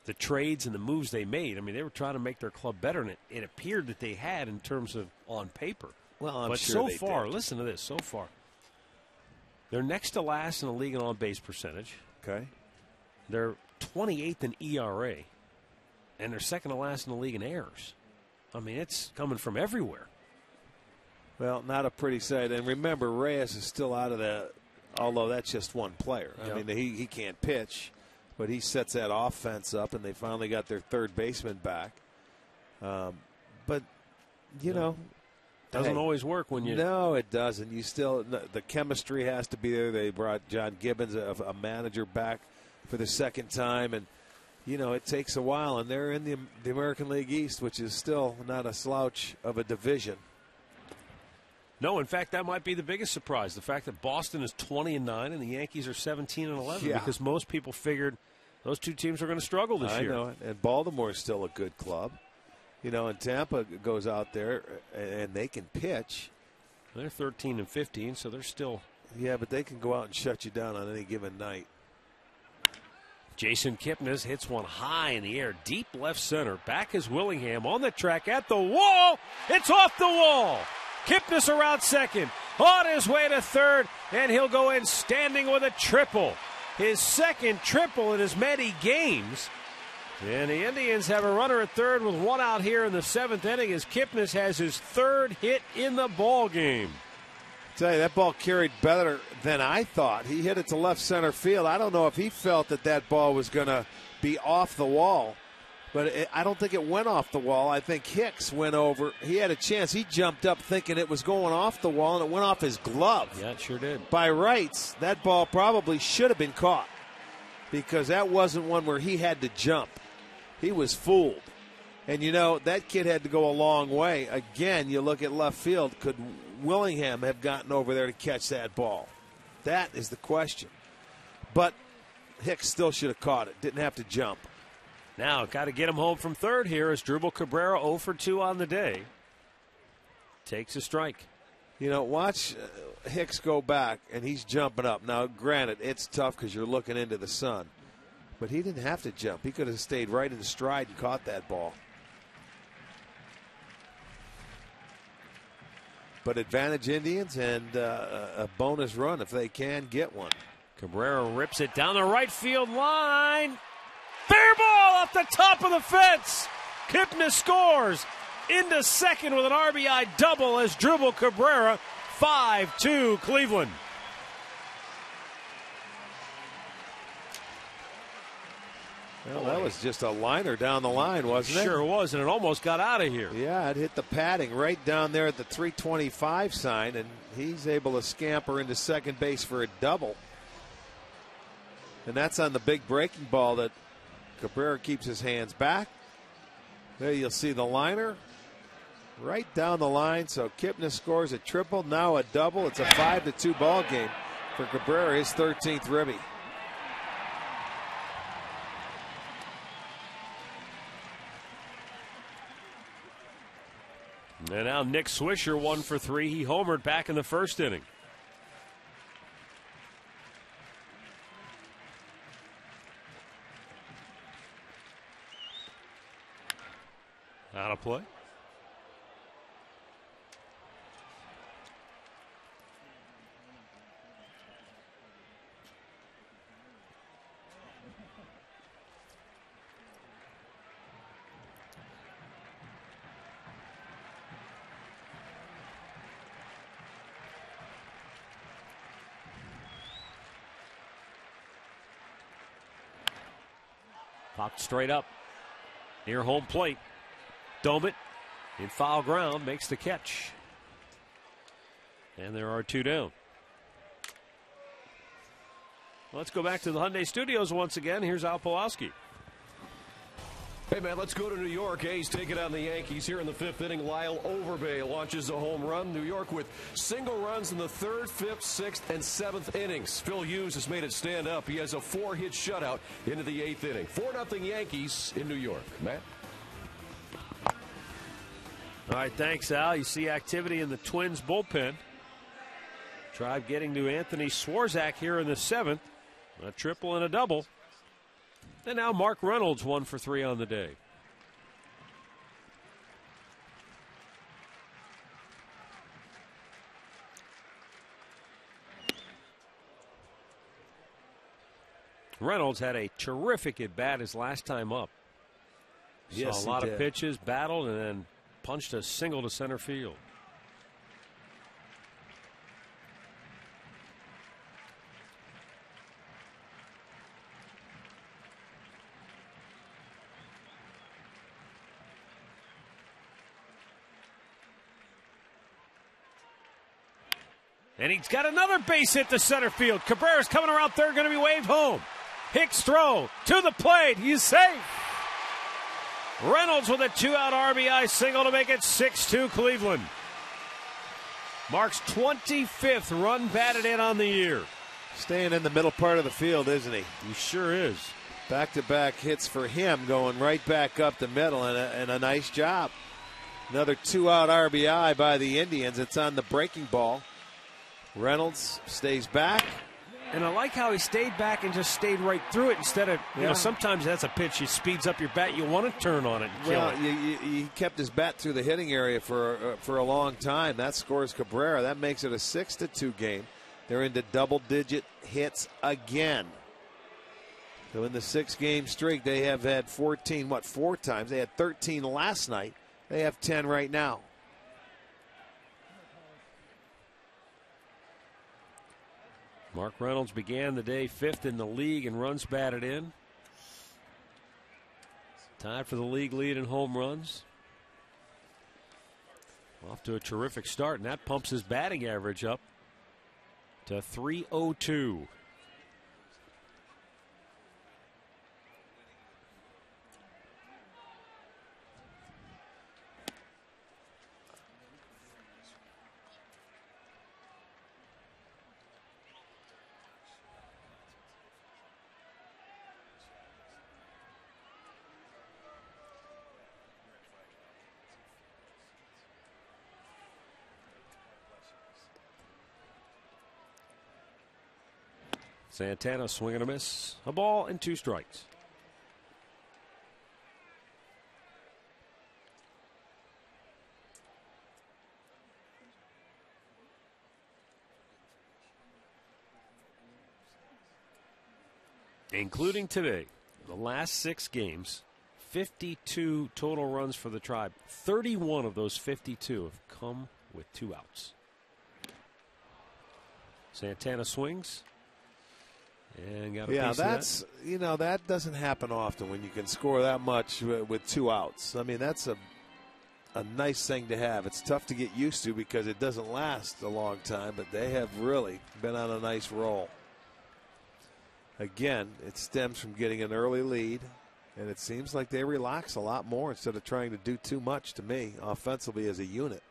the trades and the moves they made. I mean, they were trying to make their club better, and it appeared that they had in terms of on paper. Well, I'm but sure so they far, did. listen to this, so far. They're next to last in the league in on-base percentage. Okay. They're 28th in ERA. And they're second to last in the league in errors. I mean, it's coming from everywhere. Well, not a pretty sight. And remember, Reyes is still out of that, although that's just one player. Yep. I mean, he can't pitch, but he sets that offense up, and they finally got their third baseman back. But, doesn't always work when you. No, it doesn't. You still, the chemistry has to be there. They brought John Gibbons, a manager, back for the second time, and it takes a while, and they're in the American League East, which is still not a slouch of a division. No, in fact, that might be the biggest surprise. The fact that Boston is 20-9 and the Yankees are 17-11, because most people figured those two teams are going to struggle this year. I know it. And Baltimore is still a good club. And Tampa goes out there, and they can pitch. They're 13-15, so they're still. Yeah, but they can go out and shut you down on any given night. Jason Kipnis hits one high in the air, deep left center. Back is Willingham on the track at the wall. It's off the wall. Kipnis around second, on his way to third, and he'll go in standing with a triple. His second triple in as many games. And the Indians have a runner at third with one out here in the 7th inning as Kipnis has his 3rd hit in the ball game. Tell you, that ball carried better than I thought. He hit it to left center field. I don't know if he felt that ball was going to be off the wall, but I don't think it went off the wall. I think Hicks went over. He had a chance. He jumped up thinking it was going off the wall, and it went off his glove. Yeah, it sure did. By rights, that ball probably should have been caught because that wasn't one where he had to jump. He was fooled. And, you know, that kid had to go a long way. Again, you look at left field. Could Willingham have gotten over there to catch that ball? That is the question. But Hicks still should have caught it. Didn't have to jump. Now, got to get him home from third here as Drupal Cabrera 0 for 2 on the day. Takes a strike. You know, watch Hicks go back, and he's jumping up. Now, granted, it's tough because you're looking into the sun. But he didn't have to jump. He could have stayed right in stride and caught that ball. But advantage Indians and a bonus run if they can get one. Cabrera rips it down the right field line. Fair ball off the top of the fence. Kipnis scores into second with an RBI double as Drupal Cabrera 5-2 Cleveland. Well, that was just a liner down the line, wasn't it? Sure was, and it almost got out of here. Yeah, it hit the padding right down there at the 325 sign, and he's able to scamper into second base for a double. And that's on the big breaking ball that Cabrera keeps his hands back. There you'll see the liner right down the line. So Kipnis scores a triple, now a double. It's a 5-2 ball game for Cabrera, his 13th ribby. And now Nick Swisher 1 for 3. He homered back in the first inning. Out of play. Popped straight up near home plate. Dome it in foul ground, makes the catch. And there are 2 down. Let's go back to the Hyundai Studios once again. Here's Al Pawlowski. Hey, man, let's go to New York. A's take it on the Yankees here in the 5th inning. Lyle Overbay launches a home run. New York with single runs in the 3rd, 5th, 6th, and 7th innings. Phil Hughes has made it stand up. He has a 4-hit shutout into the 8th inning. 4-0 Yankees in New York. Matt? All right, thanks, Al. You see activity in the Twins bullpen. Tribe getting to Anthony Swarzak here in the 7th. A triple and a double. And now Mark Reynolds 1 for 3 on the day. Reynolds had a terrific at bat his last time up. Yes, saw a lot of pitches, battled, and then punched a single to center field. And he's got another base hit to center field. Cabrera's coming around third, going to be waved home. Hicks throw to the plate. He's safe. Reynolds with a 2-out RBI single to make it 6-2 Cleveland. Mark's 25th run batted in on the year. Staying in the middle part of the field, isn't he? He sure is. Back-to-back hits for him, going right back up the middle, and a nice job. Another 2-out RBI by the Indians. It's on the breaking ball. Reynolds stays back. And I like how he stayed back and just stayed right through it instead of, you know, sometimes that's a pitch. He speeds up your bat. You want to turn on it and kill it. He kept his bat through the hitting area for a long time. That scores Cabrera. That makes it a 6-2 game. They're into double-digit hits again. So in the 6-game streak, they have had 14, 4 times? They had 13 last night. They have 10 right now. Mark Reynolds began the day 5th in the league in runs batted in. Tied for the league lead in home runs. Off to a terrific start, and that pumps his batting average up to .302. Santana swing and a miss. A ball and 2 strikes. Including today, the last 6 games, 52 total runs for the Tribe. 31 of those 52 have come with 2 outs. Santana swings. And got a piece that's, of that. That doesn't happen often when you can score that much with 2 outs. I mean, that's a nice thing to have. It's tough to get used to because it doesn't last a long time, but they have really been on a nice roll. Again, it stems from getting an early lead, and it seems like they relax a lot more instead of trying to do too much to me offensively as a unit.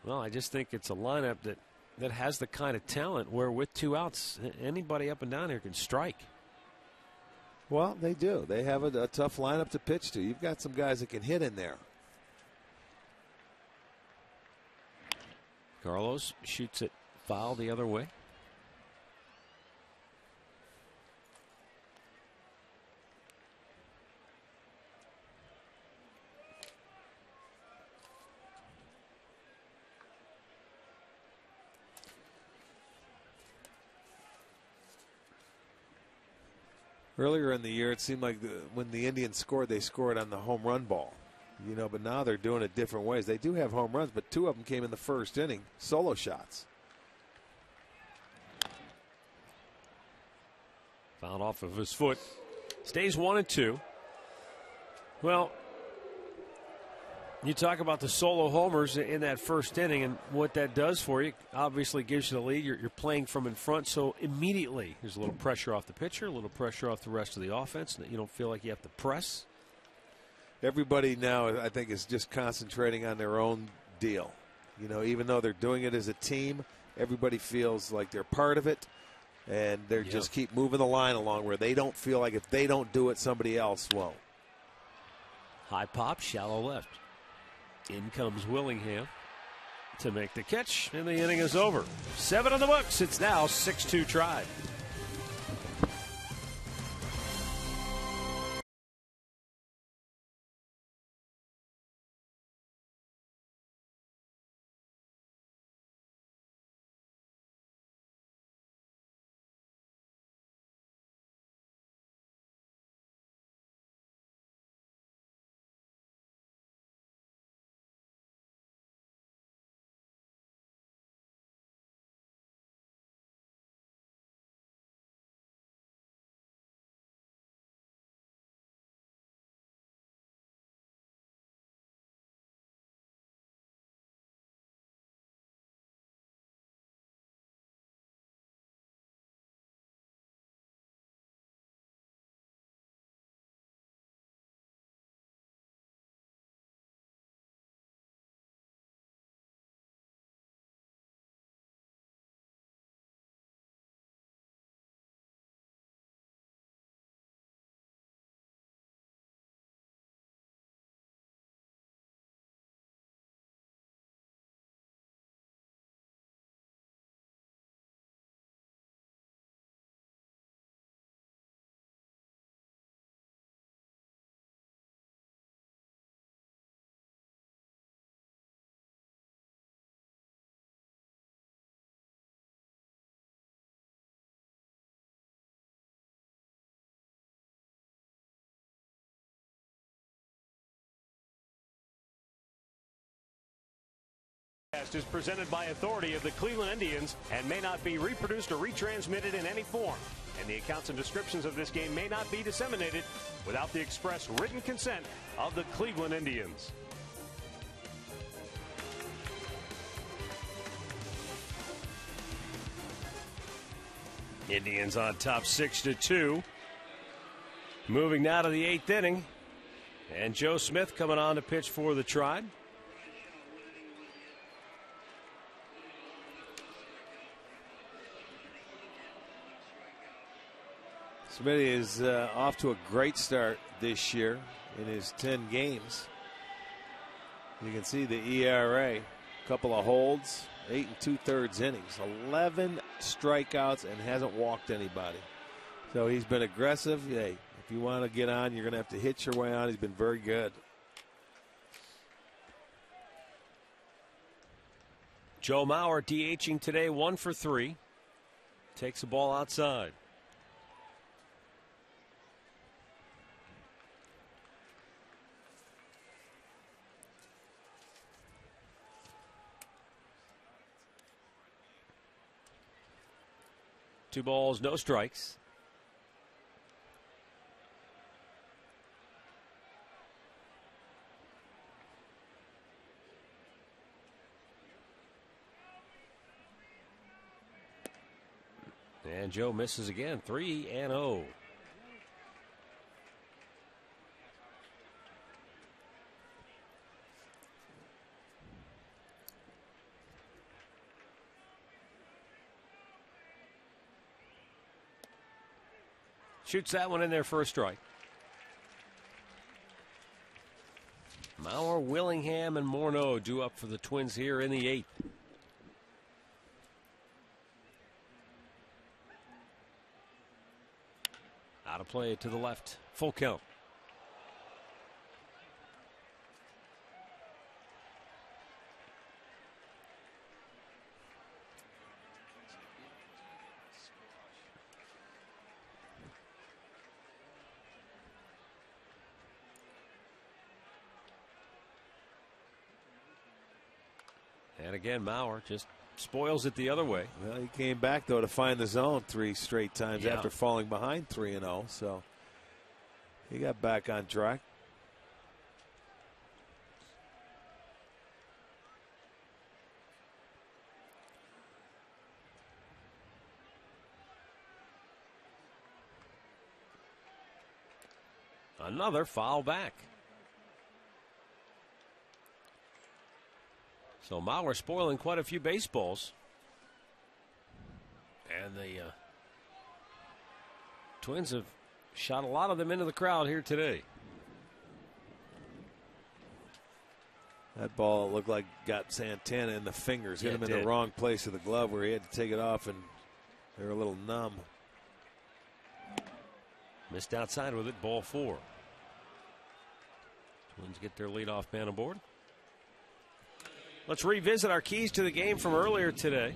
Well, I just think it's a lineup that has the kind of talent where with 2 outs, anybody up and down here can strike. Well, they do. They have a tough lineup to pitch to. You've got some guys that can hit in there. Carlos shoots it foul the other way. Earlier in the year, it seemed like when the Indians scored, they scored on the home run ball. But now they're doing it different ways. They do have home runs, but 2 of them came in the first inning, solo shots. Fouled off of his foot. Stays 1-2. Well, you talk about the solo homers in that first inning and what that does for you. Obviously gives you the lead. You're playing from in front, so immediately there's a little pressure off the pitcher, a little pressure off the rest of the offense. You don't feel like you have to press. Everybody now, I think, is just concentrating on their own deal. Even though they're doing it as a team, everybody feels like they're part of it. And they're just keep moving the line along where they don't feel like if they don't do it, somebody else won't. High pop, shallow left. In comes Willingham to make the catch, and the inning is over. 7 on the books. It's now 6-2 Tribe. Is presented by authority of the Cleveland Indians and may not be reproduced or retransmitted in any form. And the accounts and descriptions of this game may not be disseminated without the express written consent of the Cleveland Indians. Indians on top 6-2. Moving now to the 8th inning. And Joe Smith coming on to pitch for the Tribe. Smitty is off to a great start this year in his 10 games. You can see the ERA, a couple of holds, 8 2/3 innings, 11 strikeouts, and hasn't walked anybody. So he's been aggressive. Hey, if you want to get on, you're going to have to hit your way on. He's been very good. Joe Mauer DHing today, 1 for 3. Takes the ball outside. Two balls, no strikes. And Joe misses again, 3-0. Shoots that one in there for a strike. Mauer, Willingham, and Morneau due up for the Twins here in the 8th. Out of play to the left. Full count. And again, Mauer just spoils it the other way. Well, he came back, though, to find the zone 3 straight times after falling behind 3-0. So he got back on track. Another foul back. So Mauer spoiling quite a few baseballs. And the Twins have shot a lot of them into the crowd here today. That ball looked like got Santana in the fingers. Hit him in the wrong place of the glove where he had to take it off, and they were a little numb. Missed outside with it, ball 4. Twins get their leadoff man aboard. Let's revisit our keys to the game from earlier today.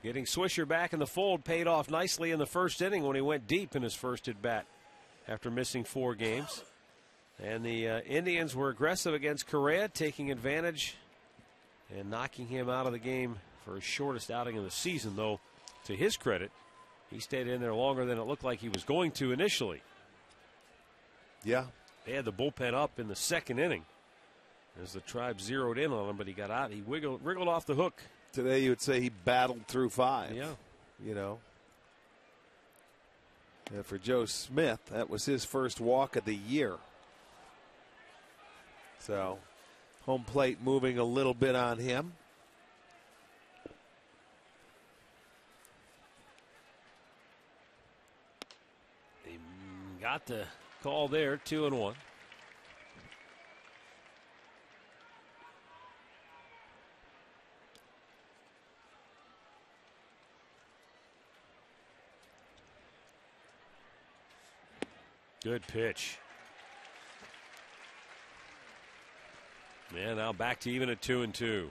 Getting Swisher back in the fold paid off nicely in the first inning when he went deep in his first at bat after missing 4 games. And the Indians were aggressive against Correa, taking advantage and knocking him out of the game for his shortest outing of the season, though to his credit, he stayed in there longer than it looked like he was going to initially. Yeah. They had the bullpen up in the second inning as the Tribe zeroed in on him, but he got out. He wriggled off the hook. Today you would say he battled through 5. Yeah. You know. And for Joe Smith, that was his first walk of the year. So home plate moving a little bit on him. He got the call there, 2-1. Good pitch. Yeah, now back to even at 2-2.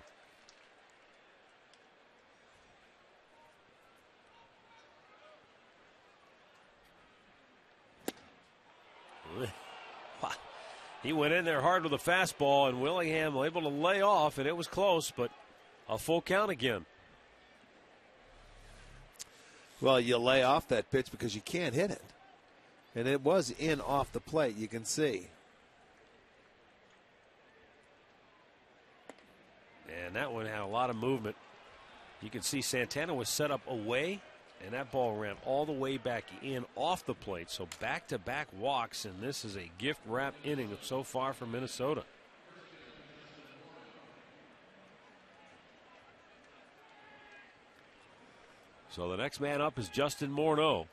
He went in there hard with a fastball, and Willingham able to lay off, and it was close, but a full count again. Well, you lay off that pitch because you can't hit it. And it was in off the plate, you can see. And that one had a lot of movement. You can see Santana was set up away, and that ball ran all the way back in off the plate. So back-to-back walks, and this is a gift-wrap inning so far for Minnesota. So the next man up is Justin Morneau.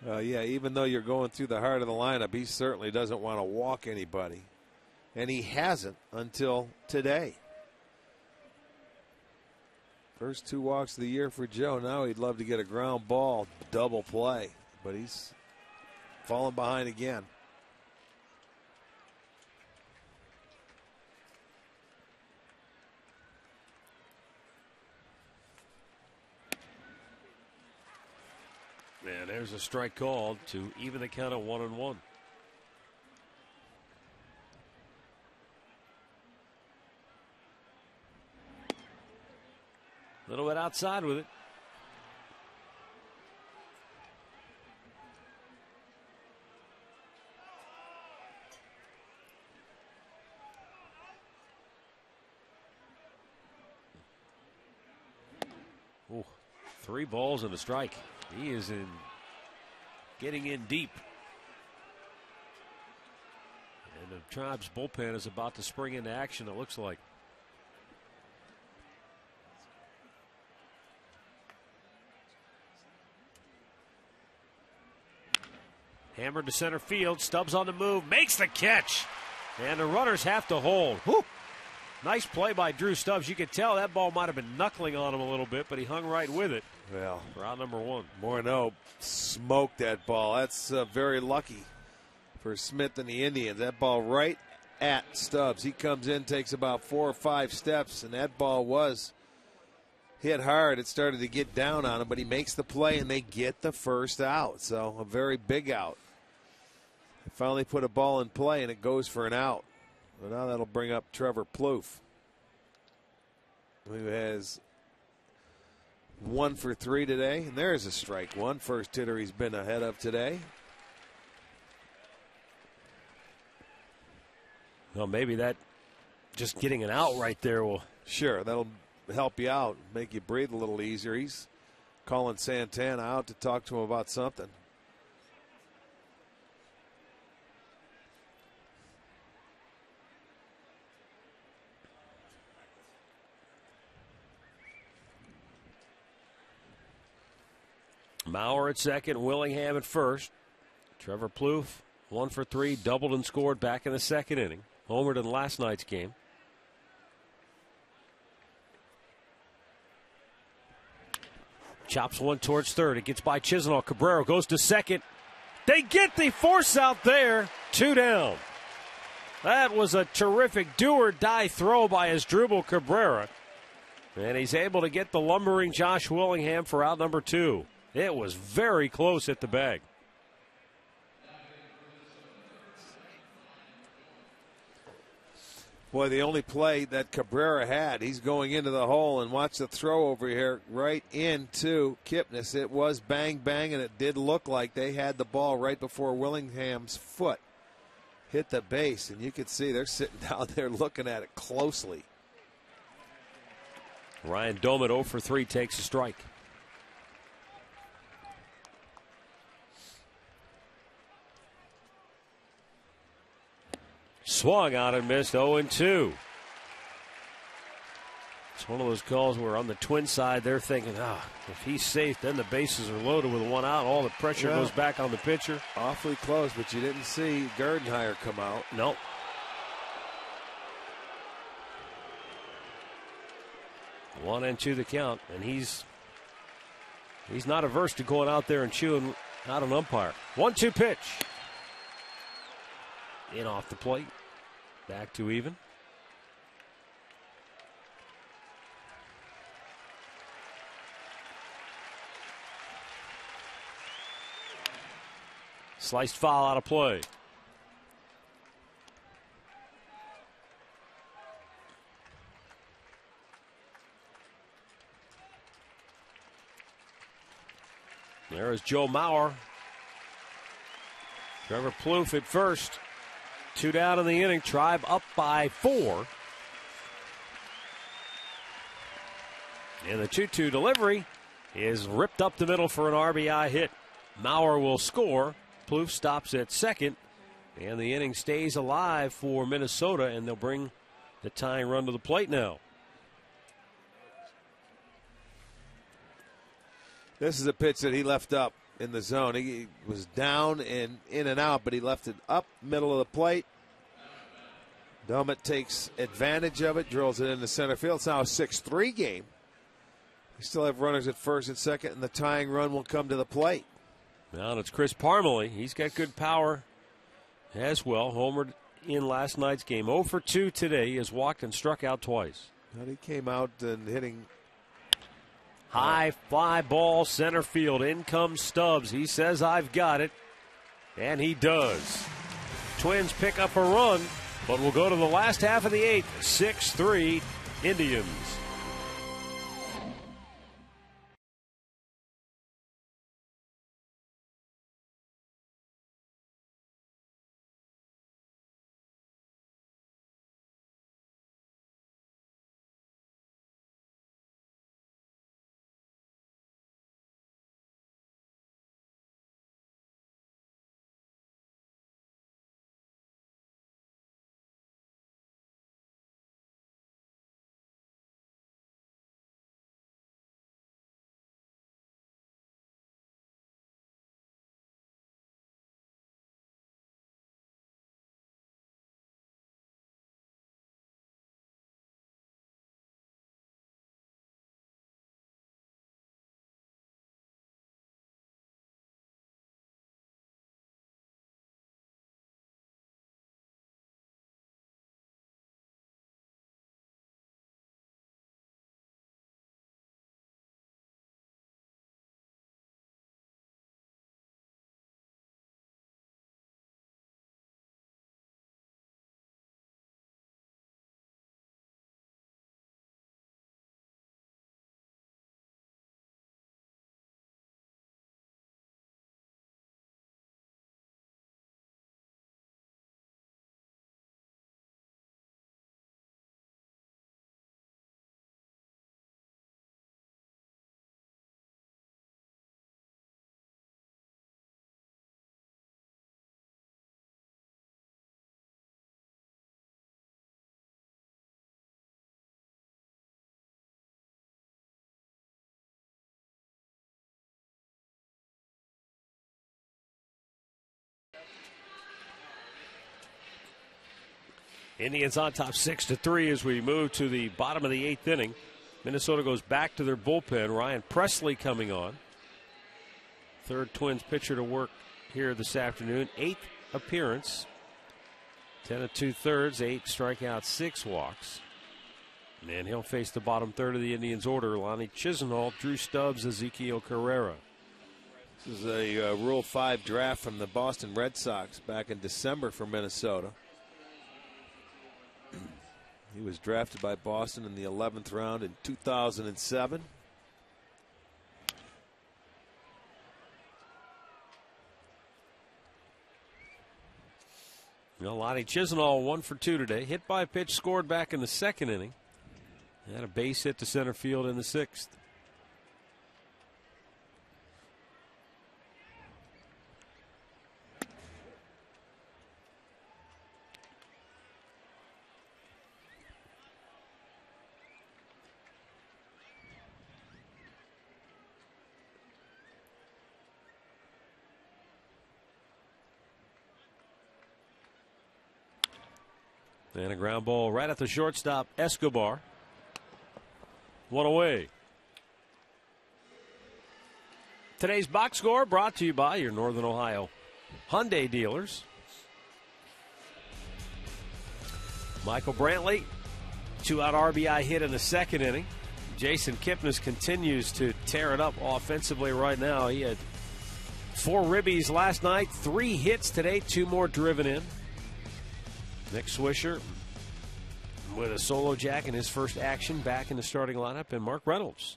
Yeah, even though you're going through the heart of the lineup, he certainly doesn't want to walk anybody. And he hasn't until today. First 2 walks of the year for Joe. Now he'd love to get a ground ball double play, but he's falling behind again. And there's a strike called to even the count at 1-1. A little bit outside with it. Ooh, 3 balls and a strike. He is getting in deep. And the Tribe's bullpen is about to spring into action, it looks like. Hammered to center field. Stubbs on the move. Makes the catch. And the runners have to hold. Whew. Nice play by Drew Stubbs. You could tell that ball might have been knuckling on him a little bit, but he hung right with it. Well, for out number 1. Morneau smoked that ball. That's very lucky for Smith and the Indians. That ball right at Stubbs. He comes in, takes about 4 or 5 steps, and that ball was hit hard. It started to get down on him, but he makes the play, and they get the first out. So a very big out. They finally put a ball in play, and it goes for an out. Well, now that'll bring up Trevor Plouffe, who has 1 for 3 today. And there's a strike one. First hitter he's been ahead of today. Well, maybe that just getting an out right there will. Sure, that'll help you out, make you breathe a little easier. He's calling Santana out to talk to him about something. Mauer at second, Willingham at first. Trevor Plouffe, 1 for 3, doubled and scored back in the second inning. Homered in last night's game. Chops one towards third. It gets by Chisenhall. Cabrera goes to second. They get the force out there. 2 down. That was a terrific do-or-die throw by Asdrubal Cabrera. And he's able to get the lumbering Josh Willingham for out number 2. It was very close at the bag. Boy, the only play that Cabrera had, he's going into the hole, and watch the throw over here right into Kipnis. It was bang, bang, and it did look like they had the ball right before Willingham's foot hit the base, and you could see they're sitting down there looking at it closely. Ryan Doman 0 for 3 takes a strike. Swung out and missed 0-2. It's one of those calls where on the Twin side they're thinking, if he's safe, then the bases are loaded with 1 out. All the pressure goes back on the pitcher. Awfully close, but you didn't see Gardenhire come out. Nope. One and 2 the count, and he's not averse to going out there and chewing out an umpire. 1-2 pitch. In off the plate. Back to even. Sliced foul out of play. There is Joe Mauer. Trevor Plouffe at first. 2 down in the inning. Tribe up by 4. And the 2-2 delivery is ripped up the middle for an RBI hit. Mauer will score. Plouffe stops at second. And the inning stays alive for Minnesota, and they'll bring the tying run to the plate now. This is a pitch that he left up. in the zone. He was down and in and out, but he left it up middle of the plate. Dummett takes advantage of it, drills it into center field. It's now a 6-3 game. We still have runners at first and second, and the tying run will come to the plate. Now it's Chris Parmalee. He's got good power as well. Homered in last night's game. 0 for 2 today. He has walked and struck out twice. And he came out and hitting. High fly ball center field. In comes Stubbs. He says, I've got it. And he does. Twins pick up a run, but we'll go to the last half of the 8th. 6-3 Indians. Indians on top 6-3 as we move to the bottom of the 8th inning. Minnesota goes back to their bullpen. Ryan Presley coming on. Third Twins pitcher to work here this afternoon. 8th appearance. 10 2/3, 8 strikeouts, 6 walks. And he'll face the bottom third of the Indians' order. Lonnie Chisenhall, Drew Stubbs, Ezekiel Carrera. This is a Rule 5 draft from the Boston Red Sox back in December for Minnesota. He was drafted by Boston in the 11th round in 2007. Lonnie Chisenhall 1 for 2 today. Hit by a pitch, scored back in the 2nd inning. Had a base hit to center field in the 6th. And a ground ball right at the shortstop, Escobar. 1 away. Today's box score brought to you by your Northern Ohio Hyundai dealers. Michael Brantley, 2-out RBI hit in the 2nd inning. Jason Kipnis continues to tear it up offensively right now. He had 4 ribbies last night, 3 hits today, 2 more driven in. Nick Swisher with a solo jack in his first action back in the starting lineup. And Mark Reynolds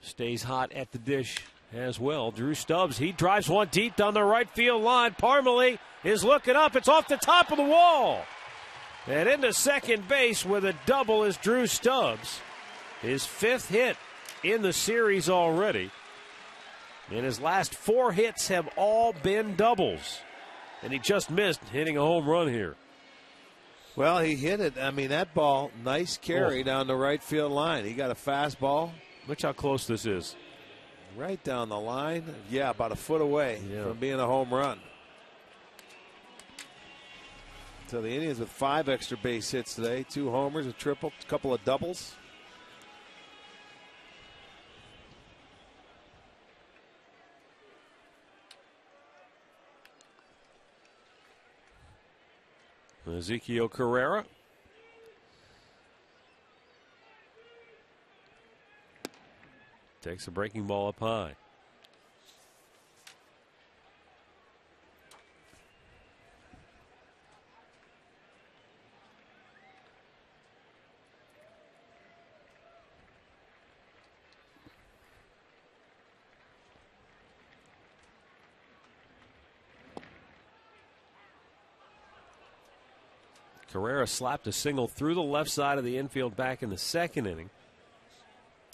stays hot at the dish as well. Drew Stubbs, he drives one deep down the right field line. Parmalee is looking up. It's off the top of the wall. And into second base with a double is Drew Stubbs. His 5th hit in the series already. And his last 4 hits have all been doubles. And he just missed hitting a home run here. Well, he hit it. I mean, that ball, nice carry down the right field line. He got a fastball. Look how close this is. Right down the line. Yeah, about a foot away from being a home run. So the Indians with 5 extra base hits today. 2 homers, a triple, a couple of doubles. Ezekiel Carrera. Takes a breaking ball up high. Carrera slapped a single through the left side of the infield back in the 2nd inning.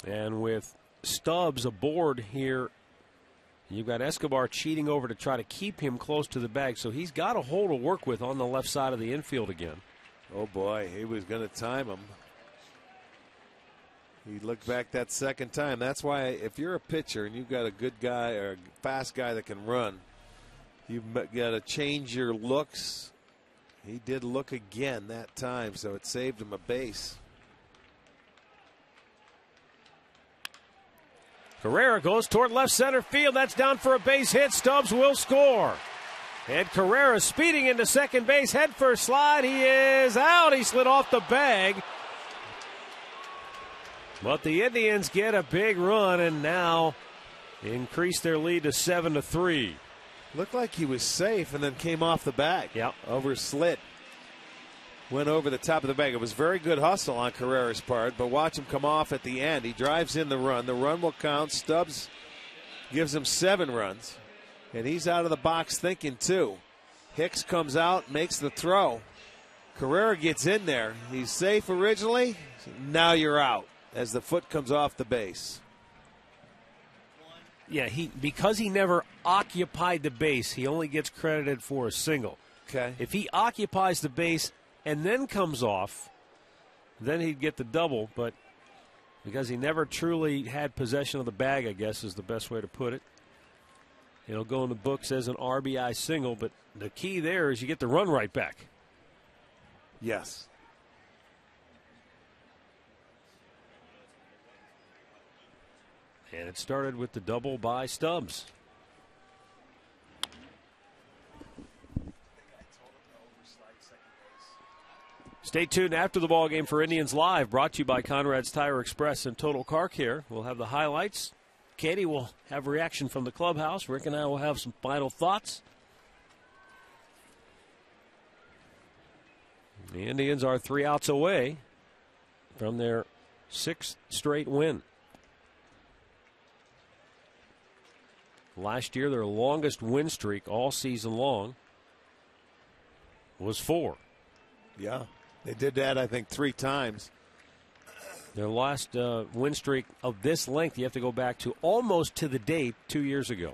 And with Stubbs aboard here, you've got Escobar cheating over to try to keep him close to the bag. So he's got a hole to work with on the left side of the infield again. Oh, boy, he was going to time him. He looked back that 2nd time. That's why if you're a pitcher and you've got a good guy or a fast guy that can run, you've got to change your looks. He did look again that time, so it saved him a base. Carrera goes toward left center field. That's down for a base hit. Stubbs will score. And Carrera speeding into second base. Head first slide. He is out. He slid off the bag. But the Indians get a big run and now increase their lead to 7-3. Looked like he was safe and then came off the bag. Yep. Overslid. Went over the top of the bag. It was very good hustle on Carrera's part, but watch him come off at the end. He drives in the run. The run will count. Stubbs gives him 7 runs, and he's out of the box thinking 2. Hicks comes out, makes the throw. Carrera gets in there. He's safe originally. Now you're out as the foot comes off the base. Yeah, because he never occupied the base, he only gets credited for a single. Okay. If he occupies the base and then comes off, then he'd get the double. But because he never truly had possession of the bag, I guess is the best way to put it, it'll go in the books as an RBI single. But the key there is you get the run right back. Yes. And it started with the double by Stubbs. Stay tuned after the ball game for Indians Live, brought to you by Conrad's Tire Express and Total Car Care. We'll have the highlights. Katie will have reaction from the clubhouse. Rick and I will have some final thoughts. The Indians are 3 outs away from their 6th straight win. Last year, their longest win streak all season long was 4. Yeah, they did that, I think, 3 times. Their last win streak of this length, you have to go back to almost to the date 2 years ago.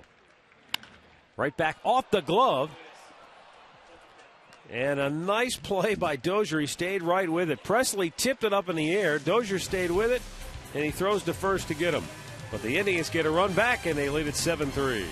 Right back off the glove. And a nice play by Dozier. He stayed right with it. Presley tipped it up in the air. Dozier stayed with it, and he throws to first to get him. But the Indians get a run back, and they lead at 7-3.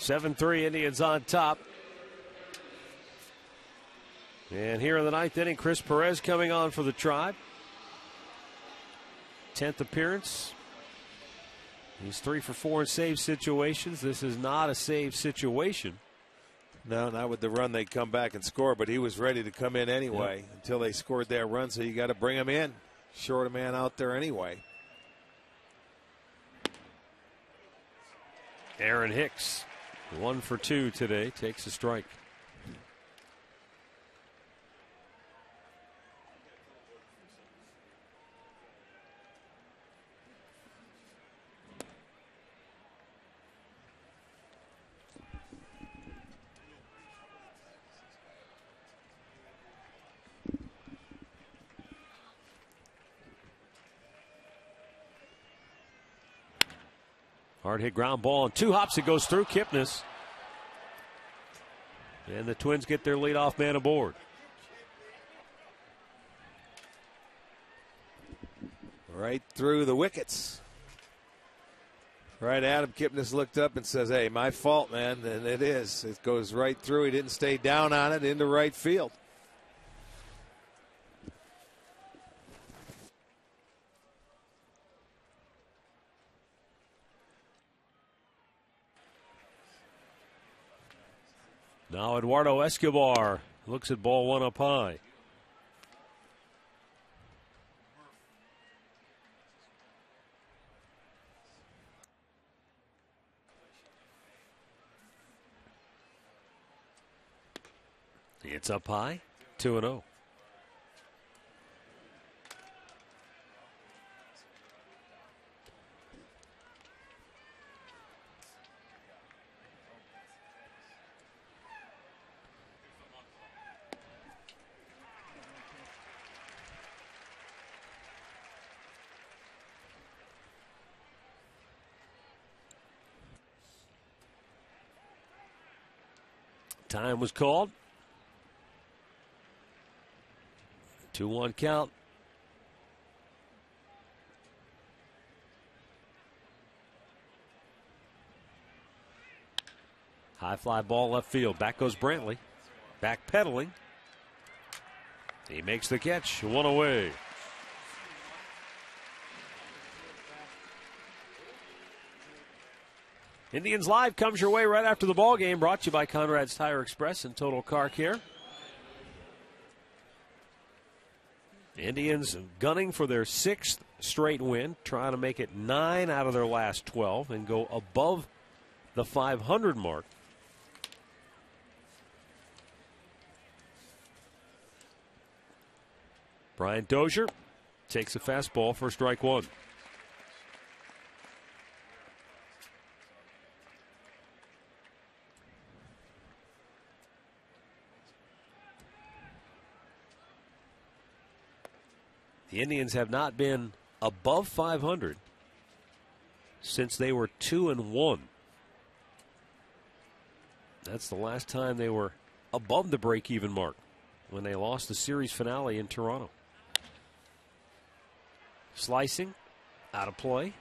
7-3 Indians on top. And here in the ninth inning, Chris Perez coming on for the Tribe. 10th appearance. He's 3 for 4 in save situations. This is not a save situation. No, not with the run they come back and score, but he was ready to come in anyway until they scored that run, so you got to bring him in. Short a man out there anyway. Aaron Hicks, 1 for 2 today, takes a strike. Hard hit ground ball and 2 hops. It goes through Kipnis. And the Twins get their leadoff man aboard. Right through the wickets. Right, Adam Kipnis looked up and says, "Hey, my fault, man." And it is. It goes right through. He didn't stay down on it into right field. Now Eduardo Escobar looks at ball 1 up high. It's up high, 2-0. Time was called. 2-1 count. High fly ball left field. Back goes Brantley. Back pedaling. He makes the catch. 1 away. Indians Live comes your way right after the ball game. Brought to you by Conrad's Tire Express and Total Car Care. Indians gunning for their 6th straight win, trying to make it 9 out of their last 12 and go above the 500 mark. Brian Dozier takes a fastball for strike 1. The Indians have not been above 500 since they were 2-1. That's the last time they were above the break-even mark, when they lost the series finale in Toronto. Slicing, out of play.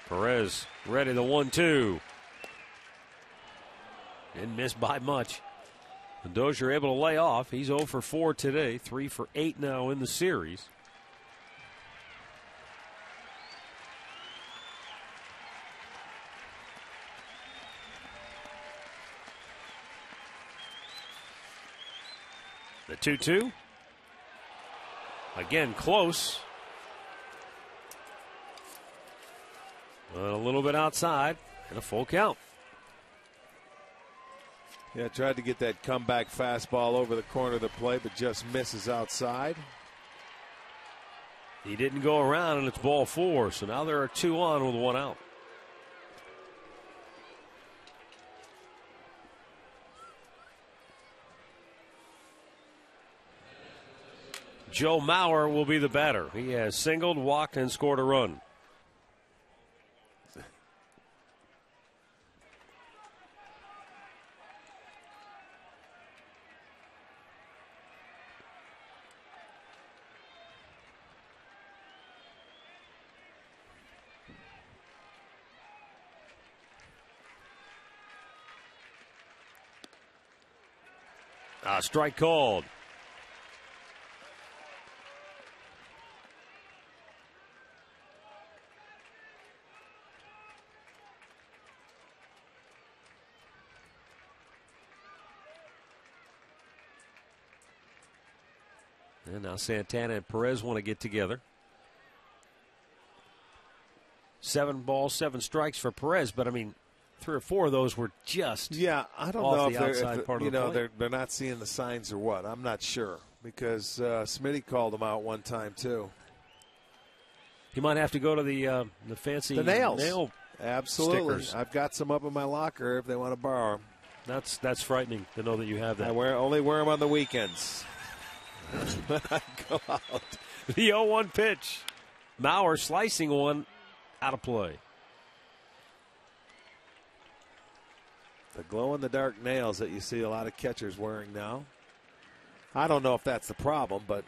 Perez ready, the 1-2. Didn't miss by much. And Dozier able to lay off. He's 0 for 4 today, 3 for 8 now in the series. The 2-2. Again, close. A little bit outside and a full count. Yeah, tried to get that comeback fastball over the corner of the plate, but just misses outside. He didn't go around, and it's ball 4. So now there are 2 on with 1 out. Joe Mauer will be the batter. He has singled, walked, and scored a run. Strike called. And now Santana and Perez want to get together. 7 balls, 7 strikes for Perez, but I mean, 3 or 4 of those were just I don't off know the outside part of the plate. they're not seeing the signs or what. I'm not sure because Smitty called them out one time too. He might have to go to the fancy nail. Absolutely, stickers. I've got some up in my locker if they want to borrow them. That's frightening to know that you have that. I only wear them on the weekends. When I go out. The 0-1 pitch. Mauer slicing one out of play. The glow-in-the-dark nails that you see a lot of catchers wearing now. I don't know if that's the problem, but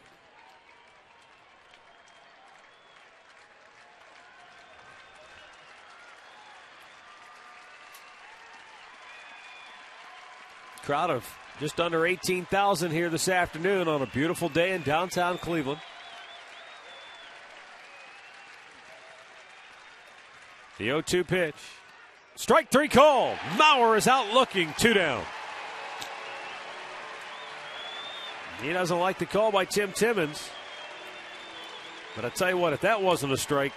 crowd of just under 18,000 here this afternoon on a beautiful day in downtown Cleveland. The 0-2 pitch. Strike 3 call. Mauer is out looking, 2 down. He doesn't like the call by Tim Timmons. But I tell you what, if that wasn't a strike,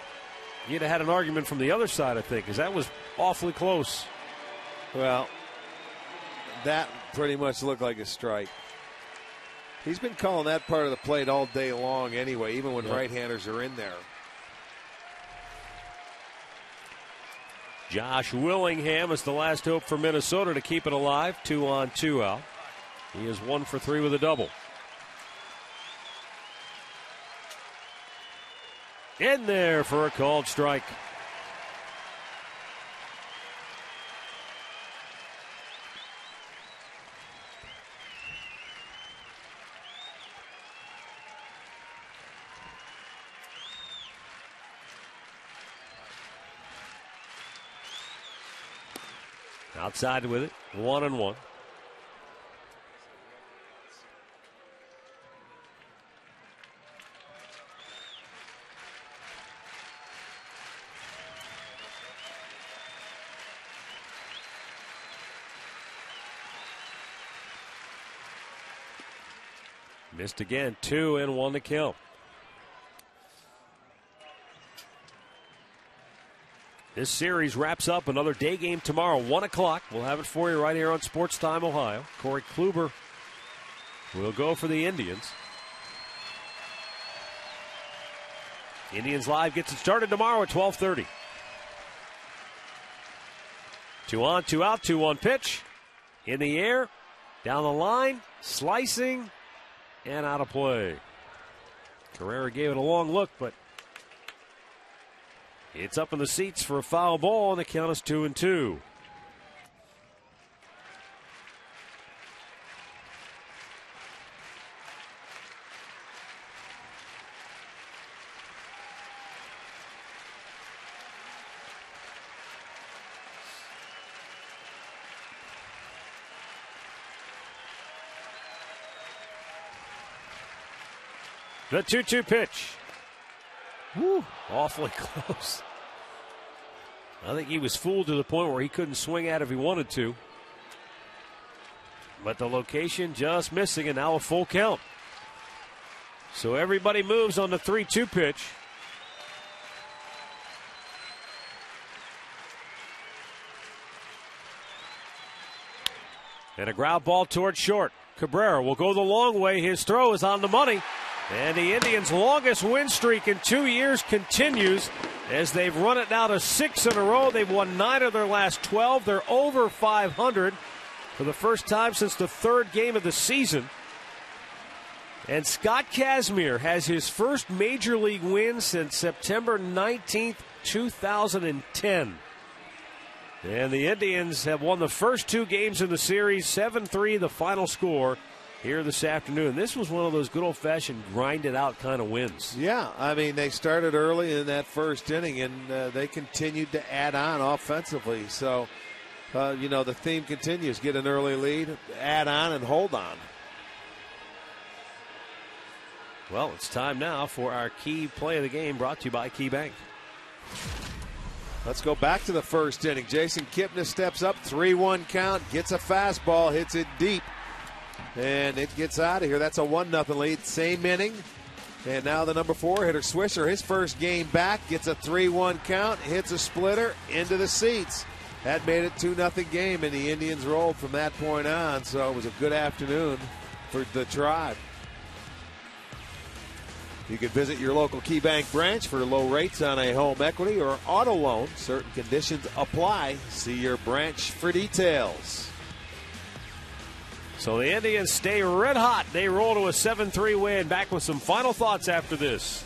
you'd have had an argument from the other side, I think, because that was awfully close. Well, that pretty much looked like a strike. He's been calling that part of the plate all day long anyway, even when right-handers are in there. Josh Willingham is the last hope for Minnesota to keep it alive. 2 on, 2 out. He is 1 for 3 with a double. In there for a called strike. Outside with it, 1-1. Missed again, 2 and 1 to kill. This series wraps up another day game tomorrow, 1 o'clock. We'll have it for you right here on Sports Time Ohio. Corey Kluber will go for the Indians. Indians Live gets it started tomorrow at 12:30. 2 on, 2 out, 2-1 pitch. In the air, down the line, slicing, and out of play. Carrera gave it a long look, but it's up in the seats for a foul ball, and the count is 2-2. The 2-2 pitch. Woo, awfully close. I think he was fooled to the point where he couldn't swing at it if he wanted to. But the location just missing, and now a full count. So everybody moves on the 3-2 pitch. And a ground ball towards short. Cabrera will go the long way. His throw is on the money. And the Indians' longest win streak in 2 years continues as they've run it now to 6 in a row. They've won 9 of their last 12. They're over 500 for the first time since the 3rd game of the season. And Scott Kazmir has his first Major League win since September 19th, 2010. And the Indians have won the first 2 games in the series, 7-3 the final score here this afternoon. This was one of those good old-fashioned grind-it-out kind of wins. Yeah, I mean, they started early in that first inning, and they continued to add on offensively. So, the theme continues. Get an early lead, add on, and hold on. Well, it's time now for our key play of the game, brought to you by Key Bank. Let's go back to the first inning. Jason Kipnis steps up, 3-1 count, gets a fastball, hits it deep, and it gets out of here. That's a 1-0 lead. Same inning. And now the number 4 hitter, Swisher, his first game back, gets a 3-1 count, hits a splitter into the seats. That made it 2-0 game, and the Indians rolled from that point on. So it was a good afternoon for the Tribe. You can visit your local KeyBank branch for low rates on a home equity or auto loan. Certain conditions apply. See your branch for details. So the Indians stay red hot. They roll to a 7-3 win. Back with some final thoughts after this.